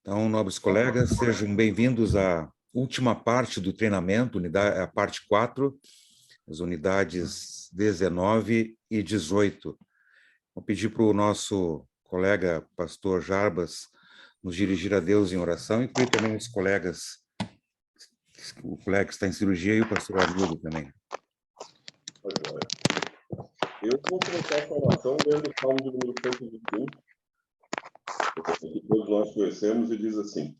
Então, nobres colegas, sejam bem-vindos à última parte do treinamento, a parte 4, as unidades 19 e 18. Vou pedir para o nosso colega, pastor Jarbas, nos dirigir a Deus em oração, e também os colegas, o colega que está em cirurgia e o pastor Arnildo também. Eu vou começar essa oração lendo o Salmo de número 121, que todos nós conhecemos, e diz assim: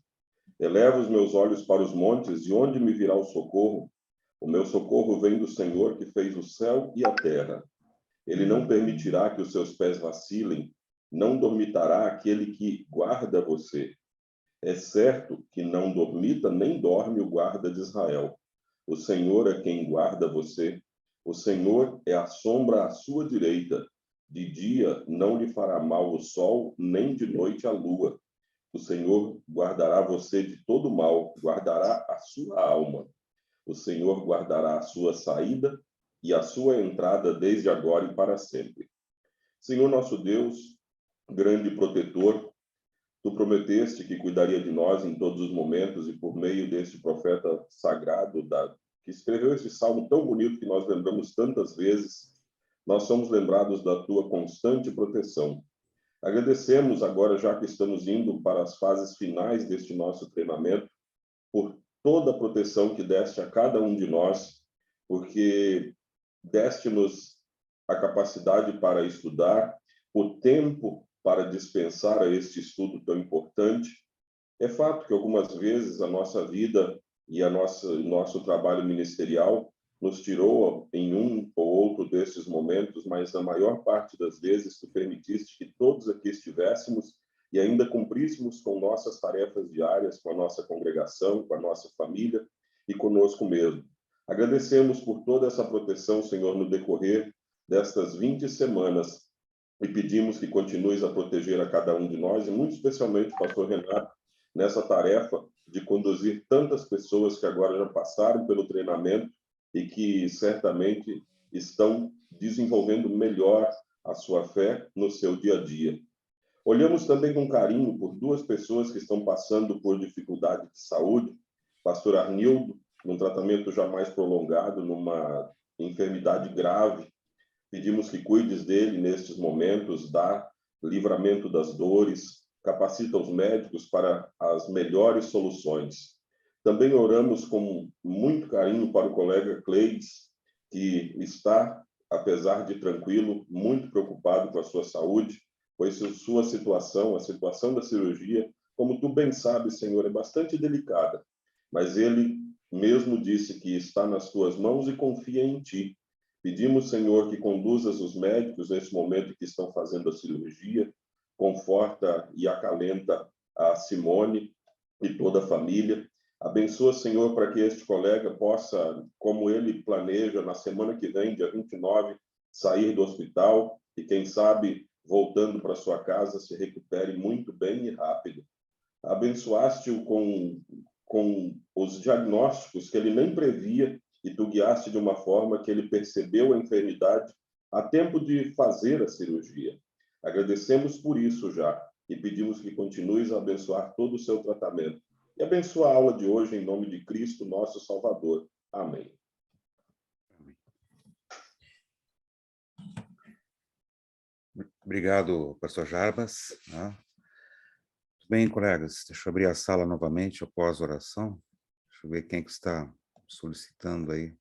Elevo os meus olhos para os montes, de onde me virá o socorro? O meu socorro vem do Senhor, que fez o céu e a terra. Ele não permitirá que os seus pés vacilem, não dormitará aquele que guarda você. É certo que não dormita nem dorme o guarda de Israel. O Senhor é quem guarda você. O Senhor é a sombra à sua direita. De dia não lhe fará mal o sol, nem de noite a lua. O Senhor guardará você de todo mal, guardará a sua alma. O Senhor guardará a sua saída e a sua entrada desde agora e para sempre. Senhor nosso Deus, grande protetor, tu prometeste que cuidaria de nós em todos os momentos, e por meio deste profeta sagrado que escreveu esse salmo tão bonito que nós lembramos tantas vezes, nós somos lembrados da tua constante proteção. Agradecemos agora, já que estamos indo para as fases finais deste nosso treinamento, por toda a proteção que deste a cada um de nós, porque deste-nos a capacidade para estudar, o tempo para dispensar a este estudo tão importante. É fato que algumas vezes a nossa vida e nosso trabalho ministerial nos tirou em um ou outro desses momentos, mas na maior parte das vezes tu permitiste que todos aqui estivéssemos e ainda cumpríssemos com nossas tarefas diárias, com a nossa congregação, com a nossa família e conosco mesmo. Agradecemos por toda essa proteção, Senhor, no decorrer destas 20 semanas, e pedimos que continues a proteger a cada um de nós, e muito especialmente o pastor Renato, nessa tarefa de conduzir tantas pessoas que agora já passaram pelo treinamento e que certamente estão desenvolvendo melhor a sua fé no seu dia a dia. Olhamos também com carinho por duas pessoas que estão passando por dificuldade de saúde. Pastor Arnildo, num tratamento já mais prolongado, numa enfermidade grave. Pedimos que cuides dele nestes momentos, dá livramento das dores, capacita os médicos para as melhores soluções. Também oramos com muito carinho para o colega Cleides, que está, apesar de tranquilo, muito preocupado com a sua saúde, pois sua situação, a situação da cirurgia, como tu bem sabes, Senhor, é bastante delicada, mas ele mesmo disse que está nas tuas mãos e confia em ti. Pedimos, Senhor, que conduzas os médicos nesse momento que estão fazendo a cirurgia, conforta e acalenta a Simone e toda a família. Abençoa, Senhor, para que este colega possa, como ele planeja, na semana que vem, dia 29, sair do hospital e, quem sabe, voltando para sua casa, se recupere muito bem e rápido. Abençoaste-o com os diagnósticos que ele nem previa, e tu guiaste de uma forma que ele percebeu a enfermidade a tempo de fazer a cirurgia. Agradecemos por isso já e pedimos que continues a abençoar todo o seu tratamento. E abençoa a aula de hoje em nome de Cristo, nosso Salvador. Amém. Obrigado, pastor Jarbas. Bem, colegas, deixa eu abrir a sala novamente após a oração. Deixa eu ver quem que está solicitando aí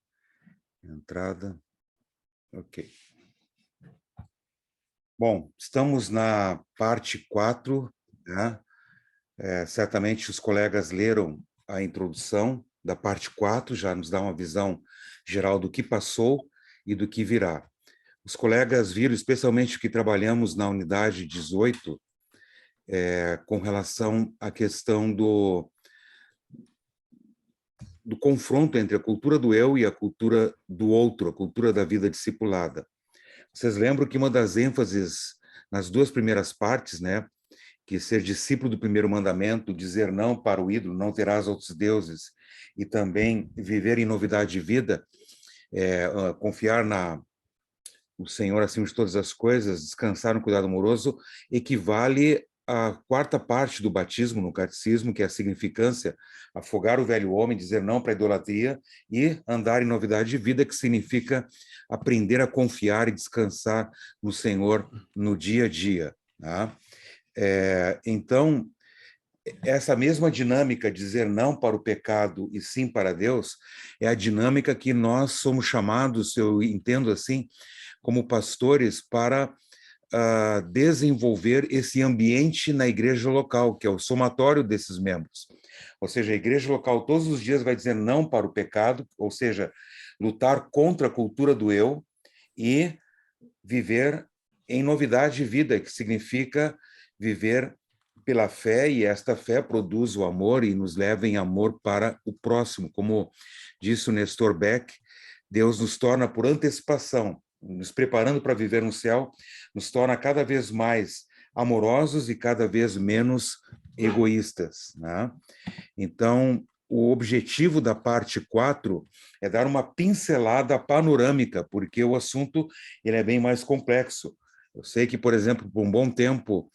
a entrada. Ok. Bom, estamos na parte 4, né? Certamente os colegas leram a introdução da parte 4, já nos dá uma visão geral do que passou e do que virá. Os colegas viram, especialmente o que trabalhamos na unidade 18, com relação à questão do confronto entre a cultura do eu e a cultura do outro, a cultura da vida discipulada. Vocês lembram que uma das ênfases nas duas primeiras partes, né, que ser discípulo do primeiro mandamento, dizer não para o ídolo, não terás outros deuses, e também viver em novidade de vida, confiar no Senhor acima de todas as coisas, descansar no cuidado amoroso, equivale a quarta parte do batismo no catecismo, que é a significância, afogar o velho homem, dizer não para a idolatria e andar em novidade de vida, que significa aprender a confiar e descansar no Senhor no dia a dia. Tá? Então, essa mesma dinâmica, dizer não para o pecado e sim para Deus, é a dinâmica que nós somos chamados, eu entendo assim, como pastores, para desenvolver esse ambiente na igreja local, que é o somatório desses membros. Ou seja, a igreja local todos os dias vai dizer não para o pecado, ou seja, lutar contra a cultura do eu e viver em novidade de vida, que significa viver pela fé, e esta fé produz o amor e nos leva em amor para o próximo. Como disse o Nestor Beck, Deus nos torna por antecipação, nos preparando para viver no céu, nos torna cada vez mais amorosos e cada vez menos egoístas. Né? Então, o objetivo da parte 4 é dar uma pincelada panorâmica, porque o assunto ele é bem mais complexo. Eu sei que, por exemplo, por um bom tempo,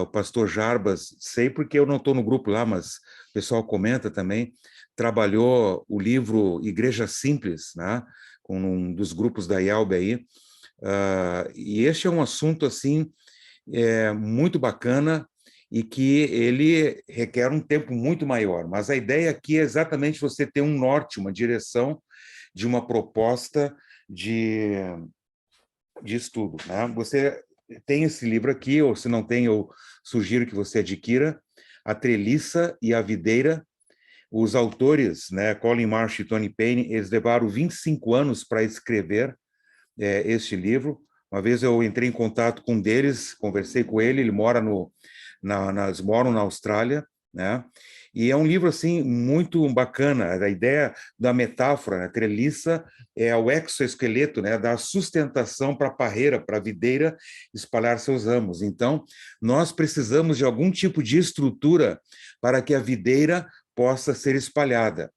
o pastor Jarbas, sei porque eu não estou no grupo lá, mas o pessoal comenta também, trabalhou o livro Igreja Simples, né, com um dos grupos da IELB aí, e este é um assunto, assim, muito bacana e que ele requer um tempo muito maior, mas a ideia aqui é exatamente você ter um norte, uma direção de uma proposta de estudo, né? Você tem esse livro aqui, ou se não tem, eu sugiro que você adquira, A Treliça e a Videira. Os autores, né, Colin Marsh e Tony Payne, eles levaram 25 anos para escrever este livro. Uma vez eu entrei em contato com um deles, conversei com ele, ele mora eles moram na Austrália, né? E é um livro assim muito bacana. A ideia da metáfora, né? Treliça é o exoesqueleto, né? Da sustentação para a parreira, para a videira espalhar seus ramos. Então, nós precisamos de algum tipo de estrutura para que a videira possa ser espalhada.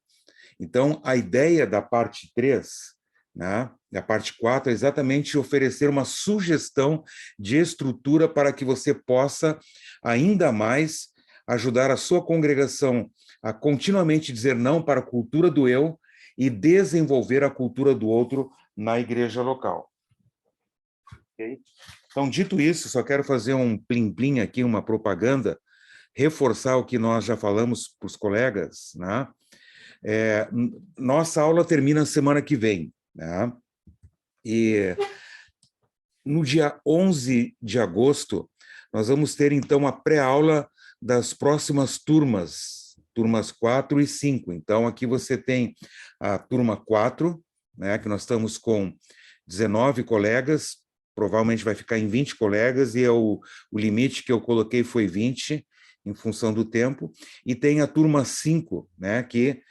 Então, a ideia da parte 3, né, a parte 4, é exatamente oferecer uma sugestão de estrutura para que você possa ainda mais ajudar a sua congregação a continuamente dizer não para a cultura do eu e desenvolver a cultura do outro na igreja local. Okay? Então, dito isso, só quero fazer um plim-plim aqui, uma propaganda, reforçar o que nós já falamos para os colegas, né? Nossa aula termina semana que vem, né? E no dia 11 de agosto, nós vamos ter, então, a pré-aula das próximas turmas 4 e 5. Então, aqui você tem a turma 4, né, que nós estamos com 19 colegas, provavelmente vai ficar em 20 colegas, e o limite que eu coloquei foi 20, em função do tempo, e tem a turma 5, né, que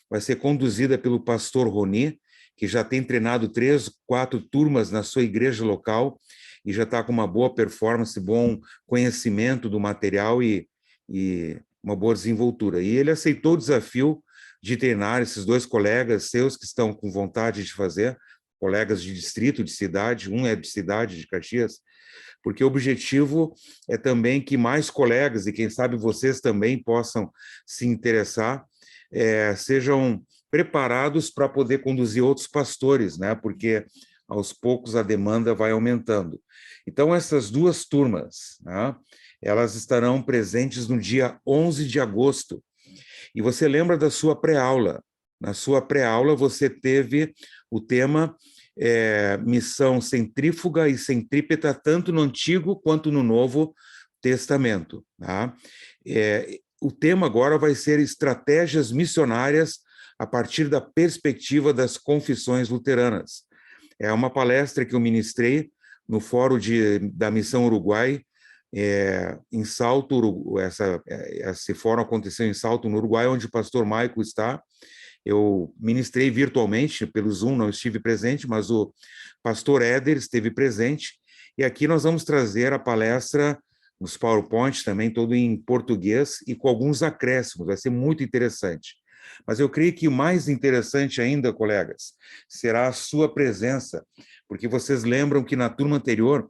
vai ser conduzida pelo pastor Roni, que já tem treinado 3, 4 turmas na sua igreja local e já está com uma boa performance, bom conhecimento do material e uma boa desenvoltura. E ele aceitou o desafio de treinar esses 2 colegas seus que estão com vontade de fazer, colegas de distrito, de cidade, um é de cidade, de Caxias, porque o objetivo é também que mais colegas, e quem sabe vocês também possam se interessar, sejam preparados para poder conduzir outros pastores, né? Porque aos poucos a demanda vai aumentando. Então, essas 2 turmas, né, elas estarão presentes no dia 11 de agosto. E você lembra da sua pré-aula. Na sua pré-aula, você teve o tema missão centrífuga e centrípeta, tanto no Antigo quanto no Novo Testamento. Tá? O tema agora vai ser estratégias missionárias a partir da perspectiva das confissões luteranas. É uma palestra que eu ministrei no Fórum da Missão Uruguai, em Salto. Esse fórum aconteceu em Salto, no Uruguai, onde o pastor Maico está. Eu ministrei virtualmente pelo Zoom, não estive presente, mas o pastor Éder esteve presente, e aqui nós vamos trazer a palestra nos PowerPoint também, todo em português e com alguns acréscimos, vai ser muito interessante. Mas eu creio que o mais interessante ainda, colegas, será a sua presença, porque vocês lembram que na turma anterior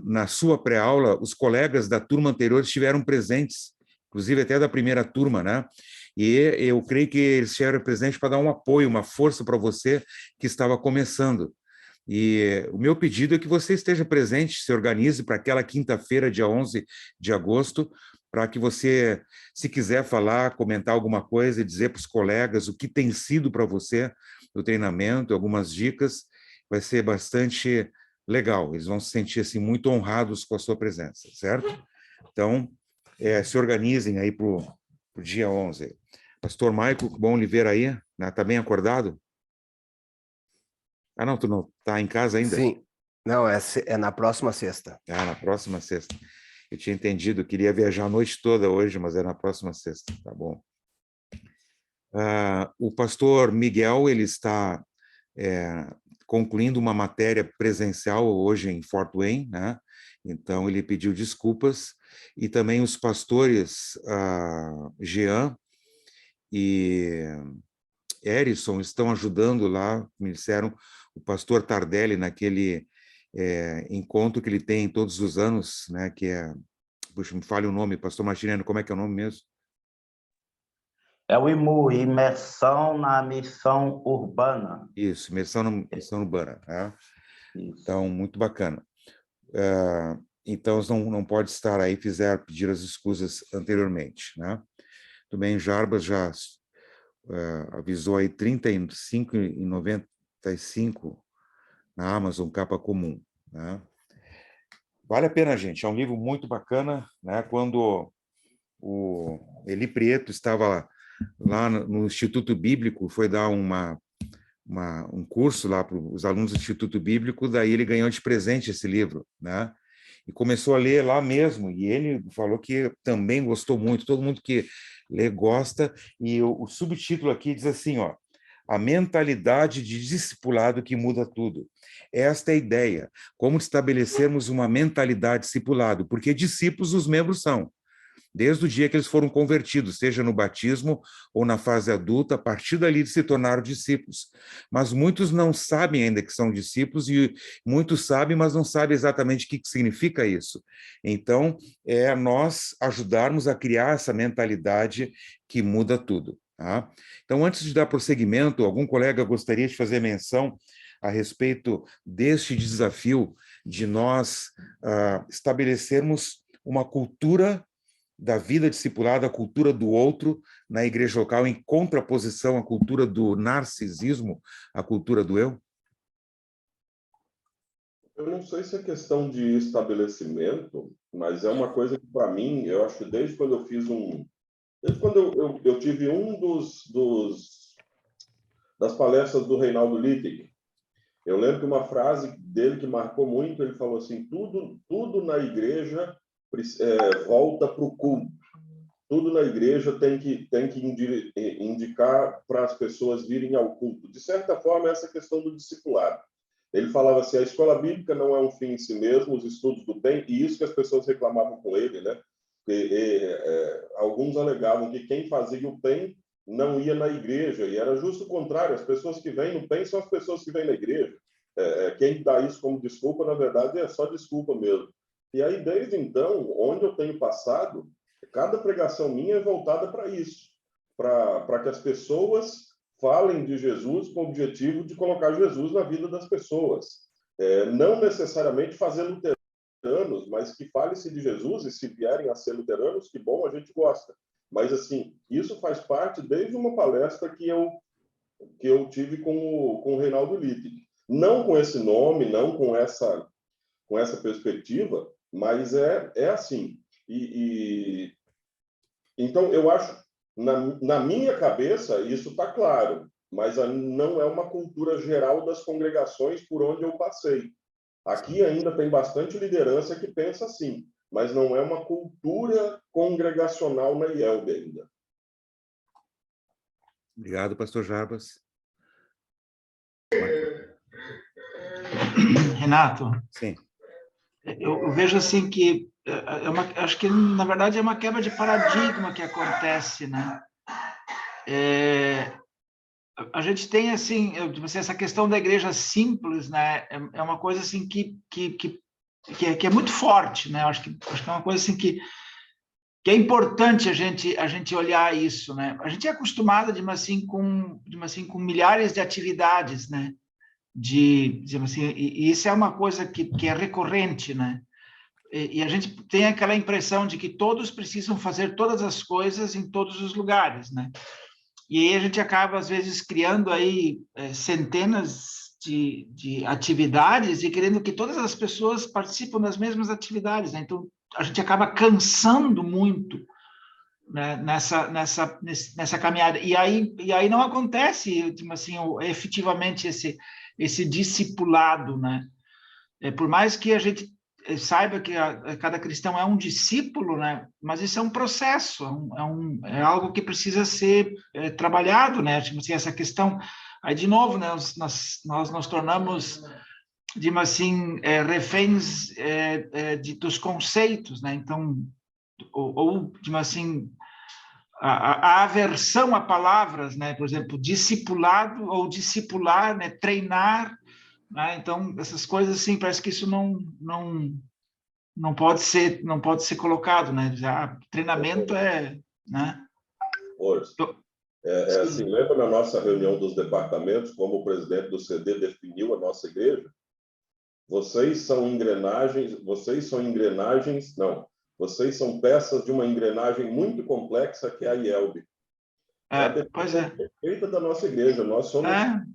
na sua pré-aula, os colegas da turma anterior estiveram presentes, inclusive até da primeira turma, né? E eu creio que eles estiveram presentes para dar um apoio, uma força para você que estava começando. E o meu pedido é que você esteja presente, se organize para aquela quinta-feira, dia 11 de agosto, para que você, se quiser falar, comentar alguma coisa, dizer para os colegas o que tem sido para você o treinamento, algumas dicas, vai ser bastante legal. Eles vão se sentir assim, muito honrados com a sua presença, certo? Então, se organizem aí para o dia 11. Pastor Maico, bom lhe ver aí, né? Tá bem acordado? Ah, não, tu não está em casa ainda? Sim, não, é na próxima sexta. Ah, na próxima sexta. Eu tinha entendido, queria viajar a noite toda hoje, mas é na próxima sexta, tá bom. O pastor Miguel, ele está concluindo uma matéria presencial hoje em Fort Wayne, né? Então, ele pediu desculpas, e também os pastores Jean e Erison estão ajudando lá, me disseram, o pastor Tardelli, naquele encontro que ele tem todos os anos, né, que puxa, me fale o nome, pastor Martiniano, como é que é o nome mesmo? É o IMU, Imersão na Missão Urbana. Isso, Imersão na Missão Urbana. Né? Então, muito bacana. Então, não pode estar aí, pedir as escusas anteriormente. Né? Também Jarbas já avisou aí R$ 35,95 na Amazon, capa comum. Né? Vale a pena, gente. É um livro muito bacana. Né? Quando o Eli Prieto estava lá no Instituto Bíblico, foi dar um curso lá para os alunos do Instituto Bíblico, daí ele ganhou de presente esse livro, né? E começou a ler lá mesmo, e ele falou que também gostou muito, todo mundo que lê gosta, e o subtítulo aqui diz assim, ó, a mentalidade de discipulado que muda tudo. Esta é a ideia, como estabelecermos uma mentalidade discipulado, porque discípulos os membros são, desde o dia que eles foram convertidos, seja no batismo ou na fase adulta, a partir dali eles se tornaram discípulos. Mas muitos não sabem ainda que são discípulos, e muitos sabem, mas não sabem exatamente o que significa isso. Então, é nós ajudarmos a criar essa mentalidade que muda tudo. Tá? Então, antes de dar prosseguimento, algum colega gostaria de fazer menção a respeito deste desafio de nós estabelecermos uma cultura da vida discipulada, a cultura do outro na igreja local, em contraposição à cultura do narcisismo, à cultura do eu? Eu não sei se é questão de estabelecimento, mas é uma coisa que, para mim, eu acho que desde quando eu fiz desde quando eu tive das palestras do Reinaldo Littig, eu lembro que uma frase dele que marcou muito, ele falou assim, tudo na igreja volta para o culto. Tudo na igreja tem que indicar para as pessoas virem ao culto. De certa forma, essa questão do discipulado. Ele falava assim, a escola bíblica não é um fim em si mesmo, os estudos do bem, e isso que as pessoas reclamavam com ele, né? Alguns alegavam que quem fazia o bem não ia na igreja, e era justo o contrário, as pessoas que vêm no bem são as pessoas que vêm na igreja. Quem dá isso como desculpa, na verdade, é só desculpa mesmo. E aí, desde então, onde eu tenho passado, cada pregação minha é voltada para isso, para que as pessoas falem de Jesus com o objetivo de colocar Jesus na vida das pessoas. Não necessariamente fazer luteranos, mas que fale-se de Jesus, e se vierem a ser luteranos, que bom, a gente gosta. Mas, assim, isso faz parte desde uma palestra que eu tive com o Reinaldo Littig. Não com esse nome, não com essa perspectiva, mas é assim. Então, eu acho, na minha cabeça, isso está claro, mas não é uma cultura geral das congregações por onde eu passei. Aqui ainda tem bastante liderança que pensa assim, mas não é uma cultura congregacional na IELB ainda. Obrigado, pastor Jarbas. Renato, sim. Eu vejo assim que acho que na verdade é uma quebra de paradigma que acontece, né? A gente tem assim, essa questão da igreja simples, né? É uma coisa assim que que é muito forte, né? Acho que é uma coisa assim que é importante a gente olhar isso, né? A gente é acostumado, digamos assim, com milhares de atividades, né? Digamos assim, e isso é uma coisa que é recorrente, né? E a gente tem aquela impressão de que todos precisam fazer todas as coisas em todos os lugares, né? E aí a gente acaba, às vezes, criando aí centenas de atividades e querendo que todas as pessoas participem das mesmas atividades, né? Então, a gente acaba cansando muito, né, nessa caminhada. E aí não acontece, assim, efetivamente esse discipulado, né? Por mais que a gente saiba que cada cristão é um discípulo, né? Mas isso é um processo, é algo que precisa ser trabalhado, né? Tipo assim, essa questão, aí de novo, né? Nós nos tornamos, digamos assim, reféns dos conceitos, né? Então, ou digamos assim, a aversão a palavras, né? Por exemplo, discipulado ou discipular, né? Treinar, né? Então, essas coisas assim, parece que isso não pode ser colocado, né? Já, treinamento né? Hoje. É assim, lembra na nossa reunião dos departamentos, como o presidente do CD definiu a nossa igreja? Vocês são peças de uma engrenagem muito complexa que é a IELB. É a definição perfeita da nossa igreja. Nós somos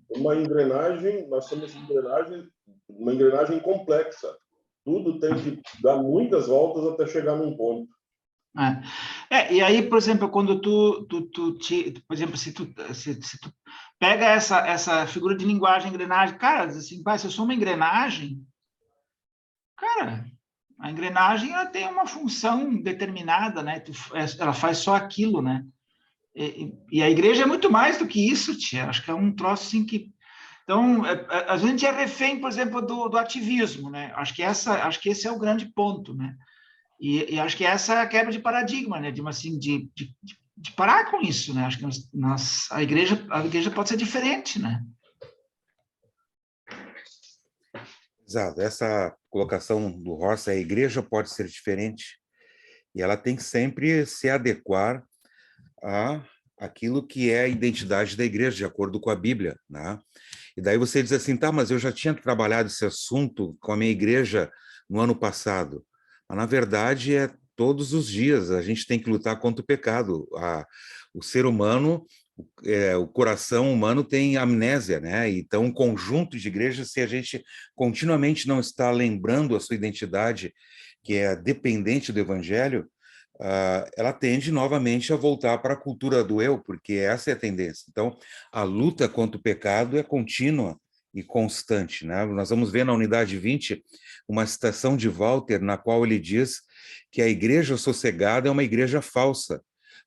uma engrenagem complexa. Tudo tem que dar muitas voltas até chegar num ponto. E aí, por exemplo, quando por exemplo, se tu pega essa figura de linguagem, engrenagem, cara, assim, se eu sou uma engrenagem, cara, a engrenagem ela tem uma função determinada, né? Ela faz só aquilo, né? E a igreja é muito mais do que isso, tia. Acho que é um troço assim que... Então, a gente é refém, por exemplo, do ativismo, né? Acho que esse é o grande ponto, né? E acho que essa é a quebra de paradigma, né? De parar com isso, né? Acho que a igreja pode ser diferente, né? Exato. Essa colocação do Horst, a igreja pode ser diferente e ela tem que sempre se adequar a aquilo que é a identidade da igreja, de acordo com a Bíblia, né? E daí você diz assim, tá, mas eu já tinha trabalhado esse assunto com a minha igreja no ano passado. Mas, na verdade, é todos os dias a gente tem que lutar contra o pecado. O ser humano, o coração humano tem amnésia, né? Então, um conjunto de igrejas, se a gente continuamente não está lembrando a sua identidade, que é dependente do evangelho, ela tende novamente a voltar para a cultura do eu, porque essa é a tendência. Então, a luta contra o pecado é contínua e constante, né? Nós vamos ver na unidade 20 uma citação de Walter, na qual ele diz que a igreja sossegada é uma igreja falsa,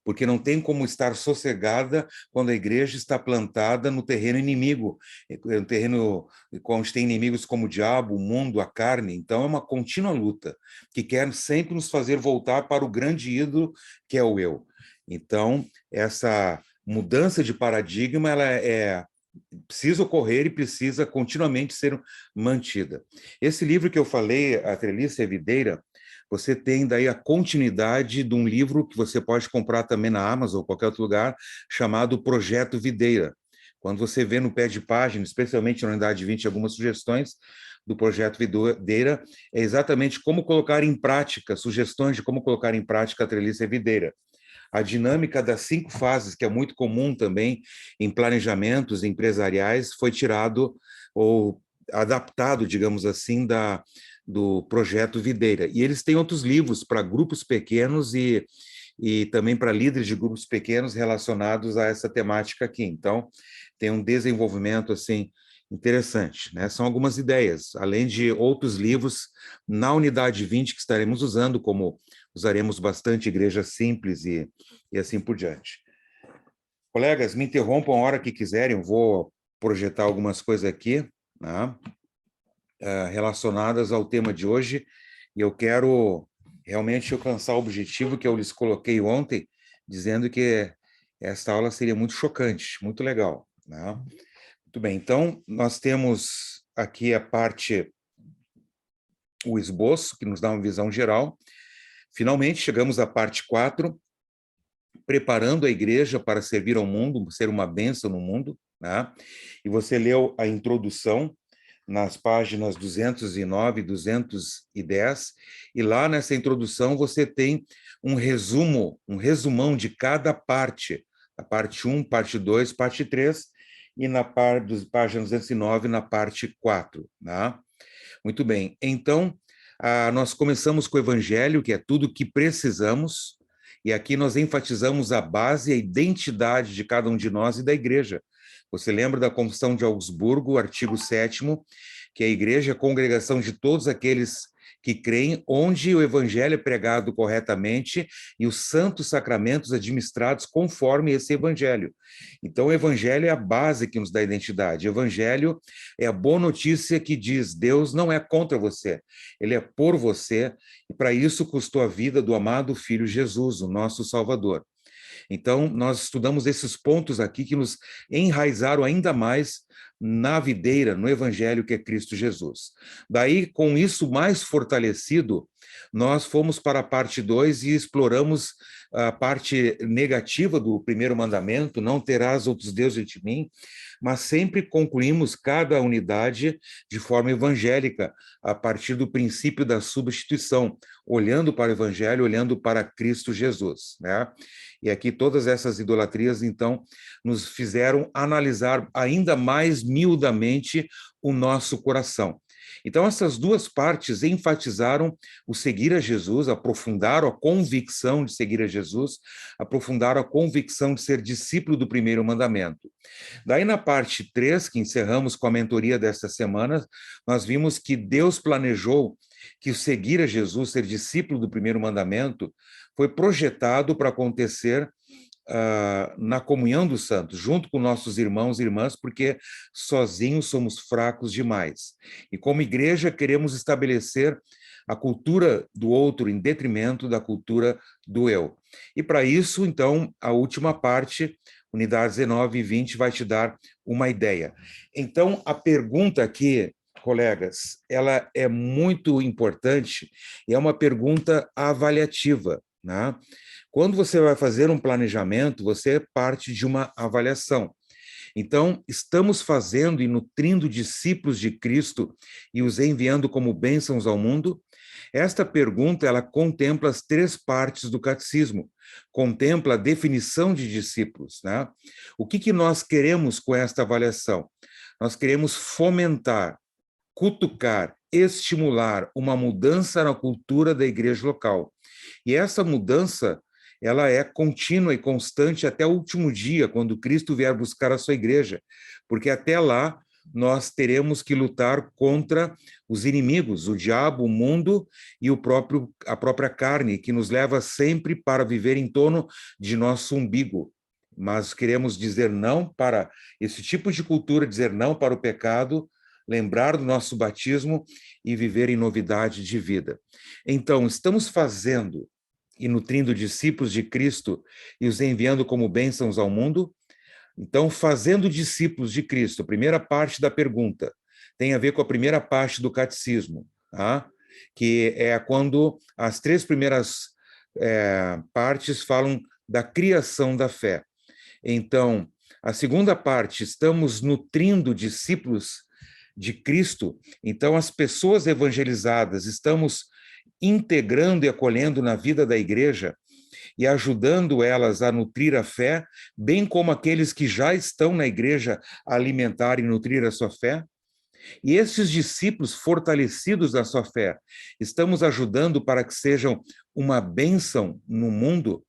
porque não tem como estar sossegada quando a igreja está plantada no terreno inimigo, no terreno onde tem inimigos como o diabo, o mundo, a carne. Então, é uma contínua luta que quer sempre nos fazer voltar para o grande ídolo que é o eu. Então, essa mudança de paradigma, ela precisa ocorrer e precisa continuamente ser mantida. Esse livro que eu falei, A Treliça e a Videira, você tem daí a continuidade de um livro que você pode comprar também na Amazon ou qualquer outro lugar, chamado Projeto Videira. Quando você vê no pé de página, especialmente na unidade 20, algumas sugestões do Projeto Videira, é exatamente como colocar em prática, sugestões de como colocar em prática a Treliça e a Videira. A dinâmica das 5 fases, que é muito comum também em planejamentos empresariais, foi tirado ou adaptado, digamos assim, do projeto Videira. E eles têm outros livros para grupos pequenos e também para líderes de grupos pequenos relacionados a essa temática aqui. Então, tem um desenvolvimento assim interessante, né? São algumas ideias, além de outros livros na unidade 20 que estaremos usando, como usaremos bastante Igreja Simples e assim por diante. Colegas, me interrompam a hora que quiserem, eu vou projetar algumas coisas aqui, né? Relacionadas ao tema de hoje, e eu quero realmente alcançar o objetivo que eu lhes coloquei ontem, dizendo que esta aula seria muito chocante, muito legal, né? Muito bem, então nós temos aqui a parte o esboço, que nos dá uma visão geral. Finalmente, chegamos à parte 4, preparando a igreja para servir ao mundo, ser uma bênção no mundo, né? E você leu a introdução nas páginas 209 e 210, e lá nessa introdução você tem um resumão de cada parte, a parte 1, parte 2, parte 3, e na página 209, na parte 4, né? Muito bem, então, nós começamos com o Evangelho, que é tudo o que precisamos, e aqui nós enfatizamos a base e a identidade de cada um de nós e da igreja. Você lembra da Confissão de Augsburgo, o artigo 7º, que a igreja é a congregação de todos aqueles que creem, onde o evangelho é pregado corretamente e os santos sacramentos administrados conforme esse evangelho. Então, o evangelho é a base que nos dá identidade. O evangelho é a boa notícia que diz: Deus não é contra você, ele é por você, e para isso custou a vida do amado Filho Jesus, o nosso Salvador. Então, nós estudamos esses pontos aqui que nos enraizaram ainda mais na videira, no Evangelho que é Cristo Jesus. Daí, com isso mais fortalecido, nós fomos para a parte 2 e exploramos a parte negativa do primeiro mandamento: não terás outros deuses ante mim, mas sempre concluímos cada unidade de forma evangélica, a partir do princípio da substituição, olhando para o Evangelho, olhando para Cristo Jesus, né? E aqui todas essas idolatrias, então, nos fizeram analisar ainda mais miudamente o nosso coração. Então, essas duas partes enfatizaram o seguir a Jesus, aprofundaram a convicção de seguir a Jesus, aprofundaram a convicção de ser discípulo do primeiro mandamento. Daí, na parte 3, que encerramos com a mentoria desta semana, nós vimos que Deus planejou que seguir a Jesus, ser discípulo do primeiro mandamento, foi projetado para acontecer na comunhão dos santos, junto com nossos irmãos e irmãs, porque sozinhos somos fracos demais. E como igreja queremos estabelecer a cultura do outro em detrimento da cultura do eu. E para isso, então, a última parte, unidades 19 e 20, vai te dar uma ideia. Então, a pergunta aqui, colegas, ela é muito importante e é uma pergunta avaliativa, né? Quando você vai fazer um planejamento, você parte de uma avaliação. Então, estamos fazendo e nutrindo discípulos de Cristo e os enviando como bênçãos ao mundo? Esta pergunta, ela contempla as 3 partes do catecismo, contempla a definição de discípulos, né? O que nós queremos com esta avaliação? Nós queremos fomentar, cutucar, estimular uma mudança na cultura da igreja local. E essa mudança, ela é contínua e constante até o último dia, quando Cristo vier buscar a sua igreja, porque até lá nós teremos que lutar contra os inimigos, o diabo, o mundo e a própria carne, que nos leva sempre para viver em torno de nosso umbigo. Mas queremos dizer não para esse tipo de cultura, dizer não para o pecado, lembrar do nosso batismo e viver em novidade de vida. Então, estamos fazendo e nutrindo discípulos de Cristo e os enviando como bênçãos ao mundo? Então, fazendo discípulos de Cristo, a primeira parte da pergunta tem a ver com a primeira parte do catecismo, tá? Que é quando as 3 primeiras partes falam da criação da fé. Então, a segunda parte, estamos nutrindo discípulos de Cristo, então as pessoas evangelizadas, estamos integrando e acolhendo na vida da igreja e ajudando elas a nutrir a fé, bem como aqueles que já estão na igreja a alimentar e nutrir a sua fé. E esses discípulos fortalecidos na sua fé, estamos ajudando para que sejam uma bênção no mundo?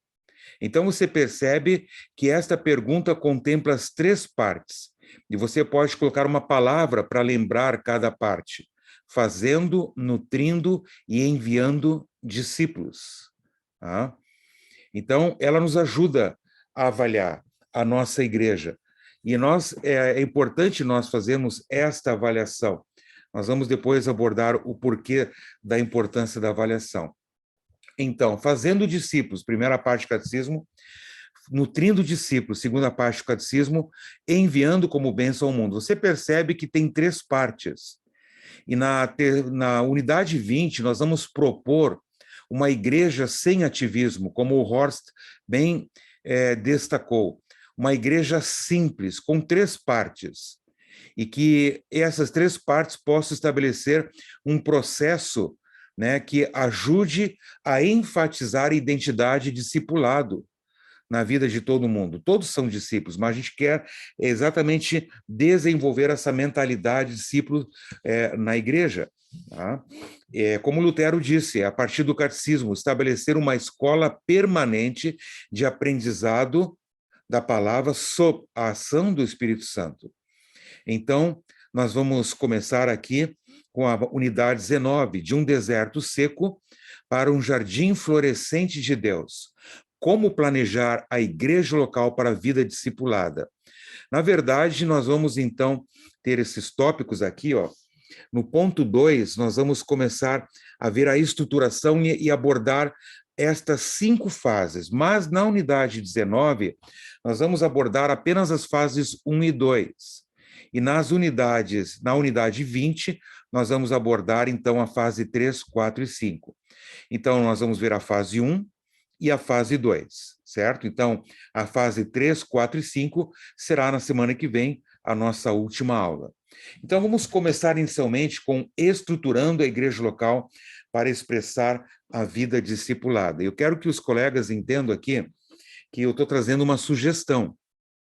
Então você percebe que esta pergunta contempla as 3 partes, e você pode colocar uma palavra para lembrar cada parte: fazendo, nutrindo e enviando discípulos. Tá? Então, ela nos ajuda a avaliar a nossa igreja. E é importante nós fazermos esta avaliação. Nós vamos depois abordar o porquê da importância da avaliação. Então, fazendo discípulos, primeira parte do catecismo, nutrindo discípulos, segunda parte do catecismo, enviando como bênção ao mundo. Você percebe que tem 3 partes. E na unidade 20, nós vamos propor uma igreja sem ativismo, como o Horst bem destacou. Uma igreja simples, com 3 partes, e que essas 3 partes possam estabelecer um processo, né, que ajude a enfatizar a identidade discipulado na vida de todo mundo. Todos são discípulos, mas a gente quer exatamente desenvolver essa mentalidade de discípulo na igreja. Tá? Como Lutero disse, a partir do catecismo, estabelecer uma escola permanente de aprendizado da palavra sob a ação do Espírito Santo. Então, nós vamos começar aqui com a unidade 19, de um deserto seco para um jardim florescente de Deus. Como planejar a igreja local para a vida discipulada? Na verdade, nós vamos, então, ter esses tópicos aqui, ó. No ponto 2, nós vamos começar a ver a estruturação e abordar estas 5 fases, mas na unidade 19, nós vamos abordar apenas as fases 1 e 2. E na unidade 20, nós vamos abordar, então, a fase 3, 4 e 5. Então, nós vamos ver a fase 1 e a fase 2, certo? Então, a fase 3, 4 e 5 será na semana que vem a nossa última aula. Então, vamos começar inicialmente com estruturando a igreja local para expressar a vida discipulada. Eu quero que os colegas entendam aqui que eu estou trazendo uma sugestão,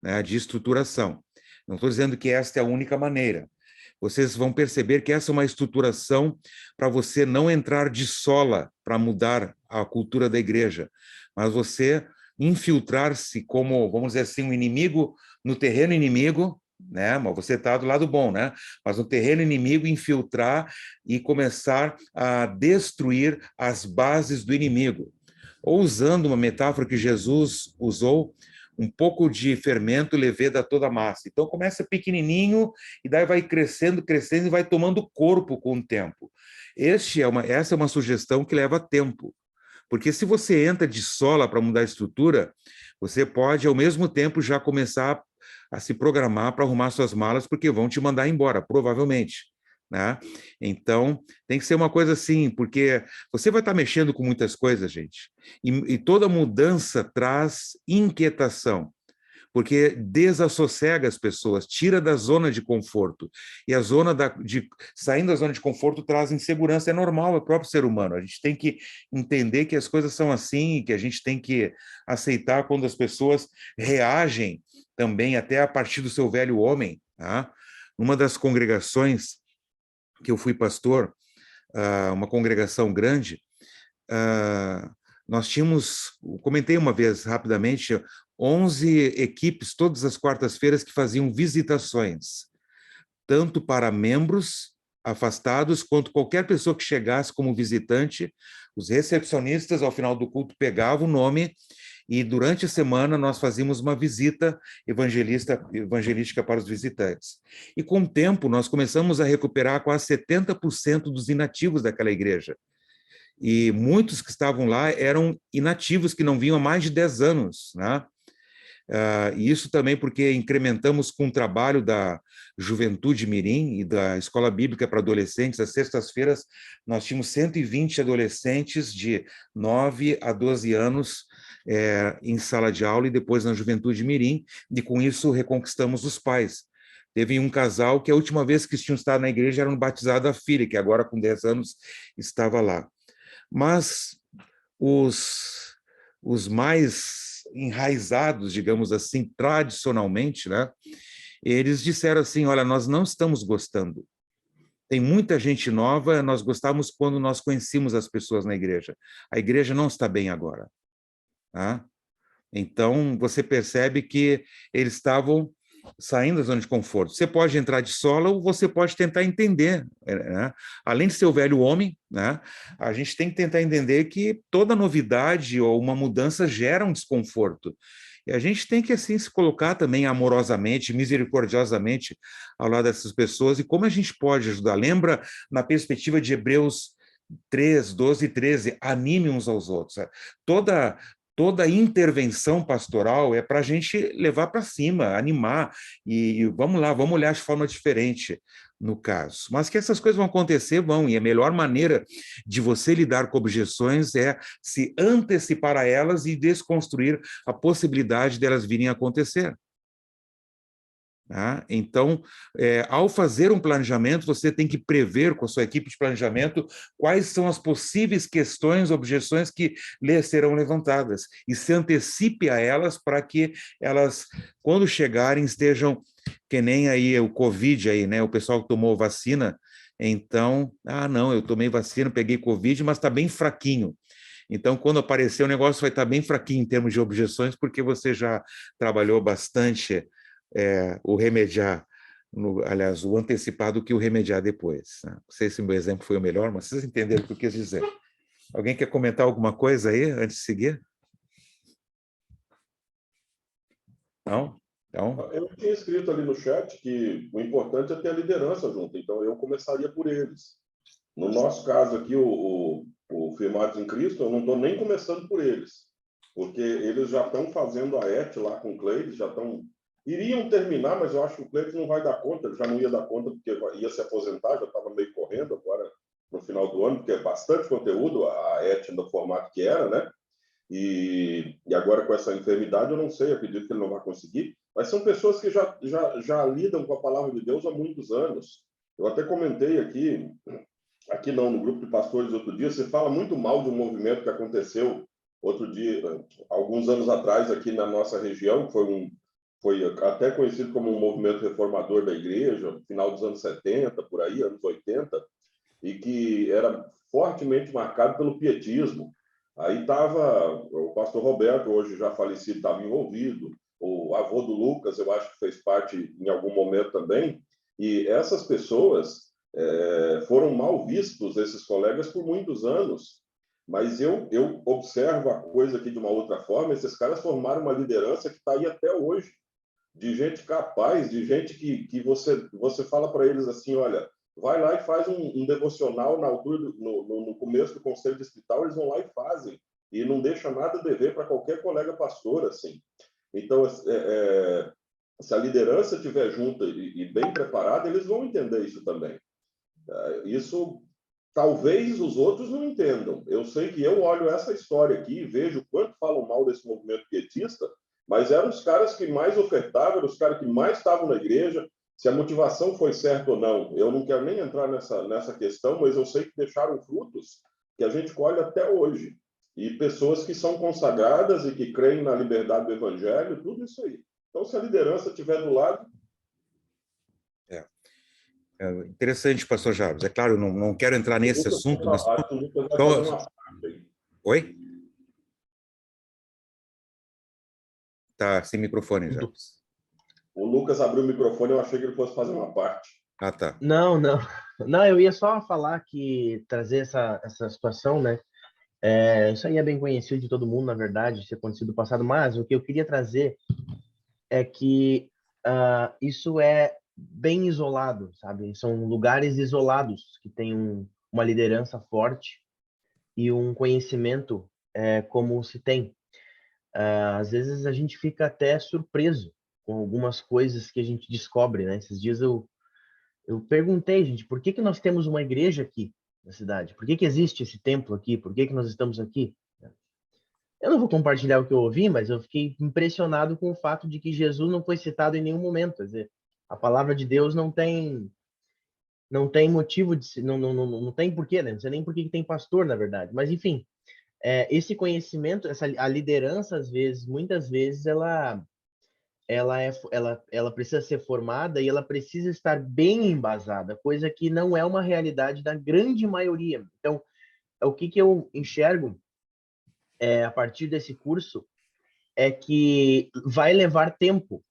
né, de estruturação. Não estou dizendo que esta é a única maneira. Vocês vão perceber que essa é uma estruturação para você não entrar de sola para mudar a cultura da igreja, mas você infiltrar-se como, vamos dizer assim, um inimigo no terreno inimigo, né? Mas você está do lado bom, né? Mas no terreno inimigo, infiltrar e começar a destruir as bases do inimigo. Ou usando uma metáfora que Jesus usou, um pouco de fermento leveda toda a massa. Então começa pequenininho e daí vai crescendo, crescendo e vai tomando corpo com o tempo. Essa é uma sugestão que leva tempo. Porque se você entra de sola para mudar a estrutura, você pode, ao mesmo tempo, já começar a se programar para arrumar suas malas, porque vão te mandar embora, provavelmente. Né? Então, tem que ser uma coisa assim, porque você vai estar mexendo com muitas coisas, gente, e toda mudança traz inquietação, porque desassossega as pessoas, tira da zona de conforto, e a saindo da zona de conforto traz insegurança, é normal, é o próprio ser humano, a gente tem que entender que as coisas são assim, e que a gente tem que aceitar quando as pessoas reagem também, até a partir do seu velho homem. Tá? Numa das congregações que eu fui pastor, uma congregação grande, nós tínhamos, comentei uma vez rapidamente, 11 equipes todas as quartas-feiras que faziam visitações, tanto para membros afastados, quanto qualquer pessoa que chegasse como visitante. Os recepcionistas, ao final do culto, pegavam o nome e durante a semana nós fazíamos uma visita evangelística para os visitantes. E com o tempo nós começamos a recuperar quase 70% dos inativos daquela igreja. E muitos que estavam lá eram inativos, que não vinham há mais de 10 anos, né? E isso também porque incrementamos com o trabalho da Juventude Mirim e da Escola Bíblica para Adolescentes. Às sextas-feiras, nós tínhamos 120 adolescentes de 9 a 12 anos em sala de aula e depois na Juventude Mirim, e com isso reconquistamos os pais. Teve um casal que a última vez que tinham estado na igreja era batizado a filha, que agora com 10 anos estava lá. Mas os mais enraizados, digamos assim, tradicionalmente, né, eles disseram assim, olha, nós não estamos gostando. Tem muita gente nova, nós gostávamos quando nós conhecíamos as pessoas na igreja. A igreja não está bem agora. Tá? Então, você percebe que eles estavam saindo da zona de conforto. Você pode entrar de sola ou você pode tentar entender, né? Além de ser o velho homem, né? A gente tem que tentar entender que toda novidade ou uma mudança gera um desconforto. E a gente tem que, assim, se colocar também amorosamente, misericordiosamente ao lado dessas pessoas e como a gente pode ajudar. Lembra, na perspectiva de Hebreus 3, 12 e 13, anime uns aos outros. Toda intervenção pastoral é para a gente levar para cima, animar, e vamos lá, vamos olhar de forma diferente. no caso. Mas que essas coisas vão acontecer, vão, e a melhor maneira de você lidar com objeções é se antecipar a elas e desconstruir a possibilidade delas virem a acontecer. Tá? Então, ao fazer um planejamento, você tem que prever com a sua equipe de planejamento quais são as possíveis questões, objeções que lhe serão levantadas, e se antecipe a elas para que elas, quando chegarem, estejam que nem aí o Covid, aí, né? O pessoal que tomou vacina, então, não, eu tomei vacina, peguei Covid, mas está bem fraquinho. Então, quando aparecer, o negócio vai estar bem fraquinho em termos de objeções, porque você já trabalhou bastante o remediar, aliás, o antecipar do que o remediar depois. Né? Não sei se o meu exemplo foi o melhor, mas vocês entenderam o que eu quis dizer. Alguém quer comentar alguma coisa aí, antes de seguir? Não? Então... Eu tinha escrito ali no chat que o importante é ter a liderança junto, então eu começaria por eles. No nosso caso aqui, o Firmados em Cristo, eu não estou nem começando por eles, porque eles já estão fazendo a ET lá com o Cleides, já estão... Iriam terminar, mas eu acho que o Cleides não vai dar conta, ele já não ia dar conta porque ia se aposentar, já estava meio correndo agora no final do ano, porque é bastante conteúdo, a ET no formato que era, né? E agora com essa enfermidade, eu não sei, acredito que ele não vai conseguir, mas são pessoas que já lidam com a palavra de Deus há muitos anos. Eu até comentei aqui não, no grupo de pastores outro dia, você fala muito mal de um movimento que aconteceu outro dia, alguns anos atrás aqui na nossa região, que foi até conhecido como um movimento reformador da igreja, final dos anos 70, por aí, anos 80, e que era fortemente marcado pelo pietismo. Aí estava o pastor Roberto, hoje já falecido, estava envolvido, o avô do Lucas, eu acho que fez parte em algum momento também, e essas pessoas foram mal vistos, esses colegas, por muitos anos. Mas eu observo a coisa aqui de uma outra forma, esses caras formaram uma liderança que está aí até hoje, de gente capaz, de gente que você fala para eles assim, olha, vai lá e faz um devocional na altura, no começo do conselho distrital, eles vão lá e fazem, e não deixa nada a dever para qualquer colega pastor, assim. Então, se a liderança estiver junta e bem preparada, eles vão entender isso também. Isso, talvez os outros não entendam. Eu sei que eu olho essa história aqui e vejo quanto falam mal desse movimento pietista, mas eram os caras que mais ofertavam, eram os caras que mais estavam na igreja. Se a motivação foi certa ou não, eu não quero nem entrar nessa questão, mas eu sei que deixaram frutos que a gente colhe até hoje. E pessoas que são consagradas e que creem na liberdade do evangelho, tudo isso aí. Então, se a liderança estiver do lado... Interessante, pastor Jarbas. É claro, não quero entrar nesse assunto, mas... Oi? Tá sem microfone, Jarbas. O Lucas abriu o microfone, eu achei que ele fosse fazer uma parte. Ah, tá. Não, eu ia só falar que trazer essa situação, né? Isso aí é bem conhecido de todo mundo, na verdade, isso acontecido no passado, mas o que eu queria trazer é que isso é bem isolado, sabe? São lugares isolados que têm uma liderança forte e um conhecimento como se tem. Às vezes a gente fica até surpreso com algumas coisas que a gente descobre, né? Esses dias eu perguntei, gente, por que nós temos uma igreja aqui na cidade? Por que existe esse templo aqui? Por que nós estamos aqui? Eu não vou compartilhar o que eu ouvi, mas eu fiquei impressionado com o fato de que Jesus não foi citado em nenhum momento. Quer dizer, a palavra de Deus não tem motivo de não tem porquê, né? Não sei nem por que tem pastor, na verdade. Mas enfim, esse conhecimento, a liderança, às vezes, muitas vezes, ela precisa ser formada e ela precisa estar bem embasada, coisa que não é uma realidade da grande maioria. Então, o que eu enxergo a partir desse curso é que vai levar tempo,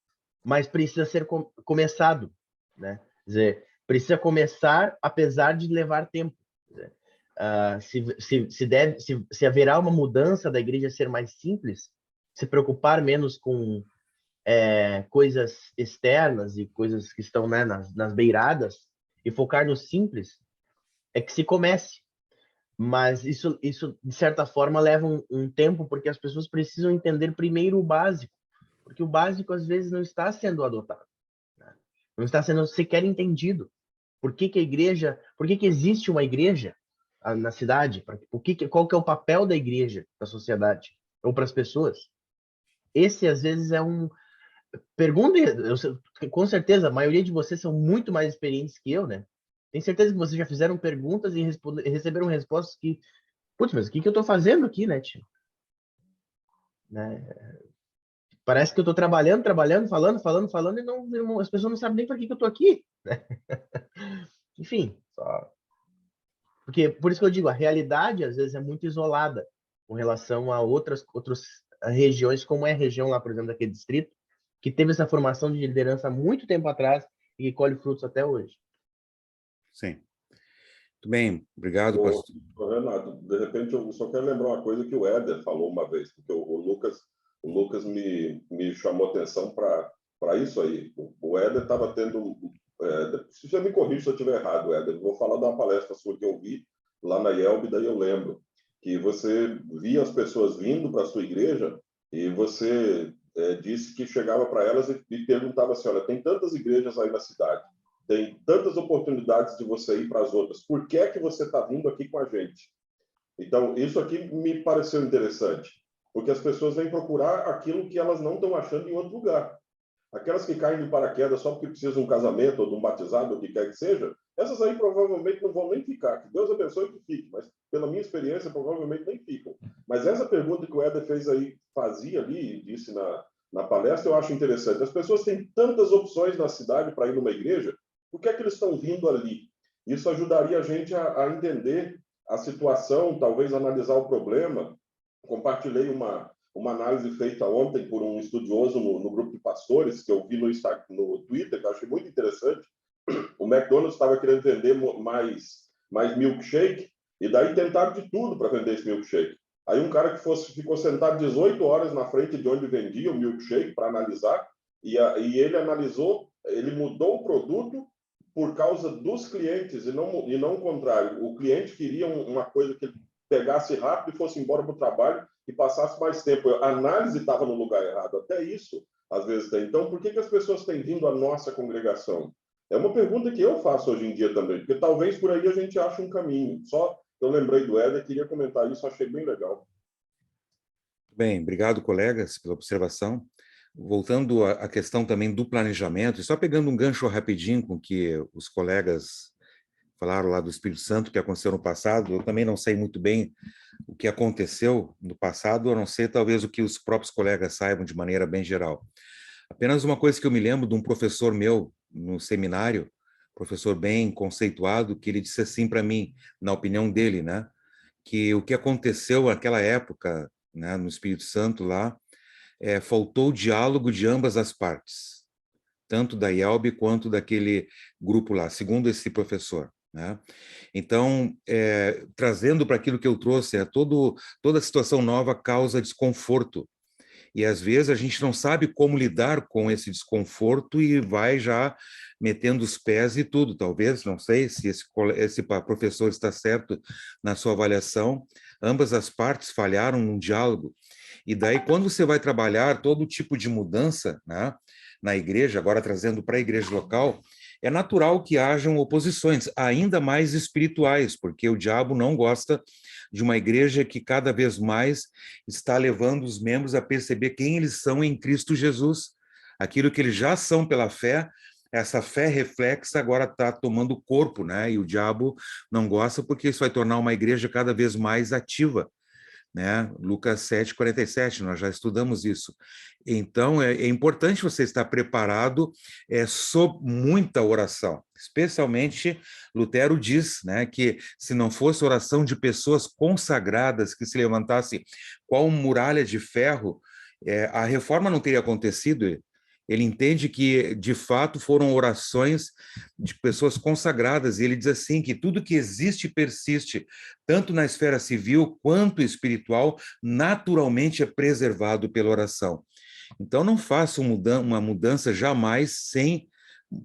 mas precisa ser começado, né? Quer dizer, precisa começar apesar de levar tempo. Se haverá uma mudança da igreja ser mais simples, se preocupar menos com coisas externas e coisas que estão, né, nas beiradas e focar no simples, é que se comece. Mas isso de certa forma, leva um tempo, porque as pessoas precisam entender primeiro o básico, porque o básico, às vezes, não está sendo adotado, né? Não está sendo sequer entendido. Por que que a igreja, por que que existe uma igreja na cidade? Qual que é o papel da igreja na sociedade ou para as pessoas? Esse, às vezes, é um... Pergunta, com certeza, a maioria de vocês são muito mais experientes que eu, né? Tenho certeza que vocês já fizeram perguntas e receberam respostas que... Putz, mas o que que eu estou fazendo aqui, né, tio? Né? Parece que eu estou trabalhando, falando, e as pessoas não sabem nem para que eu estou aqui. Né? Enfim, porque por isso que eu digo, a realidade às vezes é muito isolada com relação a outras regiões, como é a região lá, por exemplo, daquele distrito, que teve essa formação de liderança há muito tempo atrás e que colhe frutos até hoje. Sim. Muito bem, obrigado, pastor. Renato, de repente eu só quero lembrar uma coisa que o Éder falou uma vez, porque o Lucas me chamou atenção para isso aí. O Éder estava tendo... se você me corrige se eu estiver errado, Éder, eu vou falar de uma palestra sua que eu vi lá na IELB, daí eu lembro que você via as pessoas vindo para a sua igreja e você disse que chegava para elas e perguntava assim, olha, tem tantas igrejas aí na cidade, tem tantas oportunidades de você ir para as outras, por que é que você está vindo aqui com a gente? Então, isso aqui me pareceu interessante, porque as pessoas vêm procurar aquilo que elas não estão achando em outro lugar. Aquelas que caem de paraquedas só porque precisam de um casamento ou de um batizado, ou o que quer que seja, essas aí provavelmente não vão nem ficar. Que Deus abençoe que fique, mas pela minha experiência, provavelmente nem ficam. Mas essa pergunta que o Éder fazia ali, e disse na palestra, eu acho interessante. As pessoas têm tantas opções na cidade para ir numa igreja, por que é que eles estão vindo ali? Isso ajudaria a gente a entender a situação, talvez analisar o problema. Compartilhei uma análise feita ontem por um estudioso no grupo de pastores, que eu vi no Twitter, que eu achei muito interessante. O McDonald's estava querendo vender mais milkshake, e daí tentaram de tudo para vender esse milkshake. Aí um cara ficou sentado 18 horas na frente de onde vendia o milkshake para analisar, e ele analisou, ele mudou o produto por causa dos clientes, e não o contrário. O cliente queria uma coisa que ele pegasse rápido e fosse embora para o trabalho e passasse mais tempo. A análise estava no lugar errado. Até isso, às vezes, tem. Então, por que as pessoas têm vindo à nossa congregação? É uma pergunta que eu faço hoje em dia também, porque talvez por aí a gente ache um caminho. Só eu lembrei do Éder, queria comentar isso, achei bem legal. Bem, obrigado, colegas, pela observação. Voltando à questão também do planejamento, e só pegando um gancho rapidinho com que os colegas falaram lá do Espírito Santo, que aconteceu no passado, eu também não sei muito bem o que aconteceu no passado, a não ser talvez o que os próprios colegas saibam de maneira bem geral. Apenas uma coisa que eu me lembro de um professor meu no seminário, professor bem conceituado, que ele disse assim para mim, na opinião dele, né, que o que aconteceu naquela época, né, no Espírito Santo lá, faltou o diálogo de ambas as partes, tanto da IELB quanto daquele grupo lá, segundo esse professor. Né? Então, trazendo para aquilo que eu trouxe, toda situação nova causa desconforto, e às vezes a gente não sabe como lidar com esse desconforto e vai já metendo os pés e tudo, talvez, não sei se esse professor está certo na sua avaliação, ambas as partes falharam num diálogo, e daí quando você vai trabalhar todo tipo de mudança, né, na igreja, agora trazendo para a igreja local, é natural que hajam oposições, ainda mais espirituais, porque o diabo não gosta de uma igreja que cada vez mais está levando os membros a perceber quem eles são em Cristo Jesus. Aquilo que eles já são pela fé, essa fé reflexa agora está tomando corpo, né? E o diabo não gosta porque isso vai tornar uma igreja cada vez mais ativa. Né? Lucas 7:47, nós já estudamos isso. Então, é importante você estar preparado sob muita oração. Especialmente, Lutero diz, né, que se não fosse oração de pessoas consagradas que se levantasse qual muralha de ferro, a reforma não teria acontecido. Ele entende que, de fato, foram orações de pessoas consagradas, e ele diz assim, que tudo que existe e persiste, tanto na esfera civil quanto espiritual, naturalmente é preservado pela oração. Então, não faça uma mudança jamais sem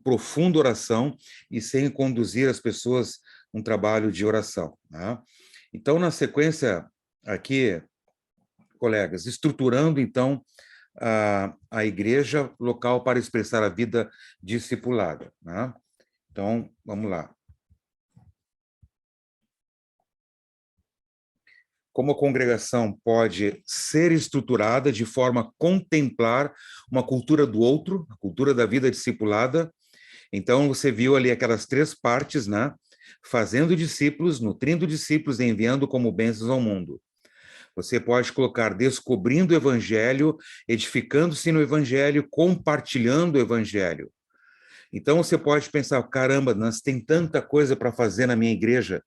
profunda oração e sem conduzir as pessoas um trabalho de oração. Né? Então, na sequência aqui, colegas, estruturando, então, a igreja local para expressar a vida discipulada. Né? Então, vamos lá. Como a congregação pode ser estruturada de forma a contemplar uma cultura do outro, a cultura da vida discipulada. Então, você viu ali aquelas 3 partes, né? Fazendo discípulos, nutrindo discípulos e enviando como bênçãos ao mundo. Você pode colocar descobrindo o evangelho, edificando-se no evangelho, compartilhando o evangelho. Então, você pode pensar, caramba, nós tem tanta coisa para fazer na minha igreja,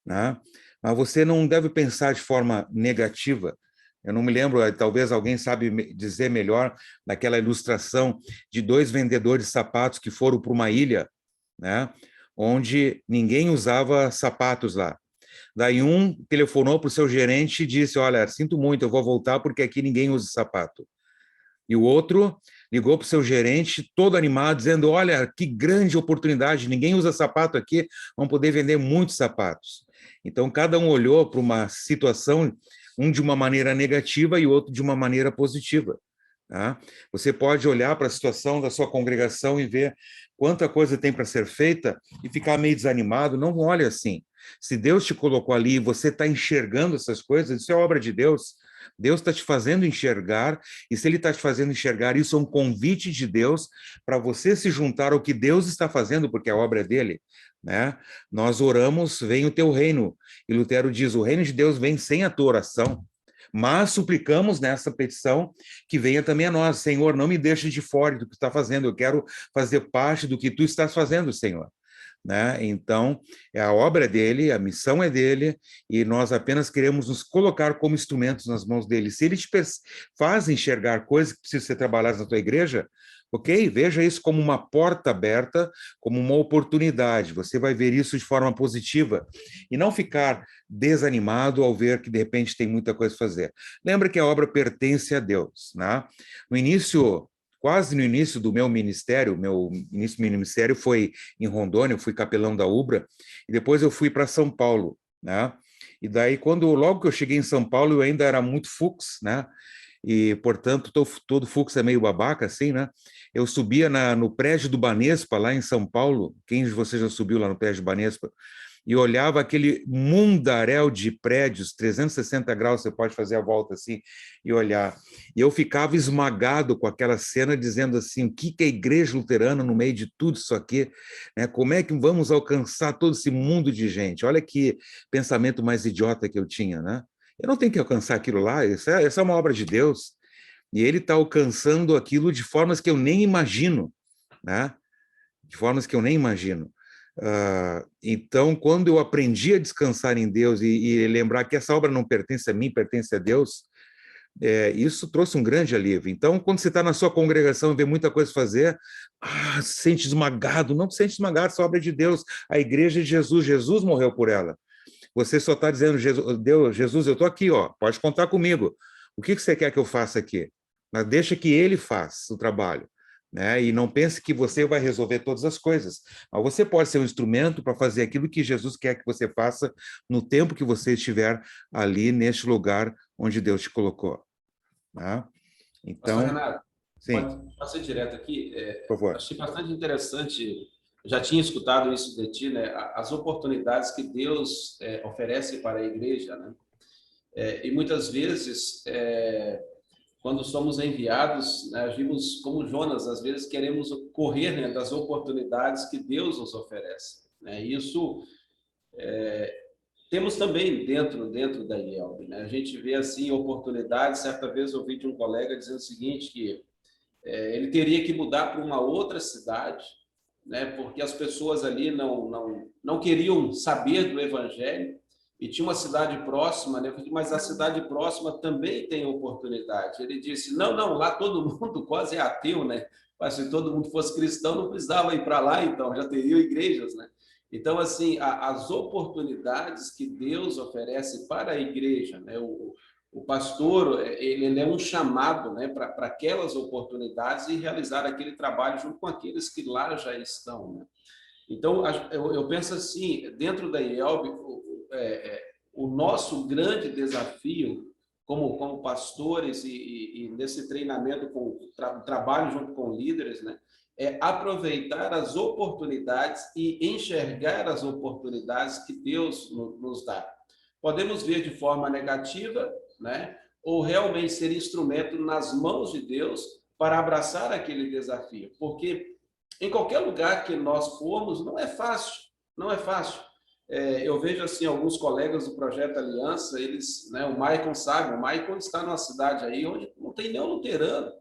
né? Mas você não deve pensar de forma negativa. Eu não me lembro, talvez alguém sabe dizer melhor, daquela ilustração de 2 vendedores de sapatos que foram para uma ilha, né? Onde ninguém usava sapatos lá. Daí um telefonou para o seu gerente e disse, olha, sinto muito, eu vou voltar porque aqui ninguém usa sapato. E o outro ligou para o seu gerente, todo animado, dizendo, olha, que grande oportunidade, ninguém usa sapato aqui, vamos poder vender muitos sapatos. Então, cada um olhou para uma situação, um de uma maneira negativa e o outro de uma maneira positiva. Tá? Você pode olhar para a situação da sua congregação e ver quanta coisa tem para ser feita e ficar meio desanimado. Não olhe assim. Se Deus te colocou ali e você está enxergando essas coisas, isso é obra de Deus. Deus está te fazendo enxergar, e se Ele está te fazendo enxergar, isso é um convite de Deus para você se juntar ao que Deus está fazendo, porque a obra é dele. Né? Nós oramos, vem o teu reino. E Lutero diz, o reino de Deus vem sem a tua oração. Mas suplicamos nessa petição que venha também a nós. Senhor, não me deixe de fora do que tu está fazendo, eu quero fazer parte do que tu estás fazendo, Senhor. Né? Então, a obra é dele, a missão é dele, e nós apenas queremos nos colocar como instrumentos nas mãos dele. Se ele te faz enxergar coisas que precisam ser trabalhadas na tua igreja, ok? Veja isso como uma porta aberta, como uma oportunidade. Você vai ver isso de forma positiva e não ficar desanimado ao ver que, de repente, tem muita coisa a fazer. Lembra que a obra pertence a Deus, né? No início, quase no início do meu ministério, meu ministério foi em Rondônia, eu fui capelão da UBRA, e depois eu fui para São Paulo, né? E daí, logo que eu cheguei em São Paulo, eu ainda era muito fux, né? E, portanto, todo fux é meio babaca, assim, né? Eu subia no prédio do Banespa, lá em São Paulo. Quem de vocês já subiu lá no prédio do Banespa? E olhava aquele mundaréu de prédios, 360 graus, você pode fazer a volta assim e olhar. E eu ficava esmagado com aquela cena, dizendo assim, o que é a igreja luterana no meio de tudo isso aqui? Né? Como é que vamos alcançar todo esse mundo de gente? Olha que pensamento mais idiota que eu tinha, né? Eu não tenho que alcançar aquilo lá, essa é uma obra de Deus. E ele está alcançando aquilo de formas que eu nem imagino, né? De formas que eu nem imagino. Então, quando eu aprendi a descansar em Deus e lembrar que essa obra não pertence a mim, pertence a Deus, isso trouxe um grande alívio. Então, quando você está na sua congregação e vê muita coisa a fazer, se sente esmagado. Não se sente esmagado, essa obra é de Deus. A igreja de Jesus, Jesus morreu por ela. Você só está dizendo, Jesus, eu estou aqui, ó, pode contar comigo. O que você quer que eu faça aqui? Mas deixa que ele faça o trabalho. Né? E não pense que você vai resolver todas as coisas. Mas você pode ser um instrumento para fazer aquilo que Jesus quer que você faça no tempo que você estiver ali, neste lugar onde Deus te colocou. Né? Então, Pastor Renato, sim. pode ser direto aqui. Por favor. Achei bastante interessante, já tinha escutado isso de ti, né? As oportunidades que Deus oferece para a igreja, né? E muitas vezes, quando somos enviados, né, agimos como Jonas, às vezes queremos correr, né, das oportunidades que Deus nos oferece. Né? Isso temos também dentro da IELB. Né? A gente vê assim oportunidades. Certa vez eu ouvi de um colega dizendo o seguinte, que ele teria que mudar para uma outra cidade, né, porque as pessoas ali não queriam saber do evangelho, e tinha uma cidade próxima, né? Mas a cidade próxima também tem oportunidade. Ele disse, não, lá todo mundo quase é ateu, né? Mas se todo mundo fosse cristão, não precisava ir para lá, então, já teriam igrejas, né? Então, assim, as oportunidades que Deus oferece para a igreja, né? O pastor, ele é um chamado, né, para aquelas oportunidades e realizar aquele trabalho junto com aqueles que lá já estão, né? Então, eu penso assim, dentro da IELB, o nosso grande desafio como pastores e nesse treinamento, trabalho junto com líderes, né, é aproveitar as oportunidades e enxergar as oportunidades que Deus nos dá. Podemos ver de forma negativa, né? Ou realmente ser instrumento nas mãos de Deus para abraçar aquele desafio. Porque em qualquer lugar que nós formos, não é fácil, não é fácil. Eu vejo assim alguns colegas do Projeto Aliança, eles, né, o Maicon sabe, o Maicon está numa cidade aí onde não tem nenhum luterano,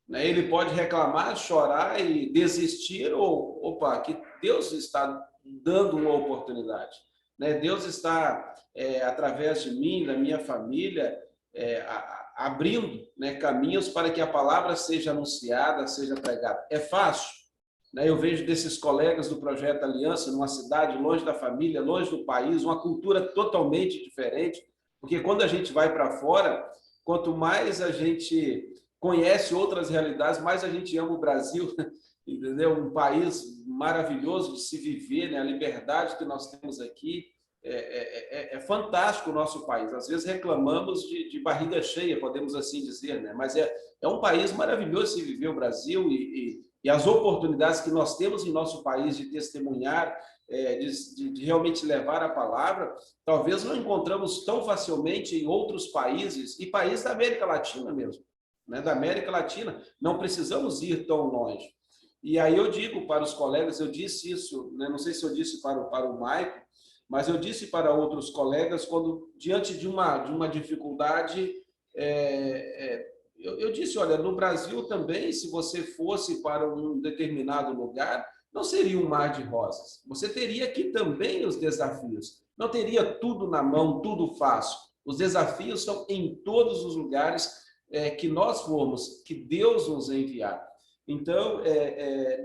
né? Ele pode reclamar, chorar e desistir, ou, opa, que Deus está dando uma oportunidade, né? Deus está, através de mim, da minha família, abrindo, né, caminhos para que a palavra seja anunciada, seja pregada. É fácil? Eu vejo desses colegas do Projeto Aliança, numa cidade longe da família, longe do país, uma cultura totalmente diferente, porque quando a gente vai para fora, quanto mais a gente conhece outras realidades, mais a gente ama o Brasil, entendeu? Um país maravilhoso de se viver, né? A liberdade que nós temos aqui, é fantástico o nosso país. Às vezes reclamamos de barriga cheia, podemos assim dizer, né? Mas é um país maravilhoso de se viver o Brasil, e as oportunidades que nós temos em nosso país de testemunhar, de realmente levar a palavra, talvez não encontramos tão facilmente em outros países, e países da América Latina mesmo, né? Da América Latina, não precisamos ir tão longe. E aí eu digo para os colegas, eu disse isso, né? Não sei se eu disse para o Maicon, mas eu disse para outros colegas, quando diante de uma dificuldade, eu disse, olha, no Brasil também, se você fosse para um determinado lugar, não seria um mar de rosas. Você teria aqui também os desafios. Não teria tudo na mão, tudo fácil. Os desafios são em todos os lugares que nós formos, que Deus nos enviar. Então,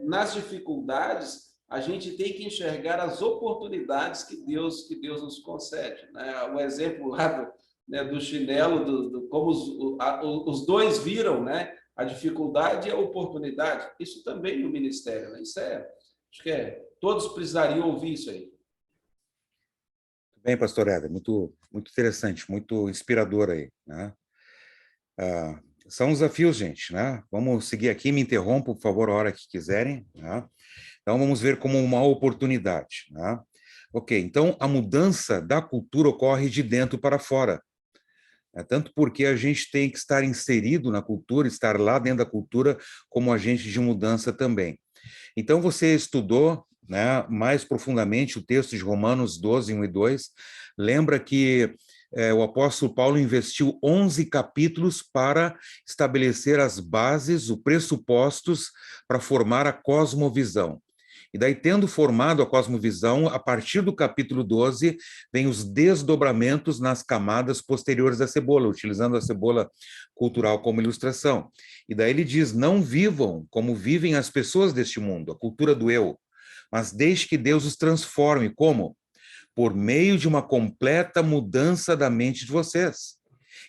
nas dificuldades, a gente tem que enxergar as oportunidades que Deus nos concede, né? O exemplo lá do chinelo, como os dois viram, né? A dificuldade e a oportunidade. Isso também no ministério, né? Isso acho que todos precisariam ouvir isso aí. Bem, pastor Éder, muito, muito interessante, muito inspirador aí, né? São desafios, gente, né? Vamos seguir aqui, me interrompam, por favor, a hora que quiserem, né? Então, vamos ver como uma oportunidade, né? Ok, então, a mudança da cultura ocorre de dentro para fora. Tanto porque a gente tem que estar inserido na cultura, estar lá dentro da cultura como agente de mudança também. Então, você estudou, né, mais profundamente o texto de Romanos 12, 1 e 2, lembra que o apóstolo Paulo investiu 11 capítulos para estabelecer as bases, os pressupostos para formar a cosmovisão. E daí, tendo formado a cosmovisão, a partir do capítulo 12, vem os desdobramentos nas camadas posteriores da cebola, utilizando a cebola cultural como ilustração. E daí ele diz, não vivam como vivem as pessoas deste mundo, a cultura do eu, mas deixe que Deus os transforme. Como? Por meio de uma completa mudança da mente de vocês.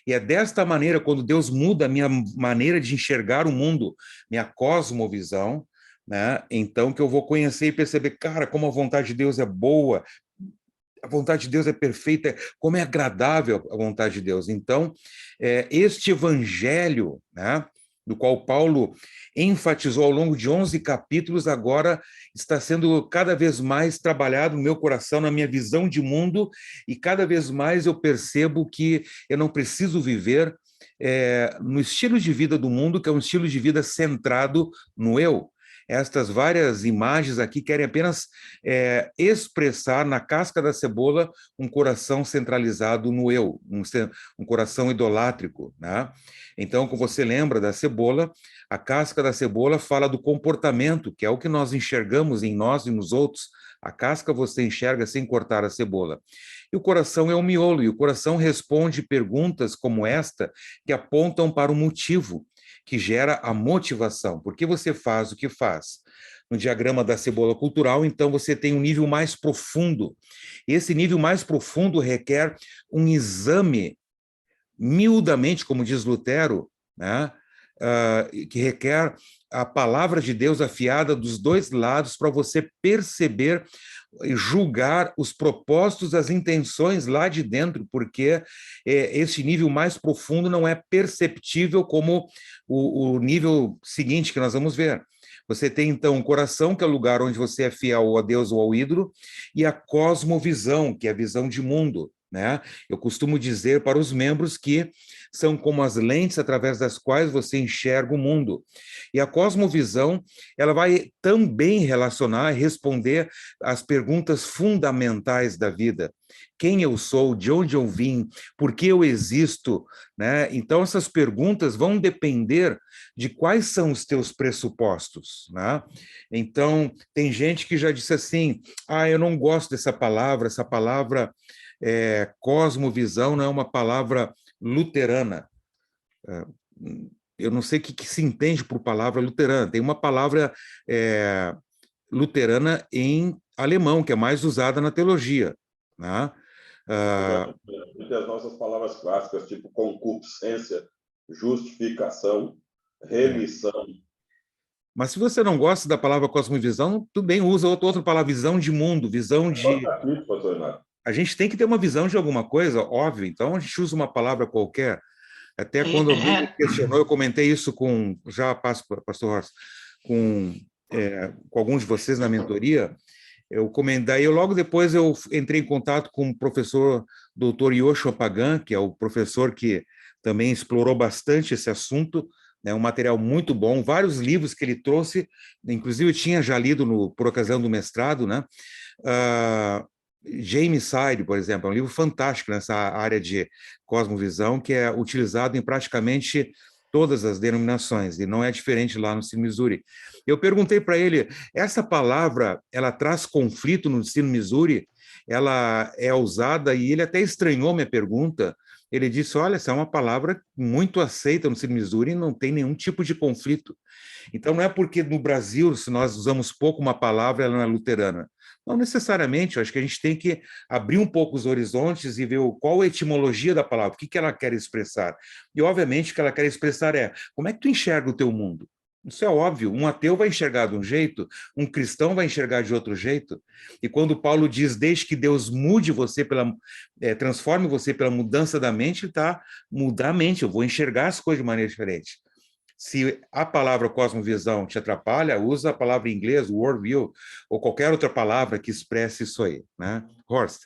E é desta maneira, quando Deus muda a minha maneira de enxergar o mundo, minha cosmovisão, né? Então que eu vou conhecer e perceber, cara, como a vontade de Deus é boa, a vontade de Deus é perfeita, como é agradável a vontade de Deus. Então, este evangelho, né, do qual Paulo enfatizou ao longo de 11 capítulos, agora está sendo cada vez mais trabalhado no meu coração, na minha visão de mundo, e cada vez mais eu percebo que eu não preciso viver no estilo de vida do mundo, que é um estilo de vida centrado no eu. Estas várias imagens aqui querem apenas expressar na casca da cebola um coração centralizado no eu, um coração idolátrico, né? Então, como você lembra da cebola, a casca da cebola fala do comportamento, que é o que nós enxergamos em nós e nos outros. A casca você enxerga sem cortar a cebola. E o coração é o miolo, e o coração responde perguntas como esta, que apontam para o motivo, que gera a motivação. Por que você faz o que faz? No diagrama da cebola cultural, então, você tem um nível mais profundo. Esse nível mais profundo requer um exame, miudamente, como diz Lutero, né? Que requer a palavra de Deus afiada dos dois lados para você perceber e julgar os propósitos, as intenções lá de dentro, porque esse nível mais profundo não é perceptível como o nível seguinte que nós vamos ver. Você tem, então, o coração, que é o lugar onde você é fiel a Deus ou ao ídolo, e a cosmovisão, que é a visão de mundo, né? Eu costumo dizer para os membros que são como as lentes através das quais você enxerga o mundo. E a cosmovisão, ela vai também relacionar e responder às perguntas fundamentais da vida. Quem eu sou, de onde eu vim, por que eu existo, né? Então, essas perguntas vão depender de quais são os teus pressupostos, né? Então, tem gente que já disse assim, eu não gosto dessa palavra, essa palavra cosmovisão não é uma palavra luterana. Eu não sei o que se entende por palavra luterana. Tem uma palavra luterana em alemão, que é mais usada na teologia, né? Entre as nossas palavras clássicas, tipo concupiscência, justificação, remissão. Mas se você não gosta da palavra cosmovisão, tudo bem, usa outra palavra, visão de mundo, visão de... Pastor Renato. A gente tem que ter uma visão de alguma coisa, óbvio, então a gente usa uma palavra qualquer. Até quando alguém me questionou, eu comentei isso com, já passo para o pastor Horst, com alguns de vocês na mentoria, daí logo depois eu entrei em contato com o professor Dr. Yoshua Pagan, que é o professor que também explorou bastante esse assunto, né, um material muito bom, vários livros que ele trouxe, inclusive eu tinha já lido por ocasião do mestrado, né? James Side, por exemplo, é um livro fantástico nessa área de cosmovisão, que é utilizado em praticamente todas as denominações, e não é diferente lá no ensino Missouri. Eu perguntei para ele, essa palavra, ela traz conflito no ensino Missouri? Ela é usada, e ele até estranhou minha pergunta. Ele disse, olha, essa é uma palavra muito aceita no ensino Missouri e não tem nenhum tipo de conflito. Então, não é porque no Brasil, se nós usamos pouco uma palavra, ela não é luterana. Não necessariamente, eu acho que a gente tem que abrir um pouco os horizontes e ver qual a etimologia da palavra, o que ela quer expressar. E, obviamente, o que ela quer expressar é, como é que tu enxerga o teu mundo? Isso é óbvio, um ateu vai enxergar de um jeito, um cristão vai enxergar de outro jeito. E quando Paulo diz, desde que Deus mude você, transforme você pela mudança da mente, tá? Mudar a mente, eu vou enxergar as coisas de maneira diferente. Se a palavra cosmovisão te atrapalha, usa a palavra em inglês, worldview, ou qualquer outra palavra que expresse isso aí, né? Horst.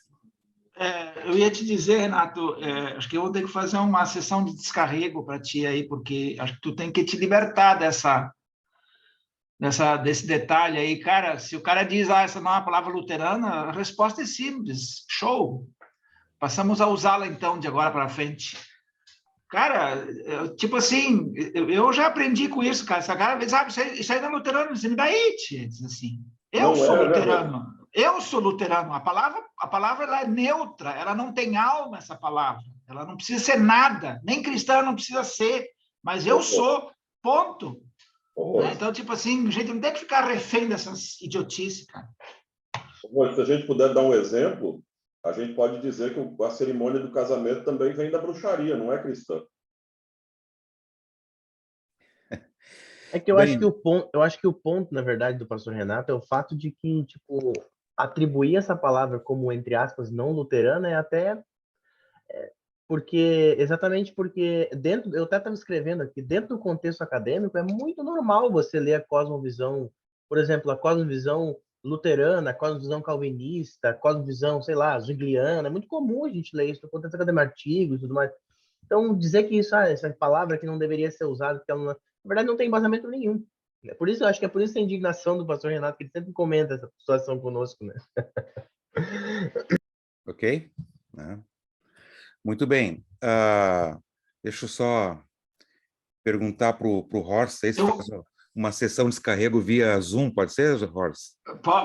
Eu ia te dizer, Renato, acho que eu vou ter que fazer uma sessão de descarrego para ti aí, porque acho que tu tem que te libertar desse detalhe aí. Cara, se o cara diz, essa não é uma palavra luterana, a resposta é simples, show. Passamos a usá-la, então, de agora para frente. Cara, tipo assim, eu já aprendi com isso, cara. Essa cara sabe, isso aí não é luterano, você me dá it. Diz assim, eu sou luterano. Eu sou luterano. A palavra ela é neutra, ela não tem alma, essa palavra. Ela não precisa ser nada, nem cristã não precisa ser, mas eu sou, ponto. Então, tipo assim, a gente não tem que ficar refém dessas idiotices, cara. Se a gente puder dar um exemplo, a gente pode dizer que a cerimônia do casamento também vem da bruxaria, não é cristã. É que eu acho que o ponto, na verdade, do pastor Renato é o fato de que, tipo, atribuir essa palavra como, entre aspas, não luterana é até exatamente porque eu até estava escrevendo aqui, dentro do contexto acadêmico, é muito normal você ler a cosmovisão, por exemplo, a cosmovisão luterana, a cosmovisão calvinista, a cosmovisão, sei lá, zwingliana, é muito comum a gente ler isso no contexto acadêmico, artigos e tudo mais. Então, dizer que essa palavra que não deveria ser usada, porque ela não, na verdade não tem embasamento nenhum. Por isso, eu acho que é por isso a indignação do pastor Renato, que ele sempre comenta essa situação conosco, né? Ok? Muito bem. Deixa eu só perguntar para o Horst, se faz uma sessão de descarrego via Zoom, pode ser, Horst?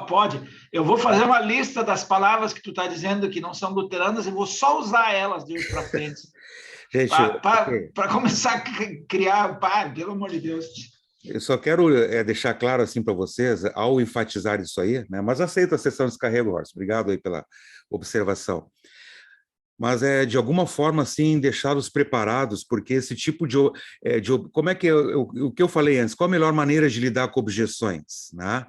Pode. Eu vou fazer uma lista das palavras que tu está dizendo que não são luteranas e vou só usar elas de hoje para frente. Para começar a criar, pelo amor de Deus. Eu só quero deixar claro assim para vocês, ao enfatizar isso aí, né? Mas aceito a sessão de descarrego, Horst. Obrigado aí pela observação. Mas de alguma forma, assim, deixá-los preparados, porque esse tipo de como é que o que eu falei antes, qual a melhor maneira de lidar com objeções, né?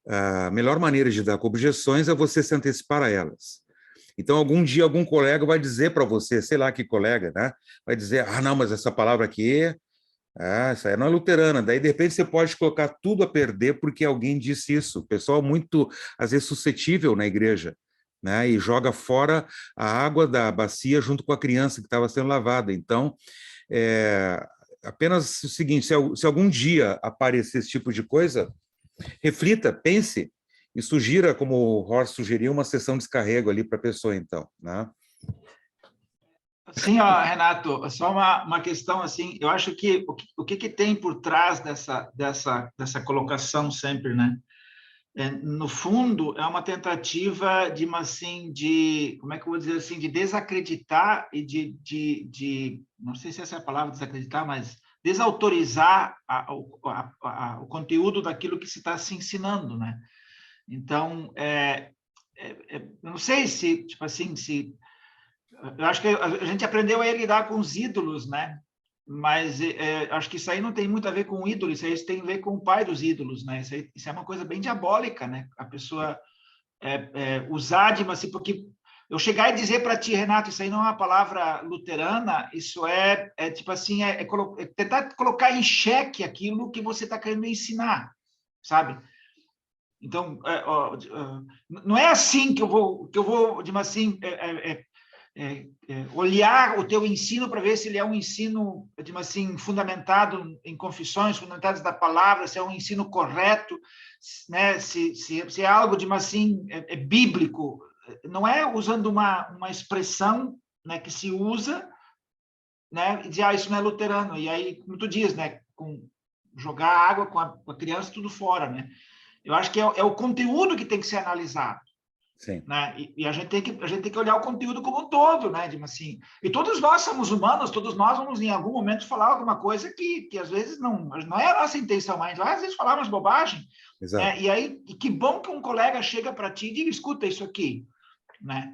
A melhor maneira de lidar com objeções é você se antecipar a elas. Então, algum dia, algum colega vai dizer para você, sei lá que colega, né? Vai dizer, não, mas essa palavra aqui Essa aí não é luterana. Daí, de repente, você pode colocar tudo a perder porque alguém disse isso. O pessoal muito, às vezes, suscetível na igreja, né? E joga fora a água da bacia junto com a criança que estava sendo lavada. Então, apenas o seguinte, se algum dia aparecer esse tipo de coisa, reflita, pense e sugira, como o Horst sugeriu, uma sessão de descarrego ali para a pessoa, então, né? Sim, ó, Renato, só uma questão assim, eu acho que o que tem por trás dessa colocação sempre, né? No fundo, é uma tentativa de, assim, como é que eu vou dizer assim, de desacreditar e não sei se essa é a palavra, desacreditar, mas desautorizar o conteúdo daquilo que se está se ensinando, né? Então, eu não sei se, tipo assim, eu acho que a gente aprendeu a lidar com os ídolos, né? Mas acho que isso aí não tem muito a ver com o ídolo, isso aí tem a ver com o pai dos ídolos, né? Isso é uma coisa bem diabólica, né? A pessoa usar de assim, porque eu chegar e dizer para ti, Renato, isso aí não é uma palavra luterana, isso tipo assim, tentar colocar em xeque aquilo que você está querendo ensinar, sabe? Então, não é assim que eu vou, de assim, olhar o teu ensino para ver se ele é um ensino, assim, fundamentado em confissões, fundamentadas da palavra, se é um ensino correto, né? se é algo de assim, bíblico. Não é usando uma expressão, né, que se usa, né, e dizer, isso não é luterano. E aí, como tu diz, né, jogar água com a criança tudo fora, né? Eu acho que é o conteúdo que tem que ser analisado. Sim. Né? E a gente tem que olhar o conteúdo como um todo, né? Assim, e todos nós somos humanos, todos nós vamos em algum momento falar alguma coisa que às vezes não é a nossa intenção, mas às vezes falar umas bobagens, né? E aí, que bom que um colega chega para ti e diz, escuta isso aqui, né?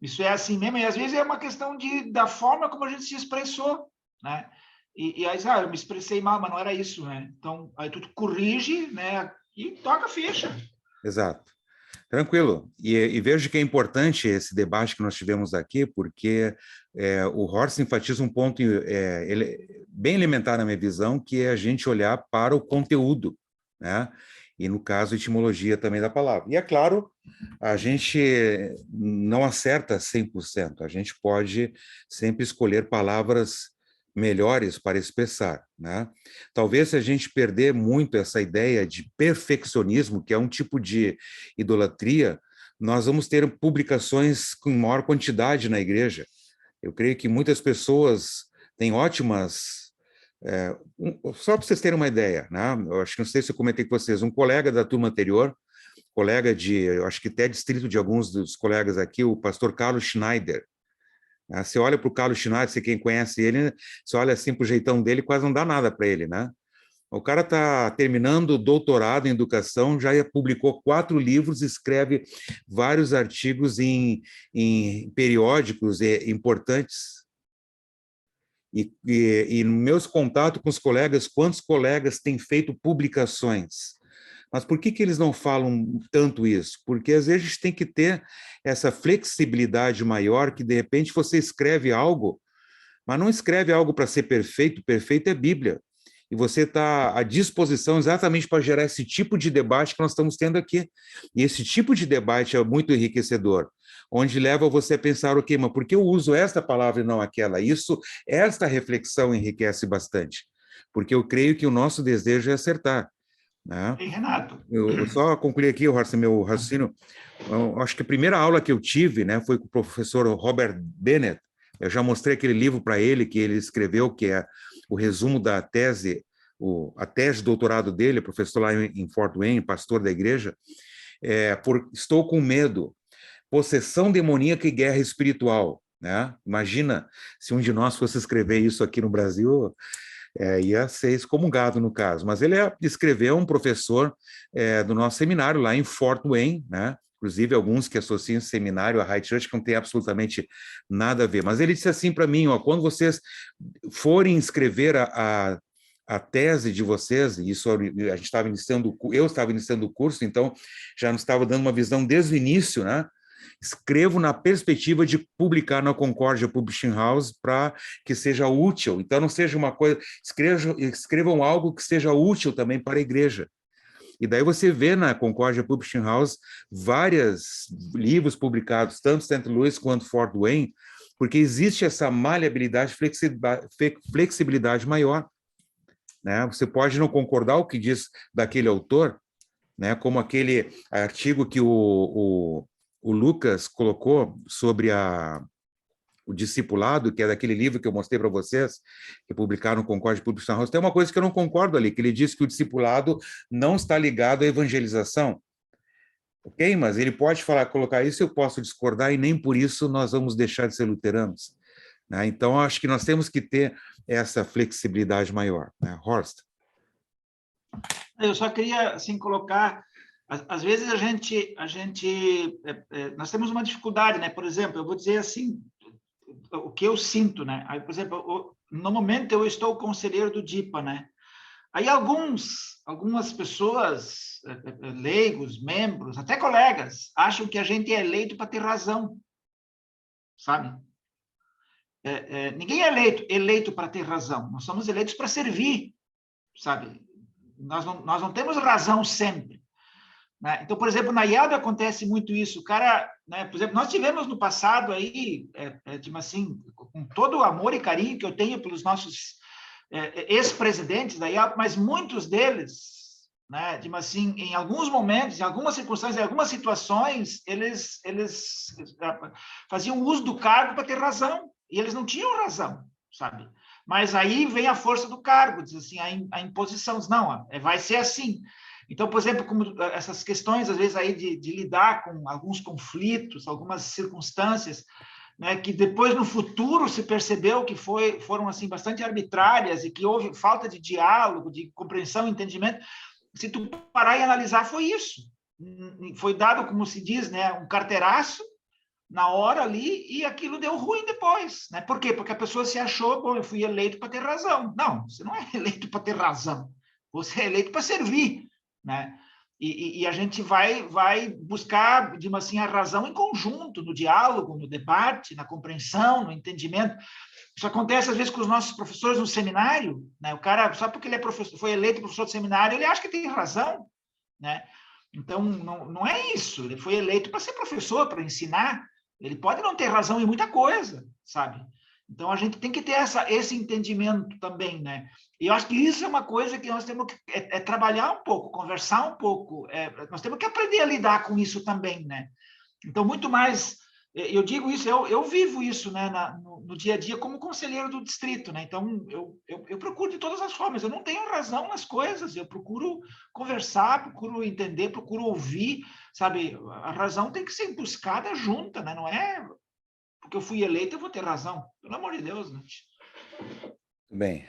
Isso é assim mesmo, e às vezes é uma questão da forma como a gente se expressou, né? E aí, eu me expressei mal, mas não era isso, né? Então, aí tu corrige, né? E toca a ficha. Exato. Tranquilo. E vejo que é importante esse debate que nós tivemos aqui, porque o Horst enfatiza um ponto bem elementar na minha visão, que é a gente olhar para o conteúdo, né? E, no caso, a etimologia também da palavra. E, é claro, a gente não acerta 100%. A gente pode sempre escolher palavras melhores para expressar, né? Talvez se a gente perder muito essa ideia de perfeccionismo, que é um tipo de idolatria, nós vamos ter publicações com maior quantidade na igreja. Eu creio que muitas pessoas têm ótimas... só para vocês terem uma ideia, né? Eu acho que não sei se eu comentei com vocês, um colega da turma anterior, colega eu acho que até distrito de alguns dos colegas aqui, o pastor Carlos Schneider. Você olha para o Carlos Schneider, você quem conhece ele, você olha assim para o jeitão dele, quase não dá nada para ele, né? O cara está terminando o doutorado em educação, já publicou 4 livros, escreve vários artigos em periódicos importantes. E meus contatos com os colegas, quantos colegas têm feito publicações? Mas por que eles não falam tanto isso? Porque às vezes a gente tem que ter essa flexibilidade maior, que de repente você escreve algo, mas não escreve algo para ser perfeito, perfeito é Bíblia. E você está à disposição exatamente para gerar esse tipo de debate que nós estamos tendo aqui. E esse tipo de debate é muito enriquecedor, onde leva você a pensar, ok, mas por que eu uso esta palavra e não aquela? Esta reflexão enriquece bastante, porque eu creio que o nosso desejo é acertar. Né? Ei, Renato. Eu só concluí aqui meu raciocínio. Eu acho que a primeira aula que eu tive, né, foi com o professor Robert Bennett. Eu já mostrei aquele livro para ele que ele escreveu, que é o resumo da tese, a tese de doutorado dele, professor lá em Fort Wayne, pastor da igreja. Estou com medo, possessão demoníaca e guerra espiritual. Né? Imagina se um de nós fosse escrever isso aqui no Brasil. Ia ser excomungado no caso, mas ele escreveu um professor do nosso seminário lá em Fort Wayne, né? Inclusive alguns que associam esse seminário à High Church, que não tem absolutamente nada a ver, mas ele disse assim para mim, quando vocês forem escrever a tese de vocês, isso eu estava iniciando o curso, então já nos estava dando uma visão desde o início, né? escrevo na perspectiva de publicar na Concórdia Publishing House para que seja útil. Então, não seja uma coisa... Escrevam algo que seja útil também para a igreja. E daí você vê na Concórdia Publishing House vários livros publicados, tanto St. Louis quanto Fort Wayne, porque existe essa maleabilidade, flexibilidade maior. Né? Você pode não concordar com o que diz daquele autor, né? Como aquele artigo que o Lucas colocou sobre o discipulado, que é daquele livro que eu mostrei para vocês, que publicaram no Concórdia Publishing House. Tem uma coisa que eu não concordo ali, que ele diz que o discipulado não está ligado à evangelização. Ok? Mas ele pode colocar isso, eu posso discordar, e nem por isso nós vamos deixar de ser luteranos. Né? Então, acho que nós temos que ter essa flexibilidade maior. Né? Horst? Eu só queria, assim, colocar... Às vezes nós temos uma dificuldade, né? Por exemplo, eu vou dizer assim, o que eu sinto, né? Aí, por exemplo, no momento eu estou conselheiro do DIPA, né? Aí algumas pessoas, leigos, membros, até colegas, acham que a gente é eleito para ter razão, sabe? Ninguém é eleito para ter razão, nós somos eleitos para servir, sabe? Nós não temos razão sempre. Né? Então, por exemplo, na IELB acontece muito isso. O cara, né, por exemplo, nós tivemos no passado aí, tipo assim, com todo o amor e carinho que eu tenho pelos nossos ex-presidentes da IELB, mas muitos deles, né, tipo assim, em alguns momentos, em algumas circunstâncias, em algumas situações, eles faziam uso do cargo para ter razão, e eles não tinham razão, sabe? Mas aí vem a força do cargo, diz assim, a imposição, diz, não, vai ser assim. Então, por exemplo, como essas questões, às vezes, aí de lidar com alguns conflitos, algumas circunstâncias, né, que depois, no futuro, se percebeu que foram assim, bastante arbitrárias e que houve falta de diálogo, de compreensão, entendimento. Se tu parar e analisar, foi isso. Foi dado, como se diz, né, um carteiraço na hora ali, e aquilo deu ruim depois. Né? Por quê? Porque a pessoa se achou, bom, eu fui eleito para ter razão. Não, você não é eleito para ter razão. Você é eleito para servir. Né? E a gente vai buscar, digamos assim, a razão em conjunto, no diálogo, no debate, na compreensão, no entendimento. Isso acontece, às vezes, com os nossos professores no seminário. Né? O cara, só porque ele foi eleito professor de seminário, ele acha que tem razão. Né? Então, não é isso. Ele foi eleito para ser professor, para ensinar. Ele pode não ter razão em muita coisa, sabe? Então, a gente tem que ter esse entendimento também, né? E eu acho que isso é uma coisa que nós temos que trabalhar um pouco, conversar um pouco. Nós temos que aprender a lidar com isso também, né? Então, muito mais... Eu digo isso, eu vivo isso, né, no dia a dia como conselheiro do distrito, né? Então, eu procuro de todas as formas. Eu não tenho razão nas coisas. Eu procuro conversar, procuro entender, procuro ouvir, sabe? A razão tem que ser buscada junta, né? Não é... porque eu fui eleito, eu vou ter razão. Pelo amor de Deus, né? Bem,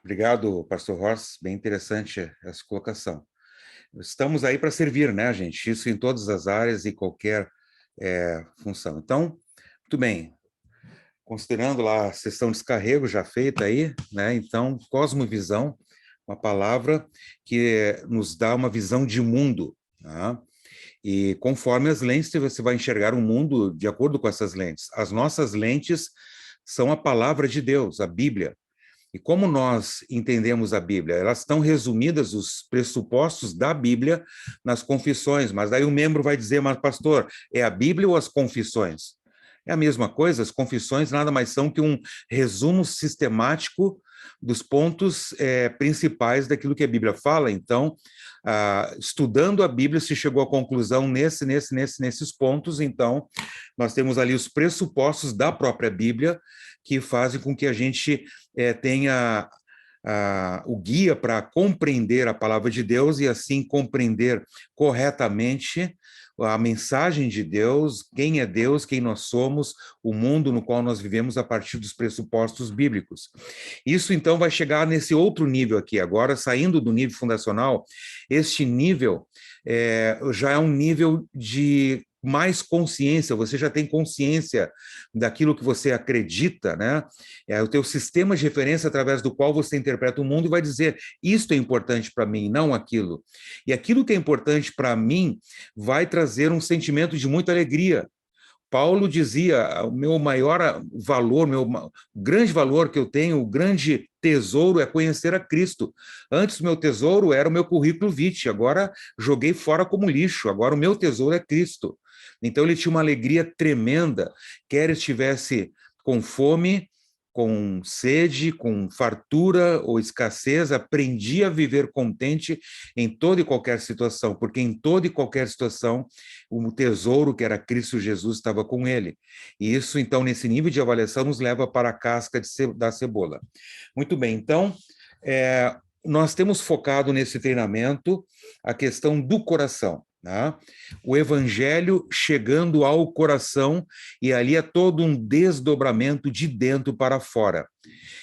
obrigado, pastor Horst. Bem interessante essa colocação. Estamos aí para servir, né, gente? Isso em todas as áreas e qualquer função. Então, muito bem. Considerando lá a sessão de descarrego já feita aí, né? Então, cosmovisão, uma palavra que nos dá uma visão de mundo, tá? E conforme as lentes, você vai enxergar o mundo de acordo com essas lentes. As nossas lentes são a palavra de Deus, a Bíblia. E como nós entendemos a Bíblia? Elas estão resumidas, os pressupostos da Bíblia, nas confissões. Mas daí o membro vai dizer, mas pastor, é a Bíblia ou as confissões? É a mesma coisa, as confissões nada mais são que um resumo sistemático dos pontos principais daquilo que a Bíblia fala. Então, estudando a Bíblia, se chegou à conclusão nesses pontos. Então, nós temos ali os pressupostos da própria Bíblia que fazem com que a gente tenha o guia para compreender a palavra de Deus e assim compreender corretamente a mensagem de Deus, quem nós somos, o mundo no qual nós vivemos a partir dos pressupostos bíblicos. Isso, então, vai chegar nesse outro nível aqui, agora, saindo do nível fundacional, este nível já é um nível de mais consciência, você já tem consciência daquilo que você acredita, né? É o teu sistema de referência através do qual você interpreta o mundo e vai dizer, isto é importante para mim, não aquilo. E aquilo que é importante para mim vai trazer um sentimento de muita alegria, Paulo dizia, o meu maior valor, o grande valor que eu tenho, o grande tesouro é conhecer a Cristo. Antes o meu tesouro era o meu currículo vitae, agora joguei fora como lixo, agora o meu tesouro é Cristo. Então ele tinha uma alegria tremenda, quer estivesse com fome, com sede, com fartura ou escassez, aprendia a viver contente em toda e qualquer situação, porque em toda e qualquer situação o tesouro que era Cristo Jesus estava com ele. E isso, então, nesse nível de avaliação, nos leva para a casca da cebola. Muito bem, então, nós temos focado nesse treinamento a questão do coração. Né? O evangelho chegando ao coração, e ali é todo um desdobramento de dentro para fora.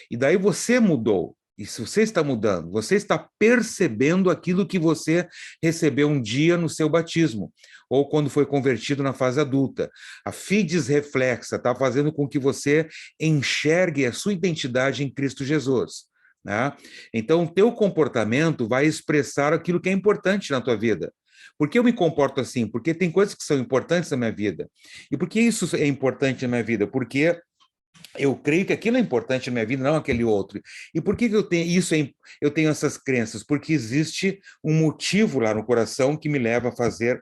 E daí você mudou, e se você está mudando, você está percebendo aquilo que você recebeu um dia no seu batismo, ou quando foi convertido na fase adulta. A fides reflexa está fazendo com que você enxergue a sua identidade em Cristo Jesus. Né? Então, o teu comportamento vai expressar aquilo que é importante na tua vida. Por que eu me comporto assim? Porque tem coisas que são importantes na minha vida. E por que isso é importante na minha vida? Porque eu creio que aquilo é importante na minha vida, não aquele outro. E por que eu tenho isso? Eu tenho essas crenças? Porque existe um motivo lá no coração que me leva a fazer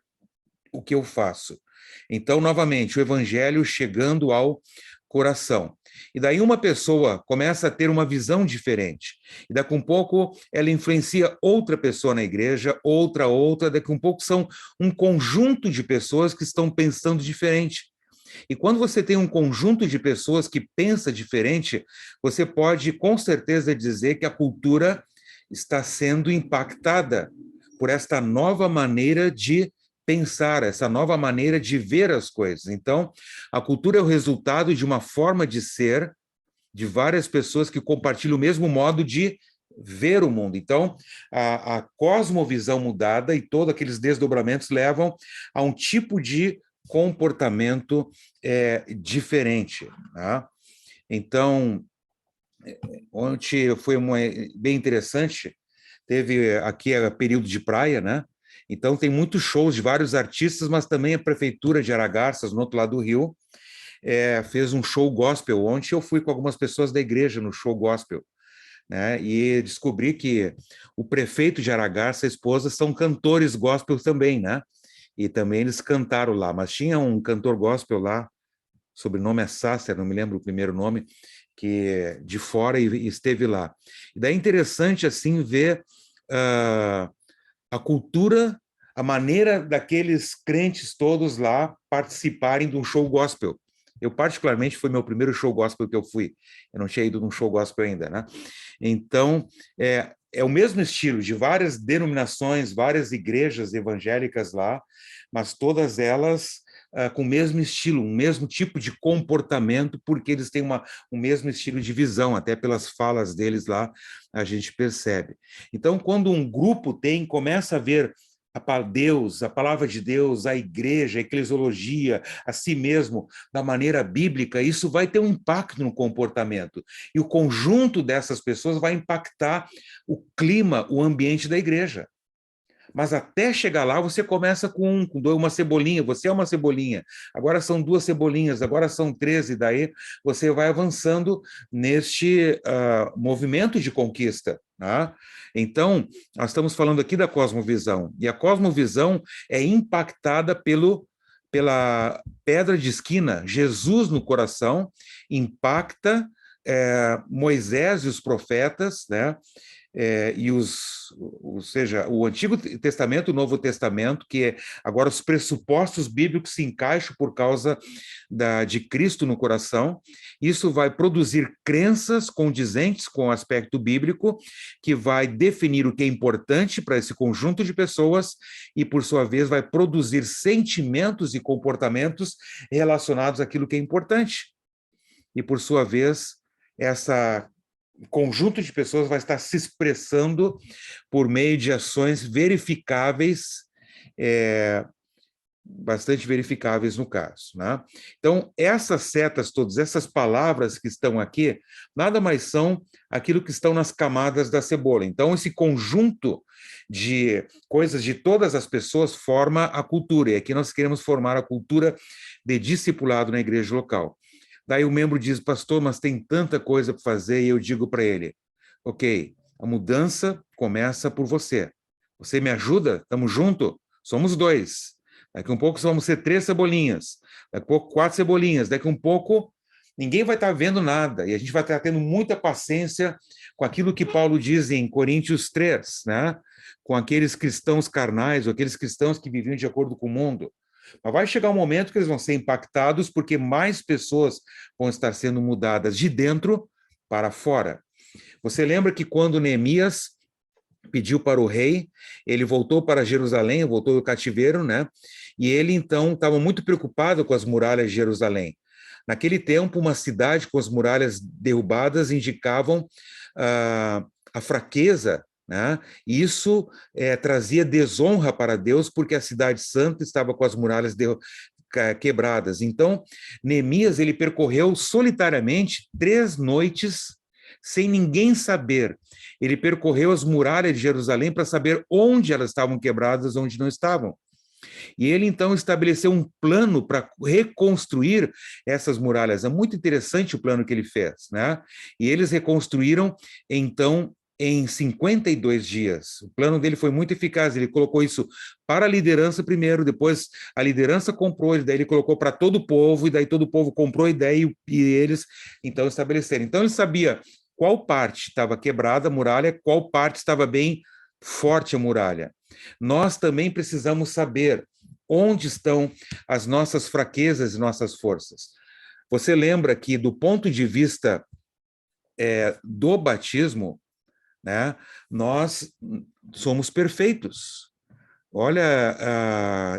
o que eu faço. Então, novamente, o evangelho chegando ao coração. E daí uma pessoa começa a ter uma visão diferente. E daqui a um pouco ela influencia outra pessoa na igreja, outra, daqui a um pouco são um conjunto de pessoas que estão pensando diferente. E quando você tem um conjunto de pessoas que pensa diferente, você pode com certeza dizer que a cultura está sendo impactada por esta nova maneira de pensar, essa nova maneira de ver as coisas. Então, a cultura é o resultado de uma forma de ser de várias pessoas que compartilham o mesmo modo de ver o mundo. Então, a cosmovisão mudada e todos aqueles desdobramentos levam a um tipo de comportamento diferente. Tá? Então, ontem foi bem interessante, teve aqui período de praia, né? Então tem muitos shows de vários artistas, mas também a prefeitura de Aragarças, no outro lado do Rio, fez um show gospel. Ontem eu fui com algumas pessoas da igreja no show gospel, né? E descobri que o prefeito de Aragarças, a esposa, são cantores gospel também, né? E também eles cantaram lá, mas tinha um cantor gospel lá, sobrenome é Sasser, não me lembro o primeiro nome, que é de fora e esteve lá. E daí é interessante, assim, ver a cultura, a maneira daqueles crentes todos lá participarem de um show gospel. Eu, particularmente, foi meu primeiro show gospel que eu fui. Eu não tinha ido num show gospel ainda, né? Então, é o mesmo estilo de várias denominações, várias igrejas evangélicas lá, mas todas elas com o mesmo estilo, um mesmo tipo de comportamento, porque eles têm o mesmo estilo de visão, até pelas falas deles lá a gente percebe. Então, quando um grupo começa a ver Deus, a palavra de Deus, a igreja, a eclesiologia, a si mesmo, da maneira bíblica, isso vai ter um impacto no comportamento. E o conjunto dessas pessoas vai impactar o clima, o ambiente da igreja. Mas até chegar lá, você começa com uma cebolinha, você é uma cebolinha, agora são 2 cebolinhas, agora são 13, daí você vai avançando neste movimento de conquista. Tá? Então, nós estamos falando aqui da cosmovisão, e a cosmovisão é impactada pela pedra de esquina. Jesus no coração impacta Moisés e os profetas, né? Ou seja, o Antigo Testamento e o Novo Testamento, que agora os pressupostos bíblicos se encaixam por causa de Cristo no coração. Isso vai produzir crenças condizentes com o aspecto bíblico, que vai definir o que é importante para esse conjunto de pessoas e, por sua vez, vai produzir sentimentos e comportamentos relacionados àquilo que é importante. E, por sua vez, essa conjunto de pessoas vai estar se expressando por meio de ações verificáveis bastante verificáveis no caso, né? Então, essas setas todas, essas palavras que estão aqui, nada mais são aquilo que estão nas camadas da cebola. Então, esse conjunto de coisas de todas as pessoas forma a cultura, e aqui nós queremos formar a cultura de discipulado na igreja local. Daí o membro diz, pastor, mas tem tanta coisa para fazer, e eu digo para ele, ok, a mudança começa por você. Você me ajuda? Estamos juntos? Somos 2. Daqui um pouco vamos ser 3 cebolinhas. Daqui a pouco 4 cebolinhas. Daqui um pouco ninguém vai estar vendo nada. E a gente vai estar tendo muita paciência com aquilo que Paulo diz em Coríntios 3, né? Com aqueles cristãos carnais, ou aqueles cristãos que viviam de acordo com o mundo. Mas vai chegar um momento que eles vão ser impactados porque mais pessoas vão estar sendo mudadas de dentro para fora. Você lembra que quando Neemias pediu para o rei, ele voltou para Jerusalém, voltou do cativeiro, né? E ele, então, estava muito preocupado com as muralhas de Jerusalém. Naquele tempo, uma cidade com as muralhas derrubadas indicavam a fraqueza, né? E isso trazia desonra para Deus, porque a cidade santa estava com as muralhas quebradas. Então, Neemias, ele percorreu solitariamente 3 noites, sem ninguém saber. Ele percorreu as muralhas de Jerusalém para saber onde elas estavam quebradas, onde não estavam. E ele, então, estabeleceu um plano para reconstruir essas muralhas. É muito interessante o plano que ele fez, né? E eles reconstruíram, então, em 52 dias. O plano dele foi muito eficaz, ele colocou isso para a liderança primeiro, depois a liderança comprou, daí ele colocou para todo o povo, e daí todo o povo comprou a ideia e eles, então, estabeleceram. Então, ele sabia qual parte estava quebrada a muralha, qual parte estava bem forte a muralha. Nós também precisamos saber onde estão as nossas fraquezas e nossas forças. Você lembra que, do ponto de vista do batismo, né, nós somos perfeitos. Olha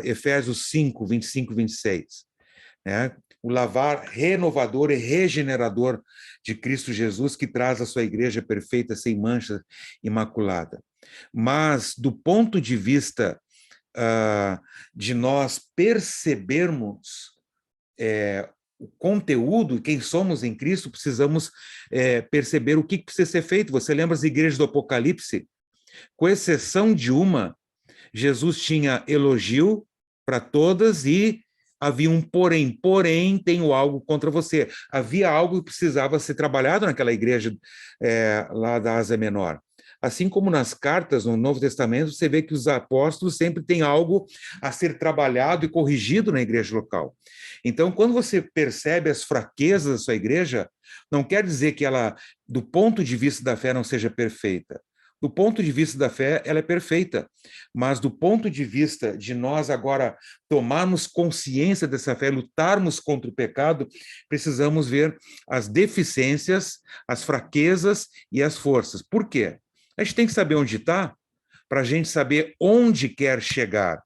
Efésios 5, 25 e 26. Né? O lavar renovador e regenerador de Cristo Jesus, que traz a sua igreja perfeita, sem mancha, imaculada. Mas, do ponto de vista de nós percebermos o conteúdo, quem somos em Cristo, precisamos perceber o que precisa ser feito. Você lembra as igrejas do Apocalipse? Com exceção de uma, Jesus tinha elogio para todas e havia um porém tenho algo contra você. Havia algo que precisava ser trabalhado naquela igreja lá da Ásia Menor. Assim como nas cartas, no Novo Testamento, você vê que os apóstolos sempre têm algo a ser trabalhado e corrigido na igreja local. Então, quando você percebe as fraquezas da sua igreja, não quer dizer que ela, do ponto de vista da fé, não seja perfeita. Do ponto de vista da fé, ela é perfeita, mas do ponto de vista de nós agora tomarmos consciência dessa fé, lutarmos contra o pecado, precisamos ver as deficiências, as fraquezas e as forças. Por quê? A gente tem que saber onde está, para a gente saber onde quer chegar.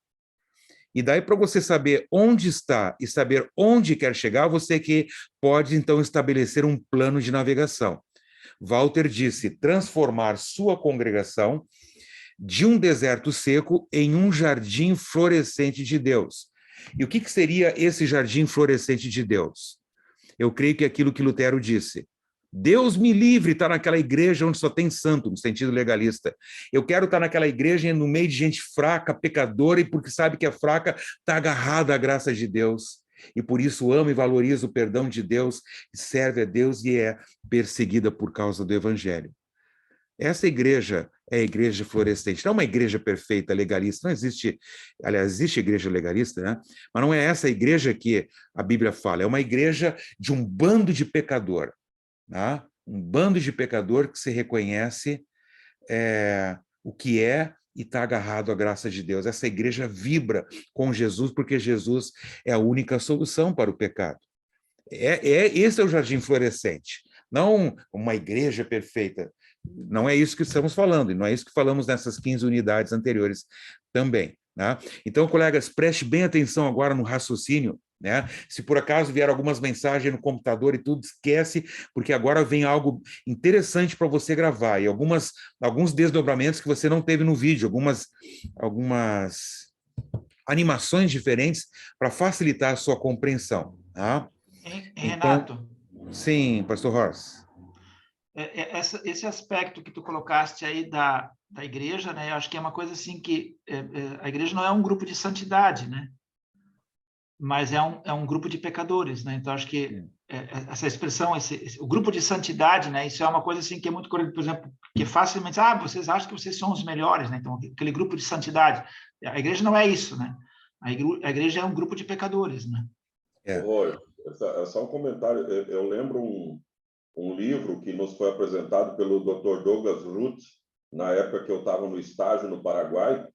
E daí, para você saber onde está e saber onde quer chegar, você que pode, então, estabelecer um plano de navegação. Walter disse, transformar sua congregação de um deserto seco em um jardim florescente de Deus. E o que seria esse jardim florescente de Deus? Eu creio que é aquilo que Lutero disse. Deus me livre estar naquela igreja onde só tem santo, no sentido legalista. Eu quero estar naquela igreja no meio de gente fraca, pecadora, e porque sabe que é fraca, está agarrada à graça de Deus. E por isso ama e valoriza o perdão de Deus, serve a Deus e é perseguida por causa do Evangelho. Essa igreja é a igreja florescente. Não é uma igreja perfeita, legalista. Não existe, aliás, existe igreja legalista, né? Mas não é essa igreja que a Bíblia fala. É uma igreja de um bando de pecador. Tá? Um bando de pecador que se reconhece o que é e está agarrado à graça de Deus. Essa igreja vibra com Jesus, porque Jesus é a única solução para o pecado. Esse é o jardim florescente, não uma igreja perfeita. Não é isso que estamos falando, e não é isso que falamos nessas 15 unidades anteriores também. Né? Então, colegas, preste bem atenção agora no raciocínio. Né? Se por acaso vier algumas mensagens no computador e tudo, esquece, porque agora vem algo interessante para você gravar, e alguns desdobramentos que você não teve no vídeo, algumas animações diferentes para facilitar a sua compreensão. Tá? Renato, Sim, pastor Horst. Esse aspecto que tu colocaste aí da igreja, né? Eu acho que é uma coisa assim que a igreja não é um grupo de santidade, né? Mas é um grupo de pecadores, né? Então acho que essa expressão, o grupo de santidade, né? Isso é uma coisa assim que é muito corrido, por exemplo, que facilmente, vocês acham que vocês são os melhores, né? Então aquele grupo de santidade, a igreja não é isso, né? A igreja é um grupo de pecadores, né? Roy, só um comentário. Eu lembro um livro que nos foi apresentado pelo Dr. Douglas Ruth, na época que eu estava no estágio no Paraguai,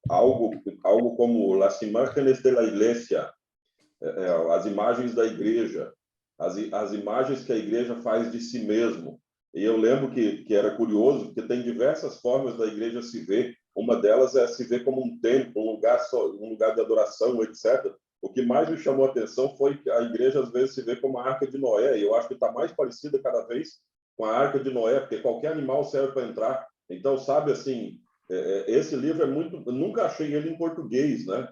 algo como Las Imágenes de la Iglesia, as imagens da igreja, as imagens que a igreja faz de si mesmo. E eu lembro que era curioso, porque tem diversas formas da igreja se ver. Uma delas é se ver como um templo, um lugar de adoração, etc. O que mais me chamou a atenção foi que a igreja, às vezes, se vê como a Arca de Noé. E eu acho que está mais parecida cada vez com a Arca de Noé, porque qualquer animal serve para entrar. Então, sabe, assim, esse livro é muito... Eu nunca achei ele em português, né?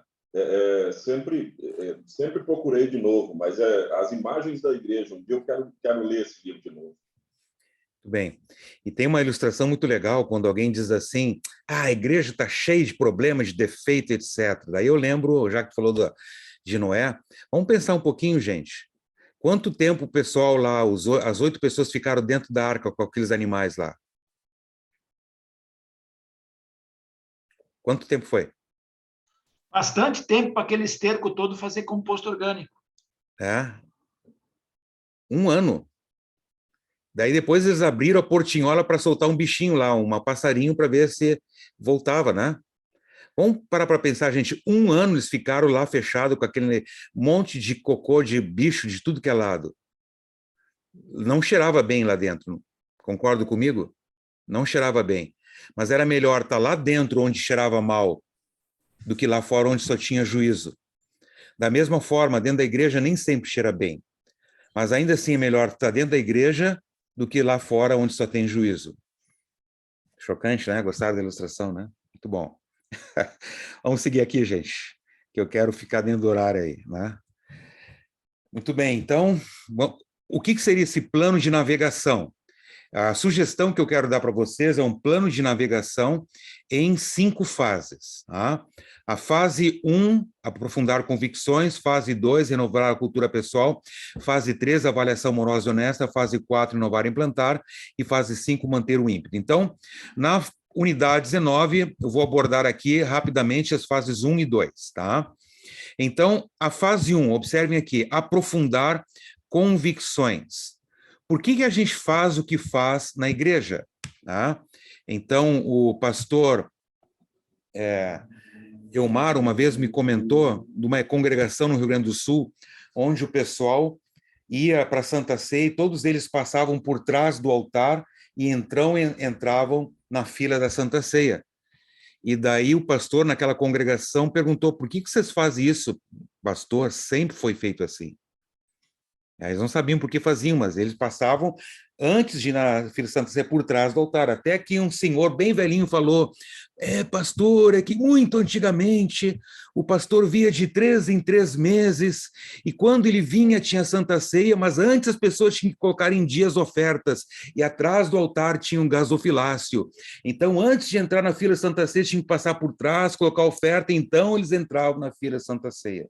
Sempre procurei de novo, mas as imagens da igreja. Um dia eu quero ler esse livro de novo. Muito bem. E tem uma ilustração muito legal quando alguém diz assim, a igreja está cheia de problemas, de defeito, etc. Daí eu lembro, já que falou de Noé, vamos pensar um pouquinho, gente. Quanto tempo o pessoal lá, as 8 pessoas ficaram dentro da arca com aqueles animais lá? Quanto tempo foi? Bastante tempo para aquele esterco todo fazer composto orgânico. 1 ano. Daí depois eles abriram a portinhola para soltar um bichinho lá, um passarinho, para ver se voltava, né? Vamos parar para pensar, gente, 1 ano eles ficaram lá fechados com aquele monte de cocô, de bicho, de tudo que é lado. Não cheirava bem lá dentro, concordo comigo? Não cheirava bem. Mas era melhor estar lá dentro, onde cheirava mal, do que lá fora, onde só tinha juízo. Da mesma forma, dentro da igreja nem sempre cheira bem. Mas ainda assim é melhor estar dentro da igreja do que lá fora, onde só tem juízo. Chocante, né? Gostaram da ilustração, né? Muito bom. Vamos seguir aqui, gente, que eu quero ficar dentro do horário aí, né? Muito bem, então, o que seria esse plano de navegação? A sugestão que eu quero dar para vocês é um plano de navegação em 5 fases. Tá? A fase 1, aprofundar convicções. Fase 2, renovar a cultura pessoal. Fase 3, avaliação amorosa e honesta. Fase 4, inovar e implantar. E fase 5, manter o ímpeto. Então, na unidade 19, eu vou abordar aqui rapidamente as fases 1 e 2. Tá? Então, a fase 1, observem aqui, aprofundar convicções. Por que a gente faz o que faz na igreja? Tá? Então, o pastor Elmar uma vez me comentou de uma congregação no Rio Grande do Sul, onde o pessoal ia para a Santa Ceia e todos eles passavam por trás do altar e entravam na fila da Santa Ceia. E daí o pastor, naquela congregação, perguntou, por que vocês fazem isso? Pastor, sempre foi feito assim. Eles não sabiam por que faziam, mas eles passavam, antes de ir na fila Santa Ceia, por trás do altar. Até que um senhor bem velhinho falou, pastor, é que muito antigamente o pastor via de 3 em 3 meses, e quando ele vinha tinha Santa Ceia, mas antes as pessoas tinham que colocar em dia as ofertas, e atrás do altar tinha um gasofilácio. Então, antes de entrar na fila Santa Ceia, tinham que passar por trás, colocar a oferta, então eles entravam na fila Santa Ceia.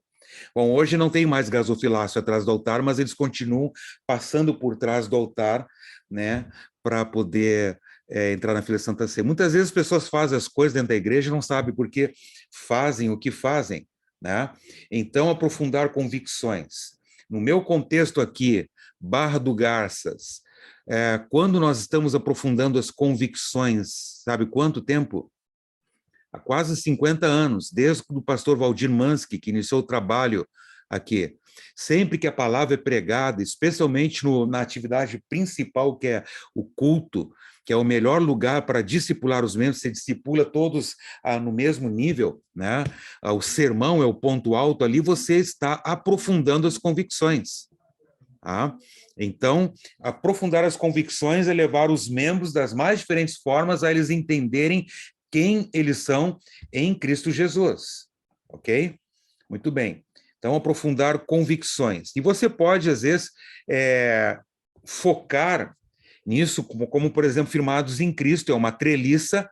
Bom, hoje não tem mais gasofilácio atrás do altar, mas eles continuam passando por trás do altar, né, para poder entrar na fila Santa Ceia. Muitas vezes as pessoas fazem as coisas dentro da igreja e não sabem por que fazem o que fazem, né? Então, aprofundar convicções. No meu contexto aqui, Barra do Garças, quando nós estamos aprofundando as convicções, sabe quanto tempo? Há quase 50 anos, desde o pastor Valdir Mansky, que iniciou o trabalho aqui. Sempre que a palavra é pregada, especialmente na atividade principal, que é o culto, que é o melhor lugar para discipular os membros, você discipula todos no mesmo nível, né? O sermão é o ponto alto, ali você está aprofundando as convicções. Tá? Então, aprofundar as convicções é levar os membros das mais diferentes formas a eles entenderem quem eles são em Cristo Jesus, ok? Muito bem. Então, aprofundar convicções. E você pode, às vezes, focar nisso, como, por exemplo, Firmados em Cristo, é uma treliça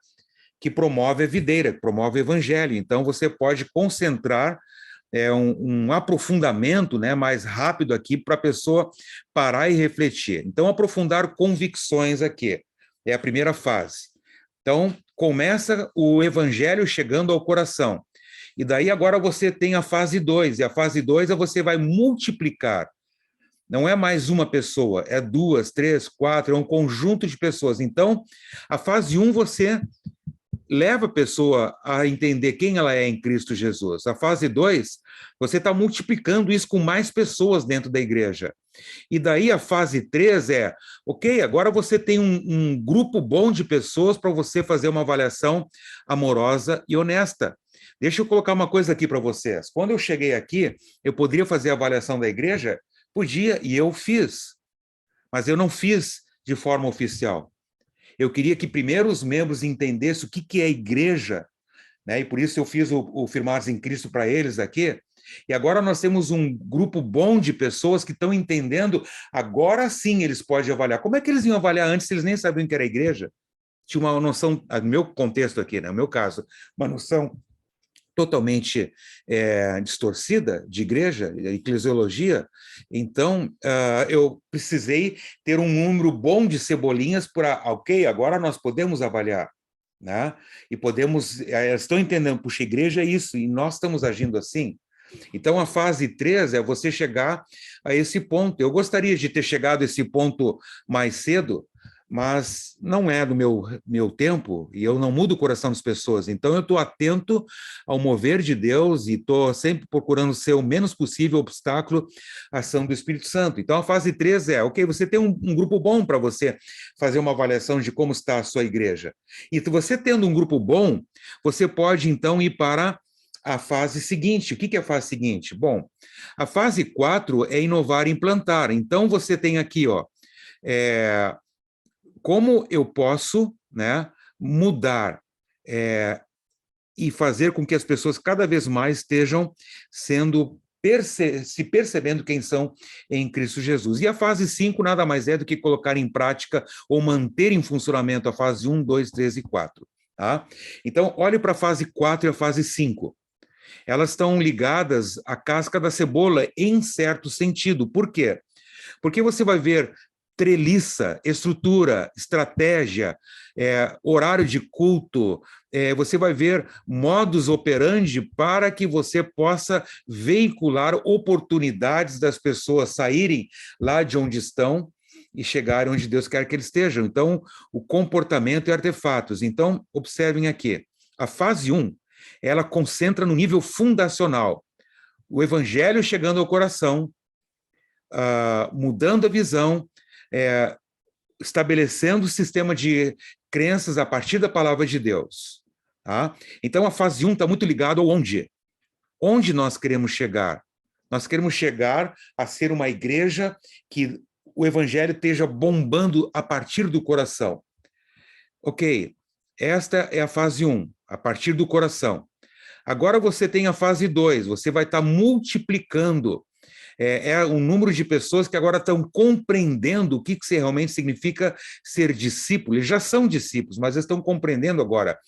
que promove a videira, que promove o evangelho. Então, você pode concentrar um aprofundamento, né, mais rápido aqui para a pessoa parar e refletir. Então, aprofundar convicções aqui é a primeira fase. Então, começa o evangelho chegando ao coração. E daí agora você tem a fase 2, e a fase 2 é você vai multiplicar. Não é mais uma pessoa, é 2, 3, 4, é um conjunto de pessoas. Então, a fase 1 você leva a pessoa a entender quem ela é em Cristo Jesus. A fase 2, você está multiplicando isso com mais pessoas dentro da igreja. E daí a fase 3 ok, agora você tem um grupo bom de pessoas para você fazer uma avaliação amorosa e honesta. Deixa eu colocar uma coisa aqui para vocês. Quando eu cheguei aqui, eu poderia fazer a avaliação da igreja? Podia, e eu fiz. Mas eu não fiz de forma oficial. Eu queria que primeiro os membros entendessem o que é a igreja, né? E por isso eu fiz o Firmados em Cristo para eles aqui. E agora nós temos um grupo bom de pessoas que estão entendendo, agora sim eles podem avaliar. Como é que eles iam avaliar antes se eles nem sabiam que era a igreja? Tinha uma noção, no meu contexto aqui, né? No meu caso, uma noção totalmente distorcida de igreja, eclesiologia. Então, eu precisei ter um número bom de cebolinhas para, ok, agora nós podemos avaliar, né? E podemos, estão entendendo, puxa, igreja é isso, e nós estamos agindo assim. Então, a fase 3 é você chegar a esse ponto. Eu gostaria de ter chegado a esse ponto mais cedo, mas não é do meu tempo, e eu não mudo o coração das pessoas. Então, eu estou atento ao mover de Deus e estou sempre procurando ser o menos possível obstáculo à ação do Espírito Santo. Então, a fase 3 ok, você tem um grupo bom para você fazer uma avaliação de como está a sua igreja. E você tendo um grupo bom, você pode, então, ir para a fase seguinte. O que é a fase seguinte? Bom, a fase 4 é inovar e implantar. Então, você tem aqui, como eu posso, né, mudar e fazer com que as pessoas cada vez mais estejam se percebendo quem são em Cristo Jesus. E a fase 5 nada mais é do que colocar em prática ou manter em funcionamento a fase 1, 2, 3 e 4. Tá? Então, olhe para a fase 4 e a fase 5. Elas estão ligadas à casca da cebola em certo sentido. Por quê? Porque você vai ver treliça, estrutura, estratégia, horário de culto, você vai ver modus operandi para que você possa veicular oportunidades das pessoas saírem lá de onde estão e chegarem onde Deus quer que eles estejam. Então, o comportamento e artefatos. Então, observem aqui, a fase 1, ela concentra no nível fundacional. O evangelho chegando ao coração, mudando a visão, estabelecendo o sistema de crenças a partir da palavra de Deus. Tá? Então, a fase 1 está muito ligada ao onde. Onde nós queremos chegar? Nós queremos chegar a ser uma igreja que o evangelho esteja bombando a partir do coração. Ok, esta é a fase 1, a partir do coração. Agora você tem a fase 2, você vai estar multiplicando um número de pessoas que agora estão compreendendo o que realmente significa ser discípulo. Eles já são discípulos, mas eles estão compreendendo agora.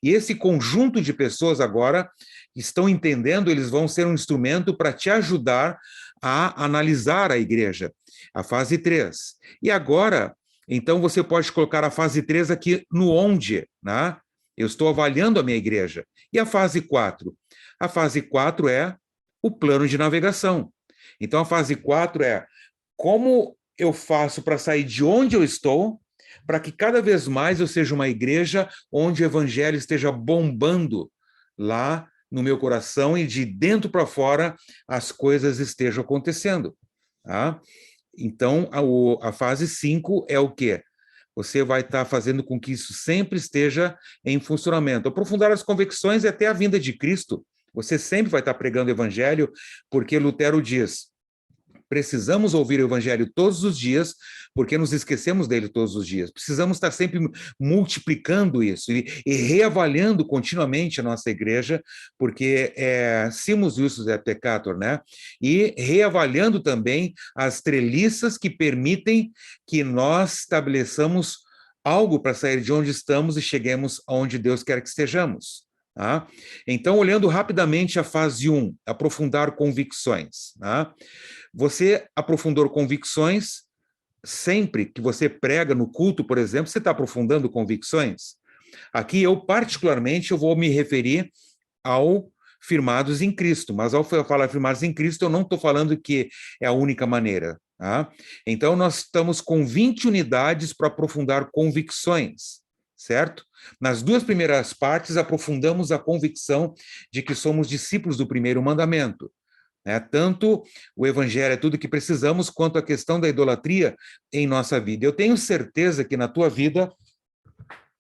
E esse conjunto de pessoas agora estão entendendo, eles vão ser um instrumento para te ajudar a analisar a igreja. A fase 3. E agora, então, você pode colocar a fase 3 aqui no onde, né? Eu estou avaliando a minha igreja. E a fase 4? A fase 4 é o plano de navegação. Então, a fase 4 é como eu faço para sair de onde eu estou, para que cada vez mais eu seja uma igreja onde o evangelho esteja bombando lá no meu coração e de dentro para fora as coisas estejam acontecendo. Tá? Então, a fase 5 é o quê? Você vai estar fazendo com que isso sempre esteja em funcionamento. Aprofundar as convicções é até a vinda de Cristo. Você sempre vai estar pregando o evangelho, porque Lutero diz, precisamos ouvir o Evangelho todos os dias, porque nos esquecemos dele todos os dias. Precisamos estar sempre multiplicando isso e reavaliando continuamente a nossa igreja, porque simus justus et peccator, né? E reavaliando também as treliças que permitem que nós estabeleçamos algo para sair de onde estamos e cheguemos aonde Deus quer que estejamos. Tá? Então, olhando rapidamente a fase 1, aprofundar convicções. Tá? Você aprofundou convicções, sempre que você prega no culto, por exemplo, você está aprofundando convicções? Aqui, particularmente, eu vou me referir ao firmados em Cristo, mas ao falar firmados em Cristo, eu não estou falando que é a única maneira. Tá? Então, nós estamos com 20 unidades para aprofundar convicções, certo? Nas 2 primeiras partes, aprofundamos a convicção de que somos discípulos do primeiro mandamento. Né? Tanto o evangelho é tudo o que precisamos, quanto a questão da idolatria em nossa vida. Eu tenho certeza que na tua vida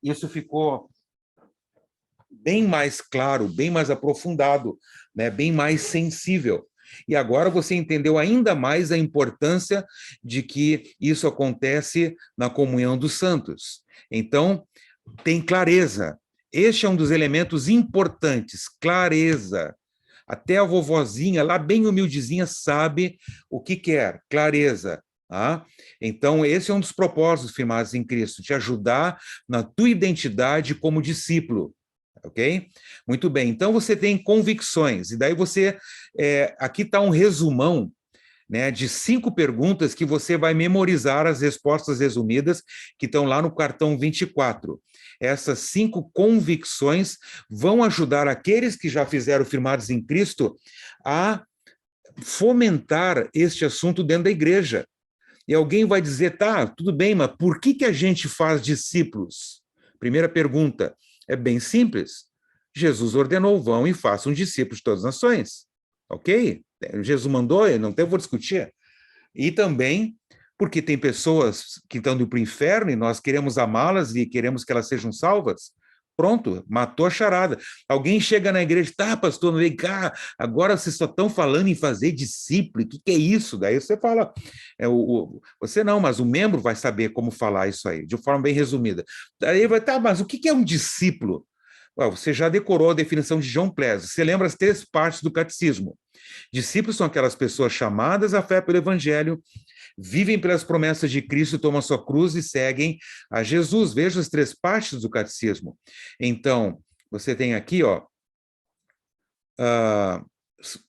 isso ficou bem mais claro, bem mais aprofundado, né? Bem mais sensível. E agora você entendeu ainda mais a importância de que isso acontece na comunhão dos santos. Então, tem clareza. Este é um dos elementos importantes, clareza. Até a vovozinha, lá bem humildezinha, sabe o que quer, clareza. Tá? Então, esse é um dos propósitos firmados em Cristo, te ajudar na tua identidade como discípulo. Ok? Muito bem. Então, você tem convicções. E daí você... aqui está um resumão, né, de 5 perguntas que você vai memorizar as respostas resumidas que estão lá no cartão 24. Essas 5 convicções vão ajudar aqueles que já fizeram firmados em Cristo a fomentar este assunto dentro da igreja. E alguém vai dizer, tá, tudo bem, mas por que a gente faz discípulos? Primeira pergunta, é bem simples. Jesus ordenou, vão e façam discípulos de todas as nações. Ok? Jesus mandou, eu não vou discutir. E também porque tem pessoas que estão indo para o inferno e nós queremos amá-las e queremos que elas sejam salvas. Pronto, matou a charada. Alguém chega na igreja, tá, pastor, vem cá, agora vocês só estão falando em fazer discípulo, o que é isso? Daí você fala, você não, mas o membro vai saber como falar isso aí, de forma bem resumida. Daí vai, tá, mas o que é um discípulo? Você já decorou a definição de John Plessy, você lembra as 3 partes do catecismo. Discípulos são aquelas pessoas chamadas à fé pelo evangelho, vivem pelas promessas de Cristo, tomam a sua cruz e seguem a Jesus. Veja as 3 partes do catecismo. Então, você tem aqui,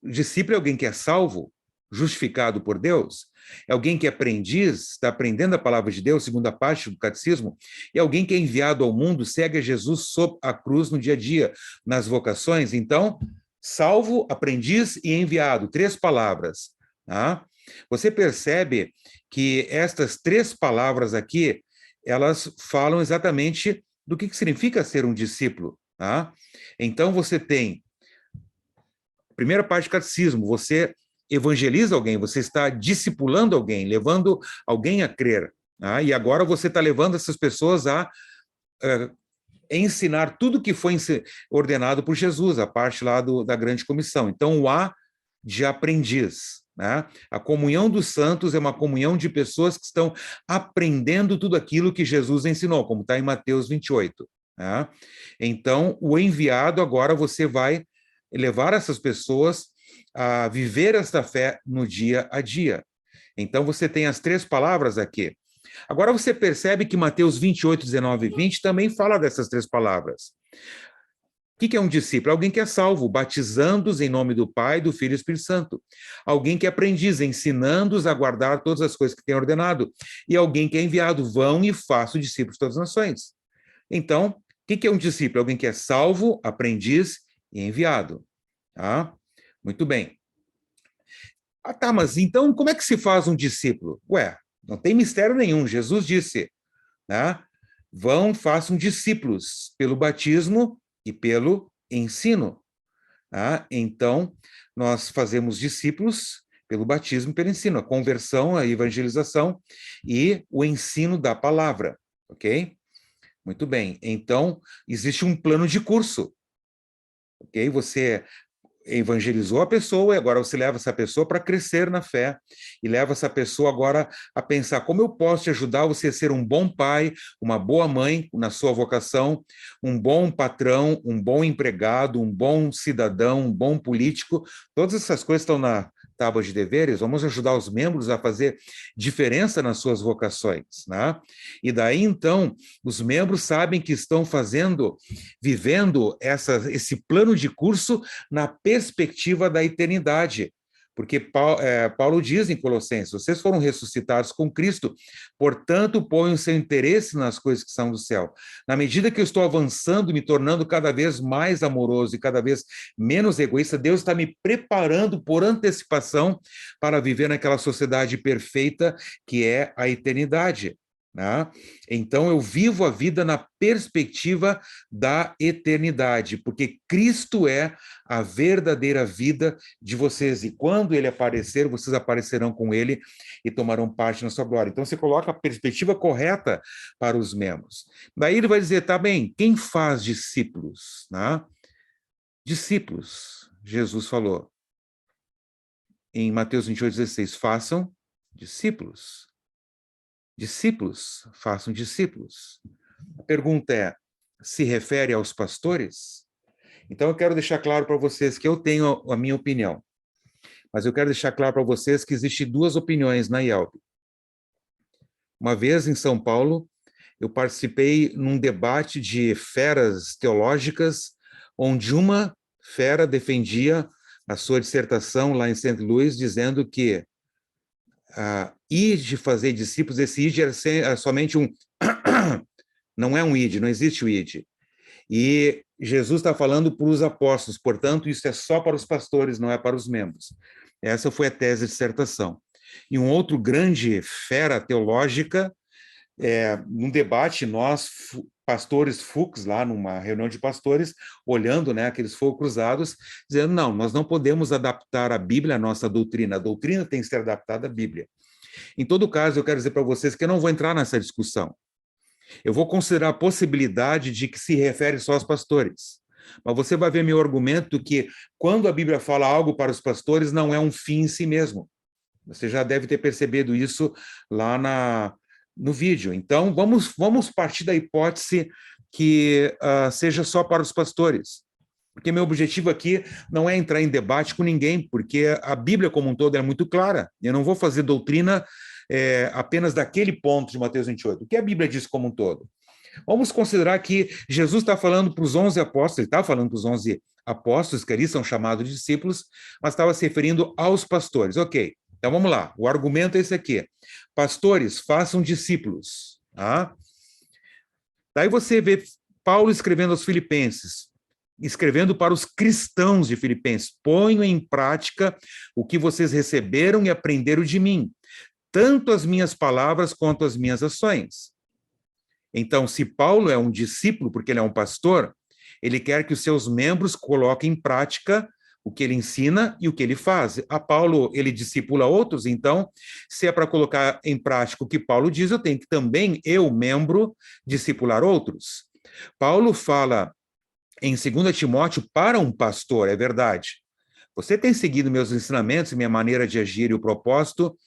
discípulo é alguém que é salvo, justificado por Deus, é alguém que é aprendiz, está aprendendo a palavra de Deus, segunda parte do catecismo, e alguém que é enviado ao mundo, segue a Jesus sob a cruz no dia a dia, nas vocações. Então, salvo, aprendiz e enviado, 3 palavras. Tá? Você percebe que estas 3 palavras aqui, elas falam exatamente do que significa ser um discípulo. Tá? Então, você tem, primeira parte do catecismo, você evangeliza alguém, você está discipulando alguém, levando alguém a crer. Tá? E agora você está levando essas pessoas a ensinar tudo que foi ordenado por Jesus, a parte lá da grande comissão. Então, o A de aprendiz. Né? A comunhão dos santos é uma comunhão de pessoas que estão aprendendo tudo aquilo que Jesus ensinou, como está em Mateus 28. Né? Então, o enviado, agora você vai levar essas pessoas a viver esta fé no dia a dia. Então, você tem as 3 palavras aqui. Agora você percebe que Mateus 28, 19 e 20 também fala dessas 3 palavras. O que é um discípulo? Alguém que é salvo, batizando-os em nome do Pai, do Filho e do Espírito Santo. Alguém que é aprendiz, ensinando-os a guardar todas as coisas que tem ordenado. E alguém que é enviado, vão e façam discípulos de todas as nações. Então, o que é um discípulo? Alguém que é salvo, aprendiz e enviado. Tá? Muito bem. Ah, tá, mas então como é que se faz um discípulo? Ué, não tem mistério nenhum. Jesus disse, né? Vão, façam discípulos pelo batismo e pelo ensino. Tá? Então, nós fazemos discípulos pelo batismo e pelo ensino, a conversão, a evangelização e o ensino da palavra, ok? Muito bem. Então, existe um plano de curso, ok? Você evangelizou a pessoa, e agora você leva essa pessoa para crescer na fé, e leva essa pessoa agora a pensar como eu posso te ajudar você a ser um bom pai, uma boa mãe na sua vocação, um bom patrão, um bom empregado, um bom cidadão, um bom político. Todas essas coisas estão na tábua de deveres. Vamos ajudar os membros a fazer diferença nas suas vocações, né? E daí, então, os membros sabem que estão vivendo esse plano de curso na perspectiva da eternidade. Porque Paulo diz em Colossenses, vocês foram ressuscitados com Cristo, portanto, ponham seu interesse nas coisas que são do céu. Na medida que eu estou avançando, me tornando cada vez mais amoroso e cada vez menos egoísta, Deus está me preparando por antecipação para viver naquela sociedade perfeita que é a eternidade. Né? Então, eu vivo a vida na perspectiva da eternidade, porque Cristo é a verdadeira vida de vocês, e quando ele aparecer, vocês aparecerão com ele e tomarão parte na sua glória. Então, você coloca a perspectiva correta para os membros. Daí ele vai dizer, tá bem, quem faz discípulos? Né? Discípulos, Jesus falou em Mateus 28:16, façam discípulos. Discípulos, façam discípulos. A pergunta é, se refere aos pastores? Então, eu quero deixar claro para vocês que eu tenho a minha opinião, mas eu quero deixar claro para vocês que existem duas opiniões na IELB. Uma vez, em São Paulo, eu participei num debate de feras teológicas, onde uma fera defendia a sua dissertação lá em St. Louis, dizendo que id fazer discípulos, esse id era somente um... não é um id, não existe o id. E Jesus está falando para os apóstolos, portanto, isso é só para os pastores, não é para os membros. Essa foi a tese de dissertação. E um outro grande fera teológica, num debate, nós, pastores Fux, lá numa reunião de pastores, olhando, né, aqueles fogos cruzados, dizendo, não, nós não podemos adaptar a Bíblia à nossa doutrina, a doutrina tem que ser adaptada à Bíblia. Em todo caso, eu quero dizer para vocês que eu não vou entrar nessa discussão. Eu vou considerar a possibilidade de que se refere só aos pastores. Mas você vai ver meu argumento que, quando a Bíblia fala algo para os pastores, não é um fim em si mesmo. Você já deve ter percebido isso lá no vídeo. Então, vamos partir da hipótese que seja só para os pastores. Porque meu objetivo aqui não é entrar em debate com ninguém, porque a Bíblia como um todo é muito clara. Eu não vou fazer doutrina apenas daquele ponto de Mateus 28. O que a Bíblia diz como um todo? Vamos considerar que Jesus está falando para os 11 apóstolos, ele está falando para os 11 apóstolos, que ali são chamados de discípulos, mas estava se referindo aos pastores. Ok, então vamos lá, o argumento é esse aqui. Pastores, façam discípulos. Tá? Daí você vê Paulo escrevendo aos Filipenses, escrevendo para os cristãos de Filipenses, ponham em prática o que vocês receberam e aprenderam de mim, tanto as minhas palavras quanto as minhas ações. Então, se Paulo é um discípulo, porque ele é um pastor, ele quer que os seus membros coloquem em prática o que ele ensina e o que ele faz. A Paulo, ele discipula outros, então, se é para colocar em prática o que Paulo diz, eu tenho que também, eu, membro, discipular outros. Paulo fala em 2 Timóteo para um pastor, é verdade. Você tem seguido meus ensinamentos, minha maneira de agir e o propósito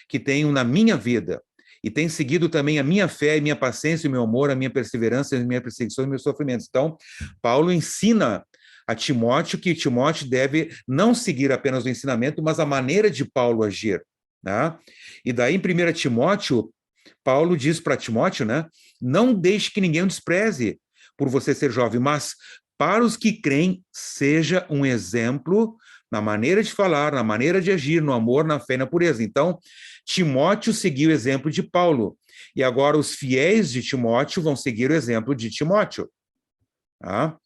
que tenho na minha vida, e tem seguido também a minha fé, a minha paciência, o meu amor, a minha perseverança, a minha perseguição e meus sofrimentos. Então, Paulo ensina a Timóteo que Timóteo deve não seguir apenas o ensinamento, mas a maneira de Paulo agir. Né? E daí, em 1 Timóteo, Paulo diz para Timóteo, né, não deixe que ninguém o despreze por você ser jovem, mas para os que creem, seja um exemplo na maneira de falar, na maneira de agir, no amor, na fé e na pureza. Então, Timóteo seguiu o exemplo de Paulo, e agora os fiéis de Timóteo vão seguir o exemplo de Timóteo. Tá?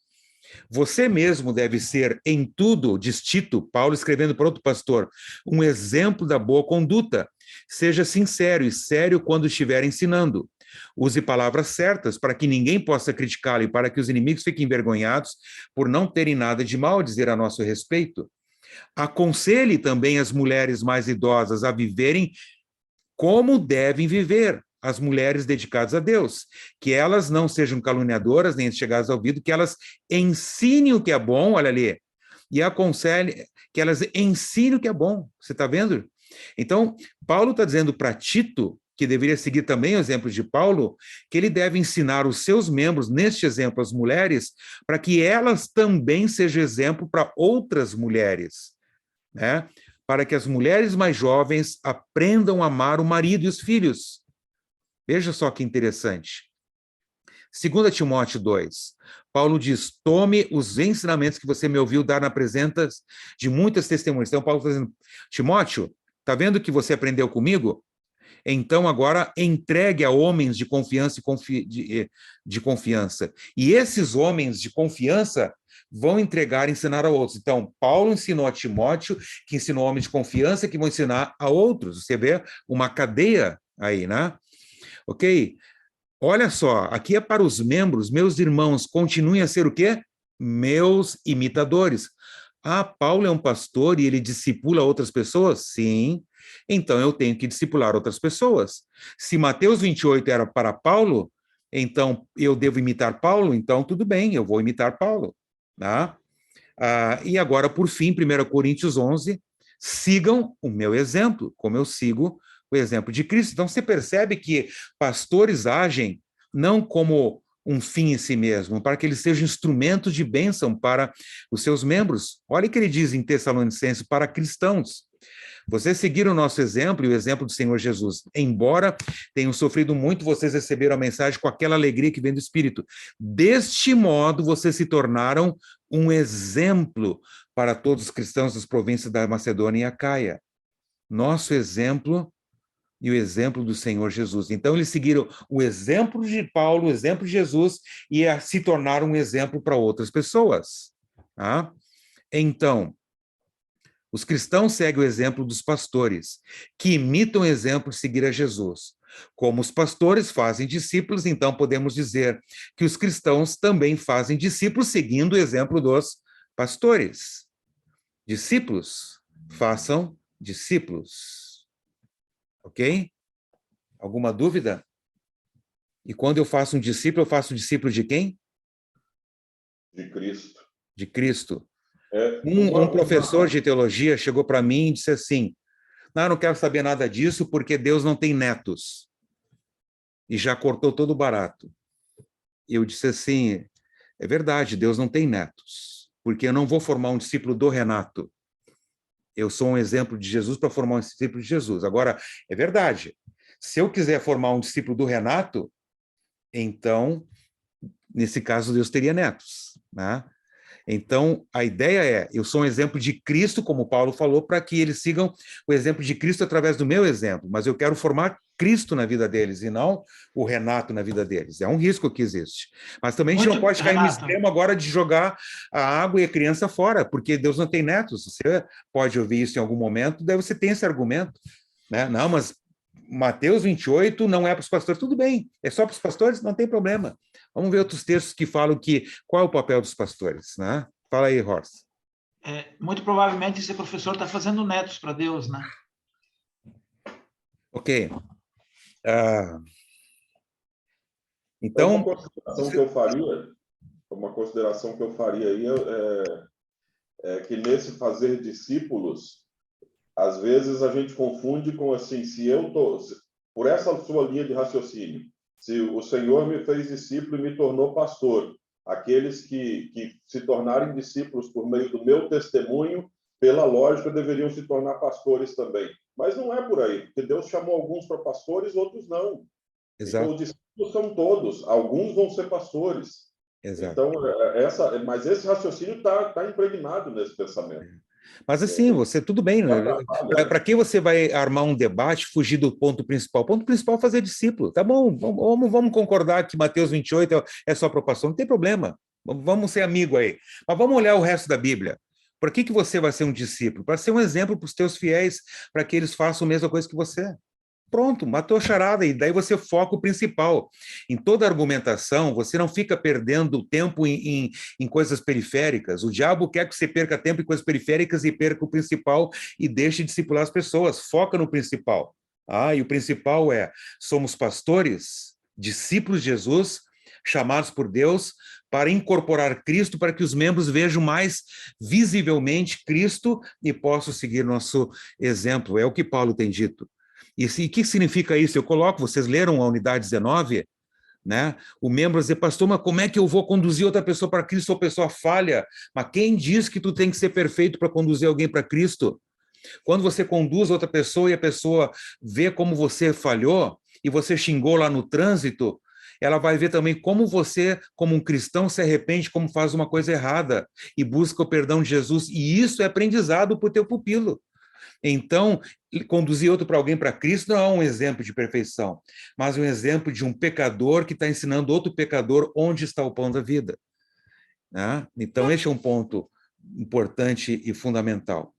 Você mesmo deve ser em tudo, diz Tito, Paulo escrevendo para outro pastor, um exemplo da boa conduta. Seja sincero e sério quando estiver ensinando. Use palavras certas para que ninguém possa criticá-lo e para que os inimigos fiquem envergonhados por não terem nada de mal a dizer a nosso respeito. Aconselhe também as mulheres mais idosas a viverem como devem viver as mulheres dedicadas a Deus, que elas não sejam caluniadoras nem chegadas ao ouvido, que elas ensinem o que é bom, olha ali, e aconselhe, que elas ensinem o que é bom. Você está vendo? Então, Paulo está dizendo para Tito, que deveria seguir também o exemplo de Paulo, que ele deve ensinar os seus membros, neste exemplo, as mulheres, para que elas também sejam exemplo para outras mulheres, né? Para que as mulheres mais jovens aprendam a amar o marido e os filhos. Veja só que interessante. 2 Timóteo 2, Paulo diz, tome os ensinamentos que você me ouviu dar na presença de muitas testemunhas. Então, Paulo está dizendo, Timóteo, está vendo que você aprendeu comigo? Então, agora, entregue a homens de confiança de confiança. E esses homens de confiança vão entregar e ensinar a outros. Então, Paulo ensinou a Timóteo, que ensinou homens de confiança, que vão ensinar a outros. Você vê uma cadeia aí, né? Ok? Olha só, aqui é para os membros, meus irmãos, continuem a ser o quê? Meus imitadores. Ah, Paulo é um pastor e ele discipula outras pessoas? Sim. Então eu tenho que discipular outras pessoas. Se Mateus 28 era para Paulo, então eu devo imitar Paulo? Então tudo bem, eu vou imitar Paulo. Tá? E agora, por fim, 1 Coríntios 11, sigam o meu exemplo, como eu sigo o exemplo de Cristo. Então, você percebe que pastores agem não como um fim em si mesmo, para que eles sejam instrumentos de bênção para os seus membros. Olha o que ele diz em Tessalonicenses, para cristãos. Vocês seguiram o nosso exemplo e o exemplo do Senhor Jesus. Embora tenham sofrido muito, vocês receberam a mensagem com aquela alegria que vem do Espírito. Deste modo, vocês se tornaram um exemplo para todos os cristãos das províncias da Macedônia e Acaia. Nosso exemplo e o exemplo do Senhor Jesus. Então, eles seguiram o exemplo de Paulo, o exemplo de Jesus, e se tornaram um exemplo para outras pessoas. Tá? Então, os cristãos seguem o exemplo dos pastores, que imitam o exemplo de seguir a Jesus. Como os pastores fazem discípulos, então podemos dizer que os cristãos também fazem discípulos seguindo o exemplo dos pastores. Discípulos, façam discípulos. Ok? Alguma dúvida? E quando eu faço um discípulo, eu faço um discípulo de quem? De Cristo. De Cristo. É, Um professor de teologia chegou para mim e disse assim, não, eu não quero saber nada disso porque Deus não tem netos. E já cortou todo o barato. E eu disse assim, é verdade, Deus não tem netos, porque eu não vou formar um discípulo do Renato. Eu sou um exemplo de Jesus para formar um discípulo de Jesus. Agora, é verdade, se eu quiser formar um discípulo do Renato, então, nesse caso, Deus teria netos, né? Então, a ideia é, eu sou um exemplo de Cristo, como Paulo falou, para que eles sigam o exemplo de Cristo através do meu exemplo, mas eu quero formar Cristo na vida deles e não o Renato na vida deles. É um risco que existe. Mas também a gente não pode cair no extremo agora de jogar a água e a criança fora, porque Deus não tem netos. Você pode ouvir isso em algum momento, daí você tem esse argumento, né? Não, mas Mateus 28 não é para os pastores. Tudo bem, é só para os pastores? Não tem problema. Vamos ver outros textos que falam que qual é o papel dos pastores, né? Fala aí, Horst. Muito provavelmente esse professor está fazendo netos para Deus, né? Ok. Então, uma consideração que eu faria aí é que nesse fazer discípulos, às vezes a gente confunde com assim, por essa sua linha de raciocínio, se o Senhor me fez discípulo e me tornou pastor, aqueles que se tornarem discípulos por meio do meu testemunho, pela lógica, deveriam se tornar pastores também. Mas não é por aí, porque Deus chamou alguns para pastores, outros não. Exato. Então, os discípulos são todos, alguns vão ser pastores. Exato. Então, mas esse raciocínio está impregnado nesse pensamento. Mas assim, você, tudo bem, né? Para que você vai armar um debate, fugir do ponto principal? O ponto principal é fazer discípulo. Tá bom, vamos concordar que Mateus 28 é só para o pastor, não tem problema. Vamos ser amigo aí. Mas vamos olhar o resto da Bíblia. Para que você vai ser um discípulo? Para ser um exemplo para os teus fiéis, para que eles façam a mesma coisa que você. Pronto, matou a charada, e daí você foca o principal. Em toda argumentação, você não fica perdendo tempo em coisas periféricas. O diabo quer que você perca tempo em coisas periféricas e perca o principal e deixe de discipular as pessoas. Foca no principal. E o principal somos pastores, discípulos de Jesus, chamados por Deus para incorporar Cristo, para que os membros vejam mais visivelmente Cristo e possam seguir nosso exemplo. É o que Paulo tem dito. E o que significa isso? Eu coloco, vocês leram a unidade 19, né? O membro dizer, pastor, mas como é que eu vou conduzir outra pessoa para Cristo? A pessoa falha. Mas quem diz que tu tem que ser perfeito para conduzir alguém para Cristo? Quando você conduz outra pessoa e a pessoa vê como você falhou e você xingou lá no trânsito, ela vai ver também como você, como um cristão, se arrepende, como faz uma coisa errada e busca o perdão de Jesus. E isso é aprendizado para o teu pupilo. Então, conduzir outro para alguém para Cristo não é um exemplo de perfeição, mas um exemplo de um pecador que está ensinando outro pecador onde está o pão da vida. Né? Então, este é um ponto importante e fundamental.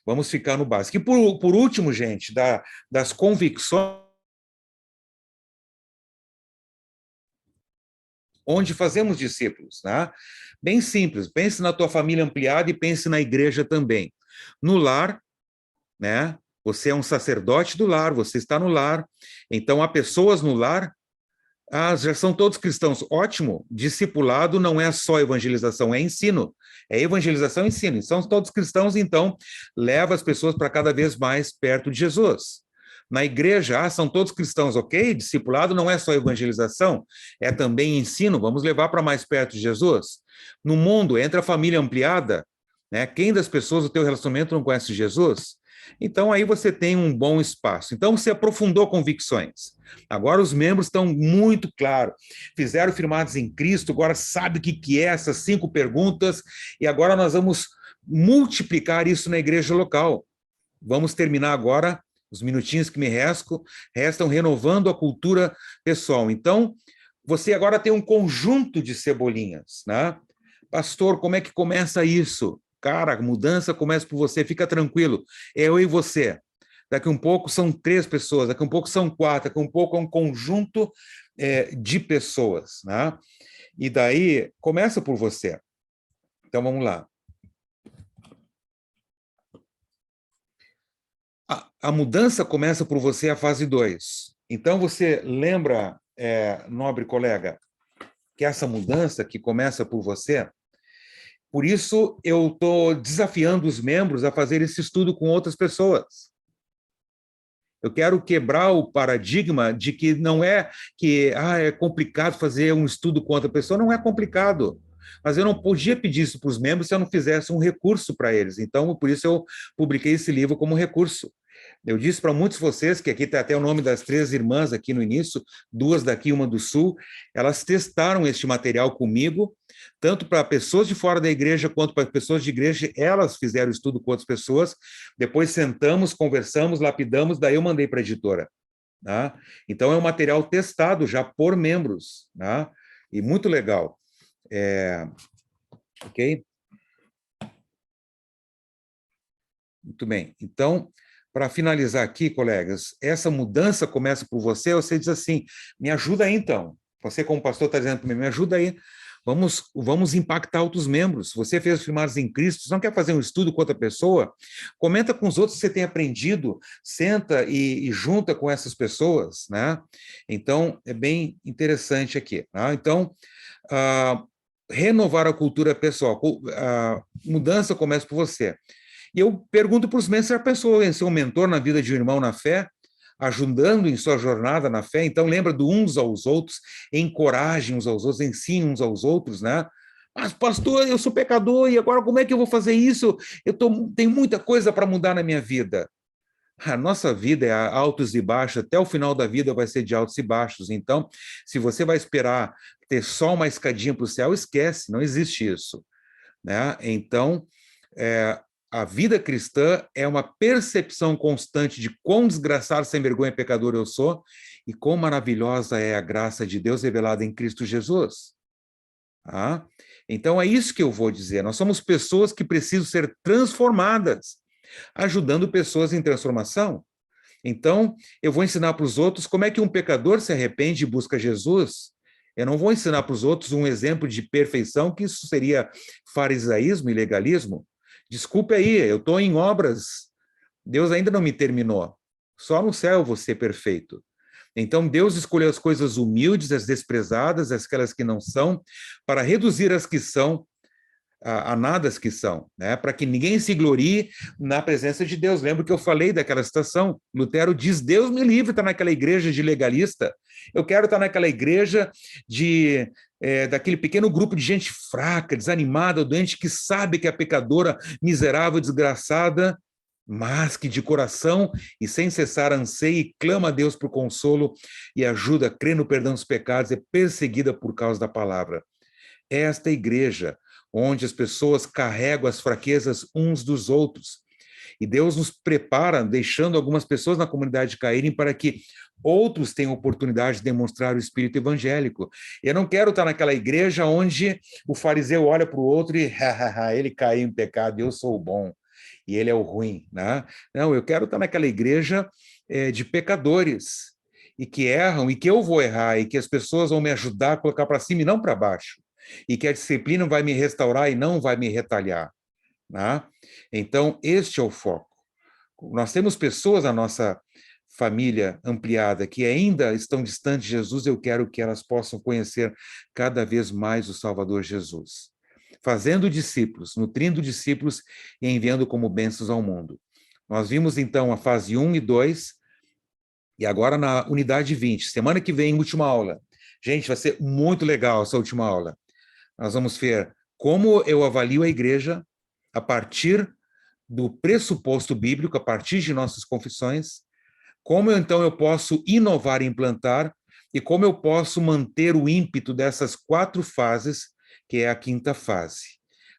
Vamos ficar no básico. E por último, gente, das convicções, onde fazemos discípulos, né? Bem simples, pense na tua família ampliada e pense na igreja também. No lar, né? Você é um sacerdote do lar, você está no lar, então há pessoas no lar, já são todos cristãos, ótimo, discipulado não é só evangelização, é ensino, é evangelização e ensino, são todos cristãos, então leva as pessoas para cada vez mais perto de Jesus. Na igreja, são todos cristãos, ok? Discipulado não é só evangelização, é também ensino, vamos levar para mais perto de Jesus. No mundo, entre a família ampliada, né? Quem das pessoas do teu relacionamento não conhece Jesus? Então, aí você tem um bom espaço. Então, você aprofundou convicções. Agora, os membros estão muito claros. Fizeram firmados em Cristo, agora sabe o que é essas 5 perguntas, e agora nós vamos multiplicar isso na igreja local. Vamos terminar agora, os minutinhos que me restam, renovando a cultura pessoal. Então, você agora tem um conjunto de cebolinhas, né? Pastor, como é que começa isso? Cara, a mudança começa por você, fica tranquilo, é eu e você. Daqui um pouco são 3 pessoas, daqui um pouco são 4, daqui um pouco é um conjunto de pessoas, né? E daí, começa por você. Então, vamos lá. A mudança começa por você, a fase 2. Então, você lembra, nobre colega, que essa mudança que começa por você, por isso eu estou desafiando os membros a fazer esse estudo com outras pessoas. Eu quero quebrar o paradigma de que não é que é complicado fazer um estudo com outra pessoa, não é complicado. Mas eu não podia pedir isso para os membros se eu não fizesse um recurso para eles. Então, por isso eu publiquei esse livro como recurso. Eu disse para muitos de vocês, que aqui está até o nome das 3 irmãs aqui no início, 2 daqui, 1 do Sul, elas testaram este material comigo, tanto para pessoas de fora da igreja, quanto para pessoas de igreja, elas fizeram estudo com outras pessoas, depois sentamos, conversamos, lapidamos, daí eu mandei para a editora. Tá? Então, é um material testado já por membros, tá? E muito legal. Ok? Muito bem. Então, para finalizar aqui, colegas, essa mudança começa por você diz assim, me ajuda aí então. Você como pastor está dizendo para mim, me ajuda aí. Vamos impactar outros membros. Você fez firmados em Cristo, você não quer fazer um estudo com outra pessoa? Comenta com os outros que você tem aprendido, senta e junta com essas pessoas, né? Então, é bem interessante aqui. Tá? Então, renovar a cultura pessoal. A mudança começa por você. E eu pergunto para os membros, se a pessoa em ser um mentor na vida de um irmão na fé, ajudando em sua jornada na fé, então lembra do uns aos outros, encorajem uns aos outros, ensine uns aos outros, né? Mas, pastor, eu sou pecador, e agora como é que eu vou fazer isso? Tenho muita coisa para mudar na minha vida. A nossa vida é altos e baixos, até o final da vida vai ser de altos e baixos. Então, se você vai esperar ter só uma escadinha para o céu, esquece, não existe isso. Né? Então, a vida cristã é uma percepção constante de quão desgraçado, sem vergonha, pecador eu sou, e quão maravilhosa é a graça de Deus revelada em Cristo Jesus. Tá? Então, é isso que eu vou dizer. Nós somos pessoas que precisam ser transformadas, ajudando pessoas em transformação. Então, eu vou ensinar para os outros como é que um pecador se arrepende e busca Jesus. Eu não vou ensinar para os outros um exemplo de perfeição, que isso seria farisaísmo e legalismo. Desculpe aí, eu estou em obras, Deus ainda não me terminou, só no céu eu vou ser perfeito. Então, Deus escolheu as coisas humildes, as desprezadas, aquelas que não são, para reduzir as que são a nada as que são, né? Para que ninguém se glorie na presença de Deus. Lembro que eu falei daquela citação, Lutero diz, Deus me livre estar naquela igreja de legalista, eu quero estar naquela igreja daquele pequeno grupo de gente fraca, desanimada, doente, que sabe que é pecadora, miserável, desgraçada, mas que de coração e sem cessar anseia e clama a Deus por consolo e ajuda, crê no perdão dos pecados, é perseguida por causa da palavra. Esta igreja onde as pessoas carregam as fraquezas uns dos outros. E Deus nos prepara, deixando algumas pessoas na comunidade caírem para que outros tenham oportunidade de demonstrar o espírito evangélico. Eu não quero estar naquela igreja onde o fariseu olha para o outro e ele caiu em pecado, eu sou o bom e ele é o ruim, né? Não, eu quero estar naquela igreja de pecadores e que erram e que eu vou errar e que as pessoas vão me ajudar a colocar para cima e não para baixo. E que a disciplina vai me restaurar e não vai me retalhar. Né? Então, este é o foco. Nós temos pessoas na nossa família ampliada que ainda estão distantes de Jesus, eu quero que elas possam conhecer cada vez mais o Salvador Jesus. Fazendo discípulos, nutrindo discípulos e enviando como bênçãos ao mundo. Nós vimos, então, a fase 1 e 2, e agora na unidade 20. Semana que vem, última aula. Gente, vai ser muito legal essa última aula. Nós vamos ver como eu avalio a igreja a partir do pressuposto bíblico, a partir de nossas confissões, como então eu posso inovar e implantar, e como eu posso manter o ímpeto dessas 4 fases, que é a 5ª fase.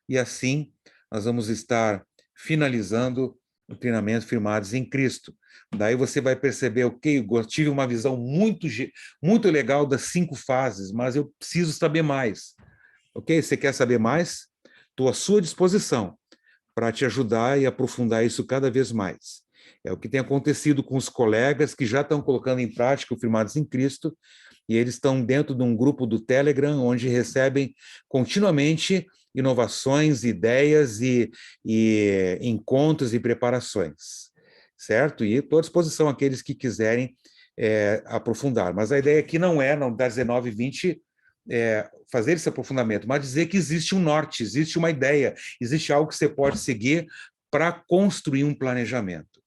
E assim, nós vamos estar finalizando o treinamento Firmados em Cristo. Daí você vai perceber, ok, eu tive uma visão muito legal das 5 fases, mas eu preciso saber mais. Ok? Você quer saber mais? Estou à sua disposição para te ajudar e aprofundar isso cada vez mais. É o que tem acontecido com os colegas que já estão colocando em prática o Firmados em Cristo, e eles estão dentro de um grupo do Telegram, onde recebem continuamente inovações, ideias e encontros e preparações, certo? E estou à disposição àqueles que quiserem aprofundar. Mas a ideia aqui não é, não dá 19 e 20, fazer esse aprofundamento, mas dizer que existe um norte, existe uma ideia, existe algo que você pode seguir para construir um planejamento.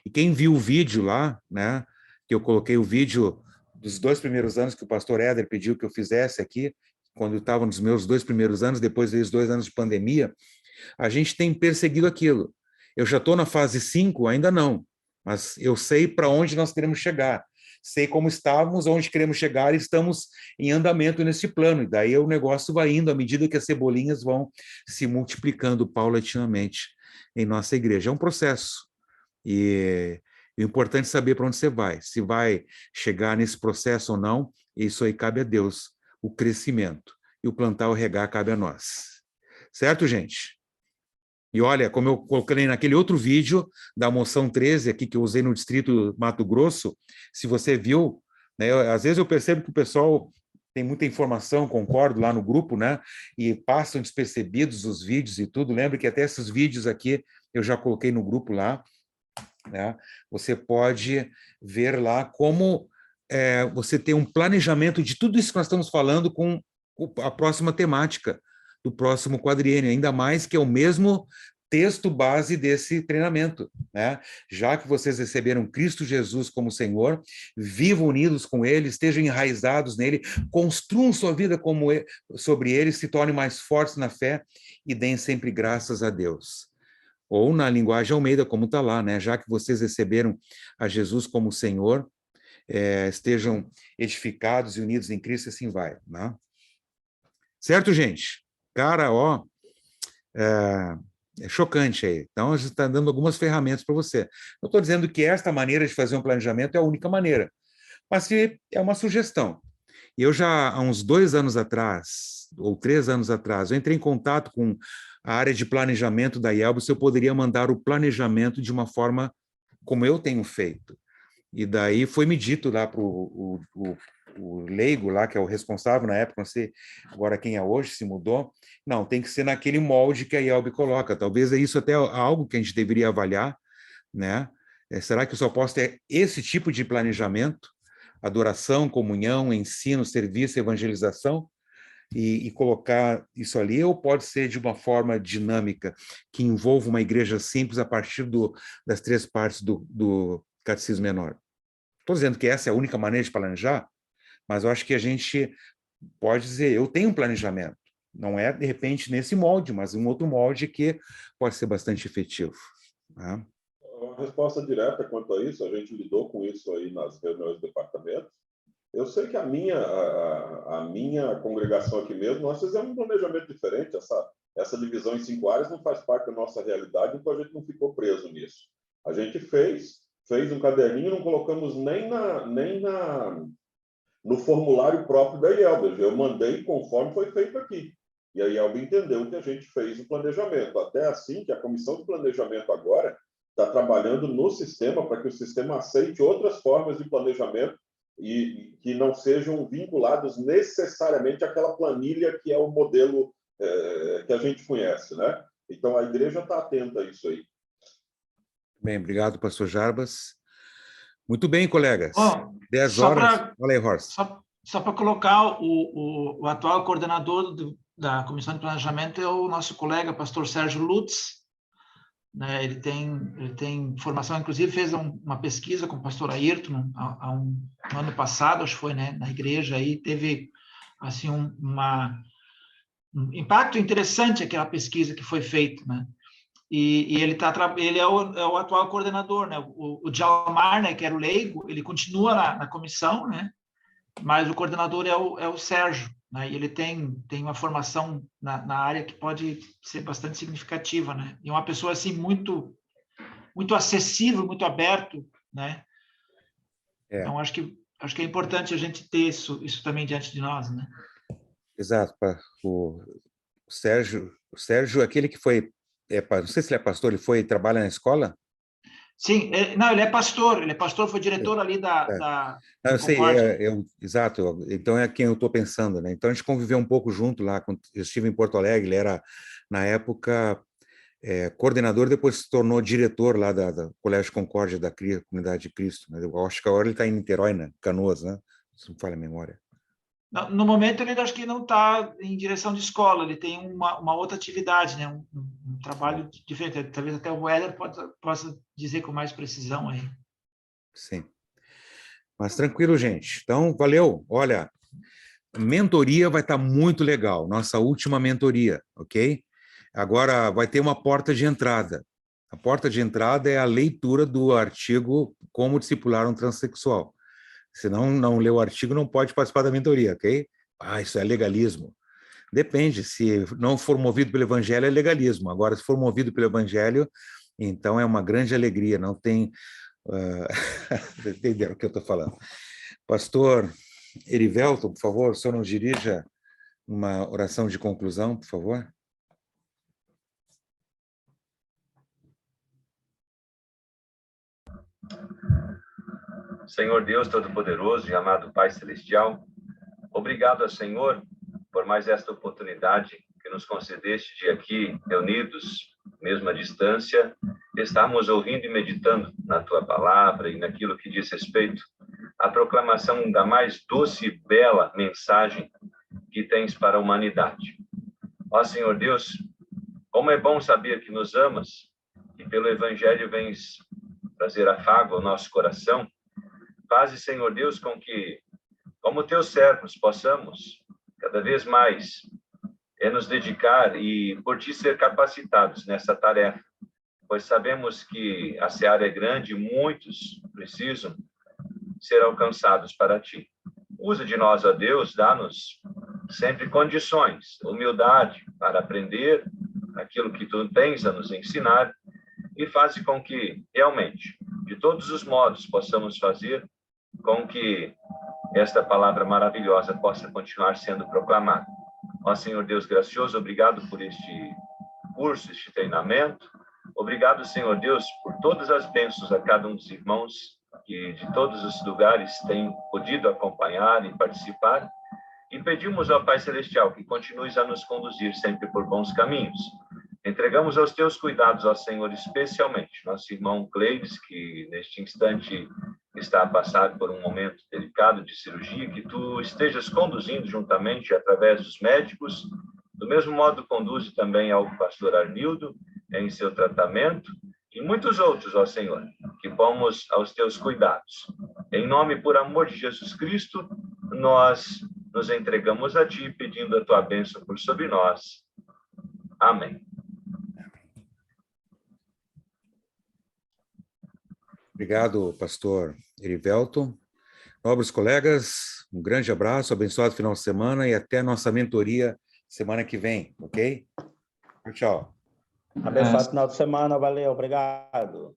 E quem viu o vídeo lá, né, que eu coloquei o vídeo dos 2 primeiros anos que o pastor Éder pediu que eu fizesse aqui, quando eu estava nos meus 2 primeiros anos, depois dos 2 anos de pandemia, a gente tem perseguido aquilo. Eu já estou na fase 5, ainda não, mas eu sei para onde nós queremos chegar. Sei como estávamos, onde queremos chegar, e estamos em andamento nesse plano. E daí o negócio vai indo à medida que as cebolinhas vão se multiplicando paulatinamente em nossa igreja. É um processo. E o importante é saber para onde você vai. Se vai chegar nesse processo ou não, isso aí cabe a Deus, o crescimento. E o plantar ou regar cabe a nós. Certo, gente? E olha, como eu coloquei naquele outro vídeo da moção 13 aqui que eu usei no distrito Mato Grosso, se você viu, né, às vezes eu percebo que o pessoal tem muita informação, concordo, lá no grupo, né, e passam despercebidos os vídeos e tudo. Lembra que até esses vídeos aqui eu já coloquei no grupo lá, né? Você pode ver lá como você tem um planejamento de tudo isso que nós estamos falando com a próxima temática do próximo quadriênio, ainda mais que é o mesmo texto base desse treinamento, né? Já que vocês receberam Cristo Jesus como Senhor, vivam unidos com Ele, estejam enraizados nele, construam sua vida sobre Ele, se tornem mais fortes na fé e deem sempre graças a Deus. Ou na linguagem Almeida, como está lá, né? Já que vocês receberam a Jesus como Senhor, estejam edificados e unidos em Cristo, assim vai, né? Certo, gente? Cara, ó, é chocante aí. Então, a gente está dando algumas ferramentas para você. Não estou dizendo que esta maneira de fazer um planejamento é a única maneira, mas que é uma sugestão. Eu já, há uns 2 anos atrás, ou 3 anos atrás, eu entrei em contato com a área de planejamento da IELB, se eu poderia mandar o planejamento de uma forma como eu tenho feito. E daí foi me dito lá para o leigo lá, que é o responsável na época, não sei agora quem é hoje, se mudou, não, tem que ser naquele molde que a IELB coloca. Talvez é isso até algo que a gente deveria avaliar, né? Será que eu só posso ter esse tipo de planejamento? adoração, comunhão, ensino, serviço, evangelização, e colocar isso ali, ou pode ser de uma forma dinâmica, que envolva uma igreja simples a partir das 3 partes do Catecismo Menor. Estou dizendo que essa é a única maneira de planejar, mas eu acho que a gente pode dizer, eu tenho um planejamento, não é, de repente, nesse molde, mas um outro molde que pode ser bastante efetivo. Tá? A resposta direta quanto a isso, a gente lidou com isso aí nas reuniões do departamento. Eu sei que a minha congregação aqui mesmo, nós fizemos um planejamento diferente. Essa divisão em 5 áreas não faz parte da nossa realidade, então a gente não ficou preso nisso. A gente fez um caderninho, não colocamos nem no formulário próprio da IELB. Eu mandei conforme foi feito aqui. E a IELB entendeu que a gente fez o planejamento. Até assim que a comissão de planejamento agora está trabalhando no sistema para que o sistema aceite outras formas de planejamento e que não sejam vinculados necessariamente àquela planilha que é o modelo que a gente conhece, né? Então, a igreja está atenta a isso aí. Bem, obrigado, pastor Jarbas. Muito bem, colegas. Bom, 10 horas. Olha aí, Horst. Só para colocar, o atual coordenador da Comissão de Planejamento é o nosso colega, pastor Sérgio Lutz. Né? Ele tem formação, inclusive fez uma pesquisa com o pastor Ayrton há um ano passado, acho que foi, né, na igreja, aí teve assim um impacto interessante aquela pesquisa que foi feita, né? E ele é o atual coordenador, né? O Djalmar, né, que era o leigo, ele continua na comissão, né? Mas o coordenador é o Sérgio, né? E ele tem uma formação na área que pode ser bastante significativa, né? E uma pessoa assim muito acessível, muito aberto, né? Então acho que é importante a gente ter isso também diante de nós, né? Exato. O Sérgio é aquele que foi, não sei se ele é pastor, ele trabalha na escola? Sim, não, ele é pastor, foi diretor ali da eu sei, Concórdia. Exato, então é quem eu estou pensando, né? Então a gente conviveu um pouco junto lá, eu estive em Porto Alegre, ele era, na época, coordenador, depois se tornou diretor lá da Colégio Concórdia, da Comunidade de Cristo, né? Eu acho que agora ele está em Niterói, né? Canoas, né? Se não falha a memória. No momento, ele acho que não está em direção de escola, ele tem uma outra atividade, né? Um trabalho diferente. Talvez até o Weller possa dizer com mais precisão aí. Sim. Mas tranquilo, gente. Então, valeu. Olha, mentoria vai estar muito legal, nossa última mentoria, ok? Agora, vai ter uma porta de entrada. A porta de entrada é a leitura do artigo Como Discipular um Transsexual. Se não lê o artigo, não pode participar da mentoria, ok? Isso é legalismo. Depende, se não for movido pelo evangelho, é legalismo. Agora, se for movido pelo evangelho, então é uma grande alegria, não tem... entenderam o que eu estou falando. Pastor Erivelton, por favor, o senhor nos dirija uma oração de conclusão, por favor. Senhor Deus Todo-Poderoso e amado Pai Celestial, obrigado ao Senhor por mais esta oportunidade que nos concedeste de aqui, reunidos, mesmo à distância, estarmos ouvindo e meditando na Tua palavra e naquilo que diz respeito à proclamação da mais doce e bela mensagem que tens para a humanidade. Ó Senhor Deus, como é bom saber que nos amas e pelo Evangelho vens trazer afago ao nosso coração. Faze, Senhor Deus, com que, como teus servos, possamos cada vez mais nos dedicar e por ti ser capacitados nessa tarefa, pois sabemos que a seara é grande e muitos precisam ser alcançados para ti. Usa de nós, ó Deus, dá-nos sempre condições, humildade para aprender aquilo que tu tens a nos ensinar e faz com que, realmente, de todos os modos, possamos fazer com que esta palavra maravilhosa possa continuar sendo proclamada. Ó Senhor Deus gracioso, obrigado por este curso, este treinamento. Obrigado, Senhor Deus, por todas as bênçãos a cada um dos irmãos que de todos os lugares têm podido acompanhar e participar. E pedimos ao Pai Celestial que continues a nos conduzir sempre por bons caminhos. Entregamos aos teus cuidados, ó Senhor, especialmente nosso irmão Cleides, que neste instante está a passar por um momento complicado de cirurgia, que tu estejas conduzindo juntamente através dos médicos, do mesmo modo conduze também ao pastor Arnildo em seu tratamento e muitos outros, ó Senhor, que vamos aos teus cuidados. Em nome e por amor de Jesus Cristo, nós nos entregamos a ti, pedindo a tua bênção por sobre nós. Amém. Obrigado, pastor Erivelton. Nobres colegas, um grande abraço, abençoado final de semana e até a nossa mentoria semana que vem, ok? Tchau. Abençoado final de semana, valeu, obrigado.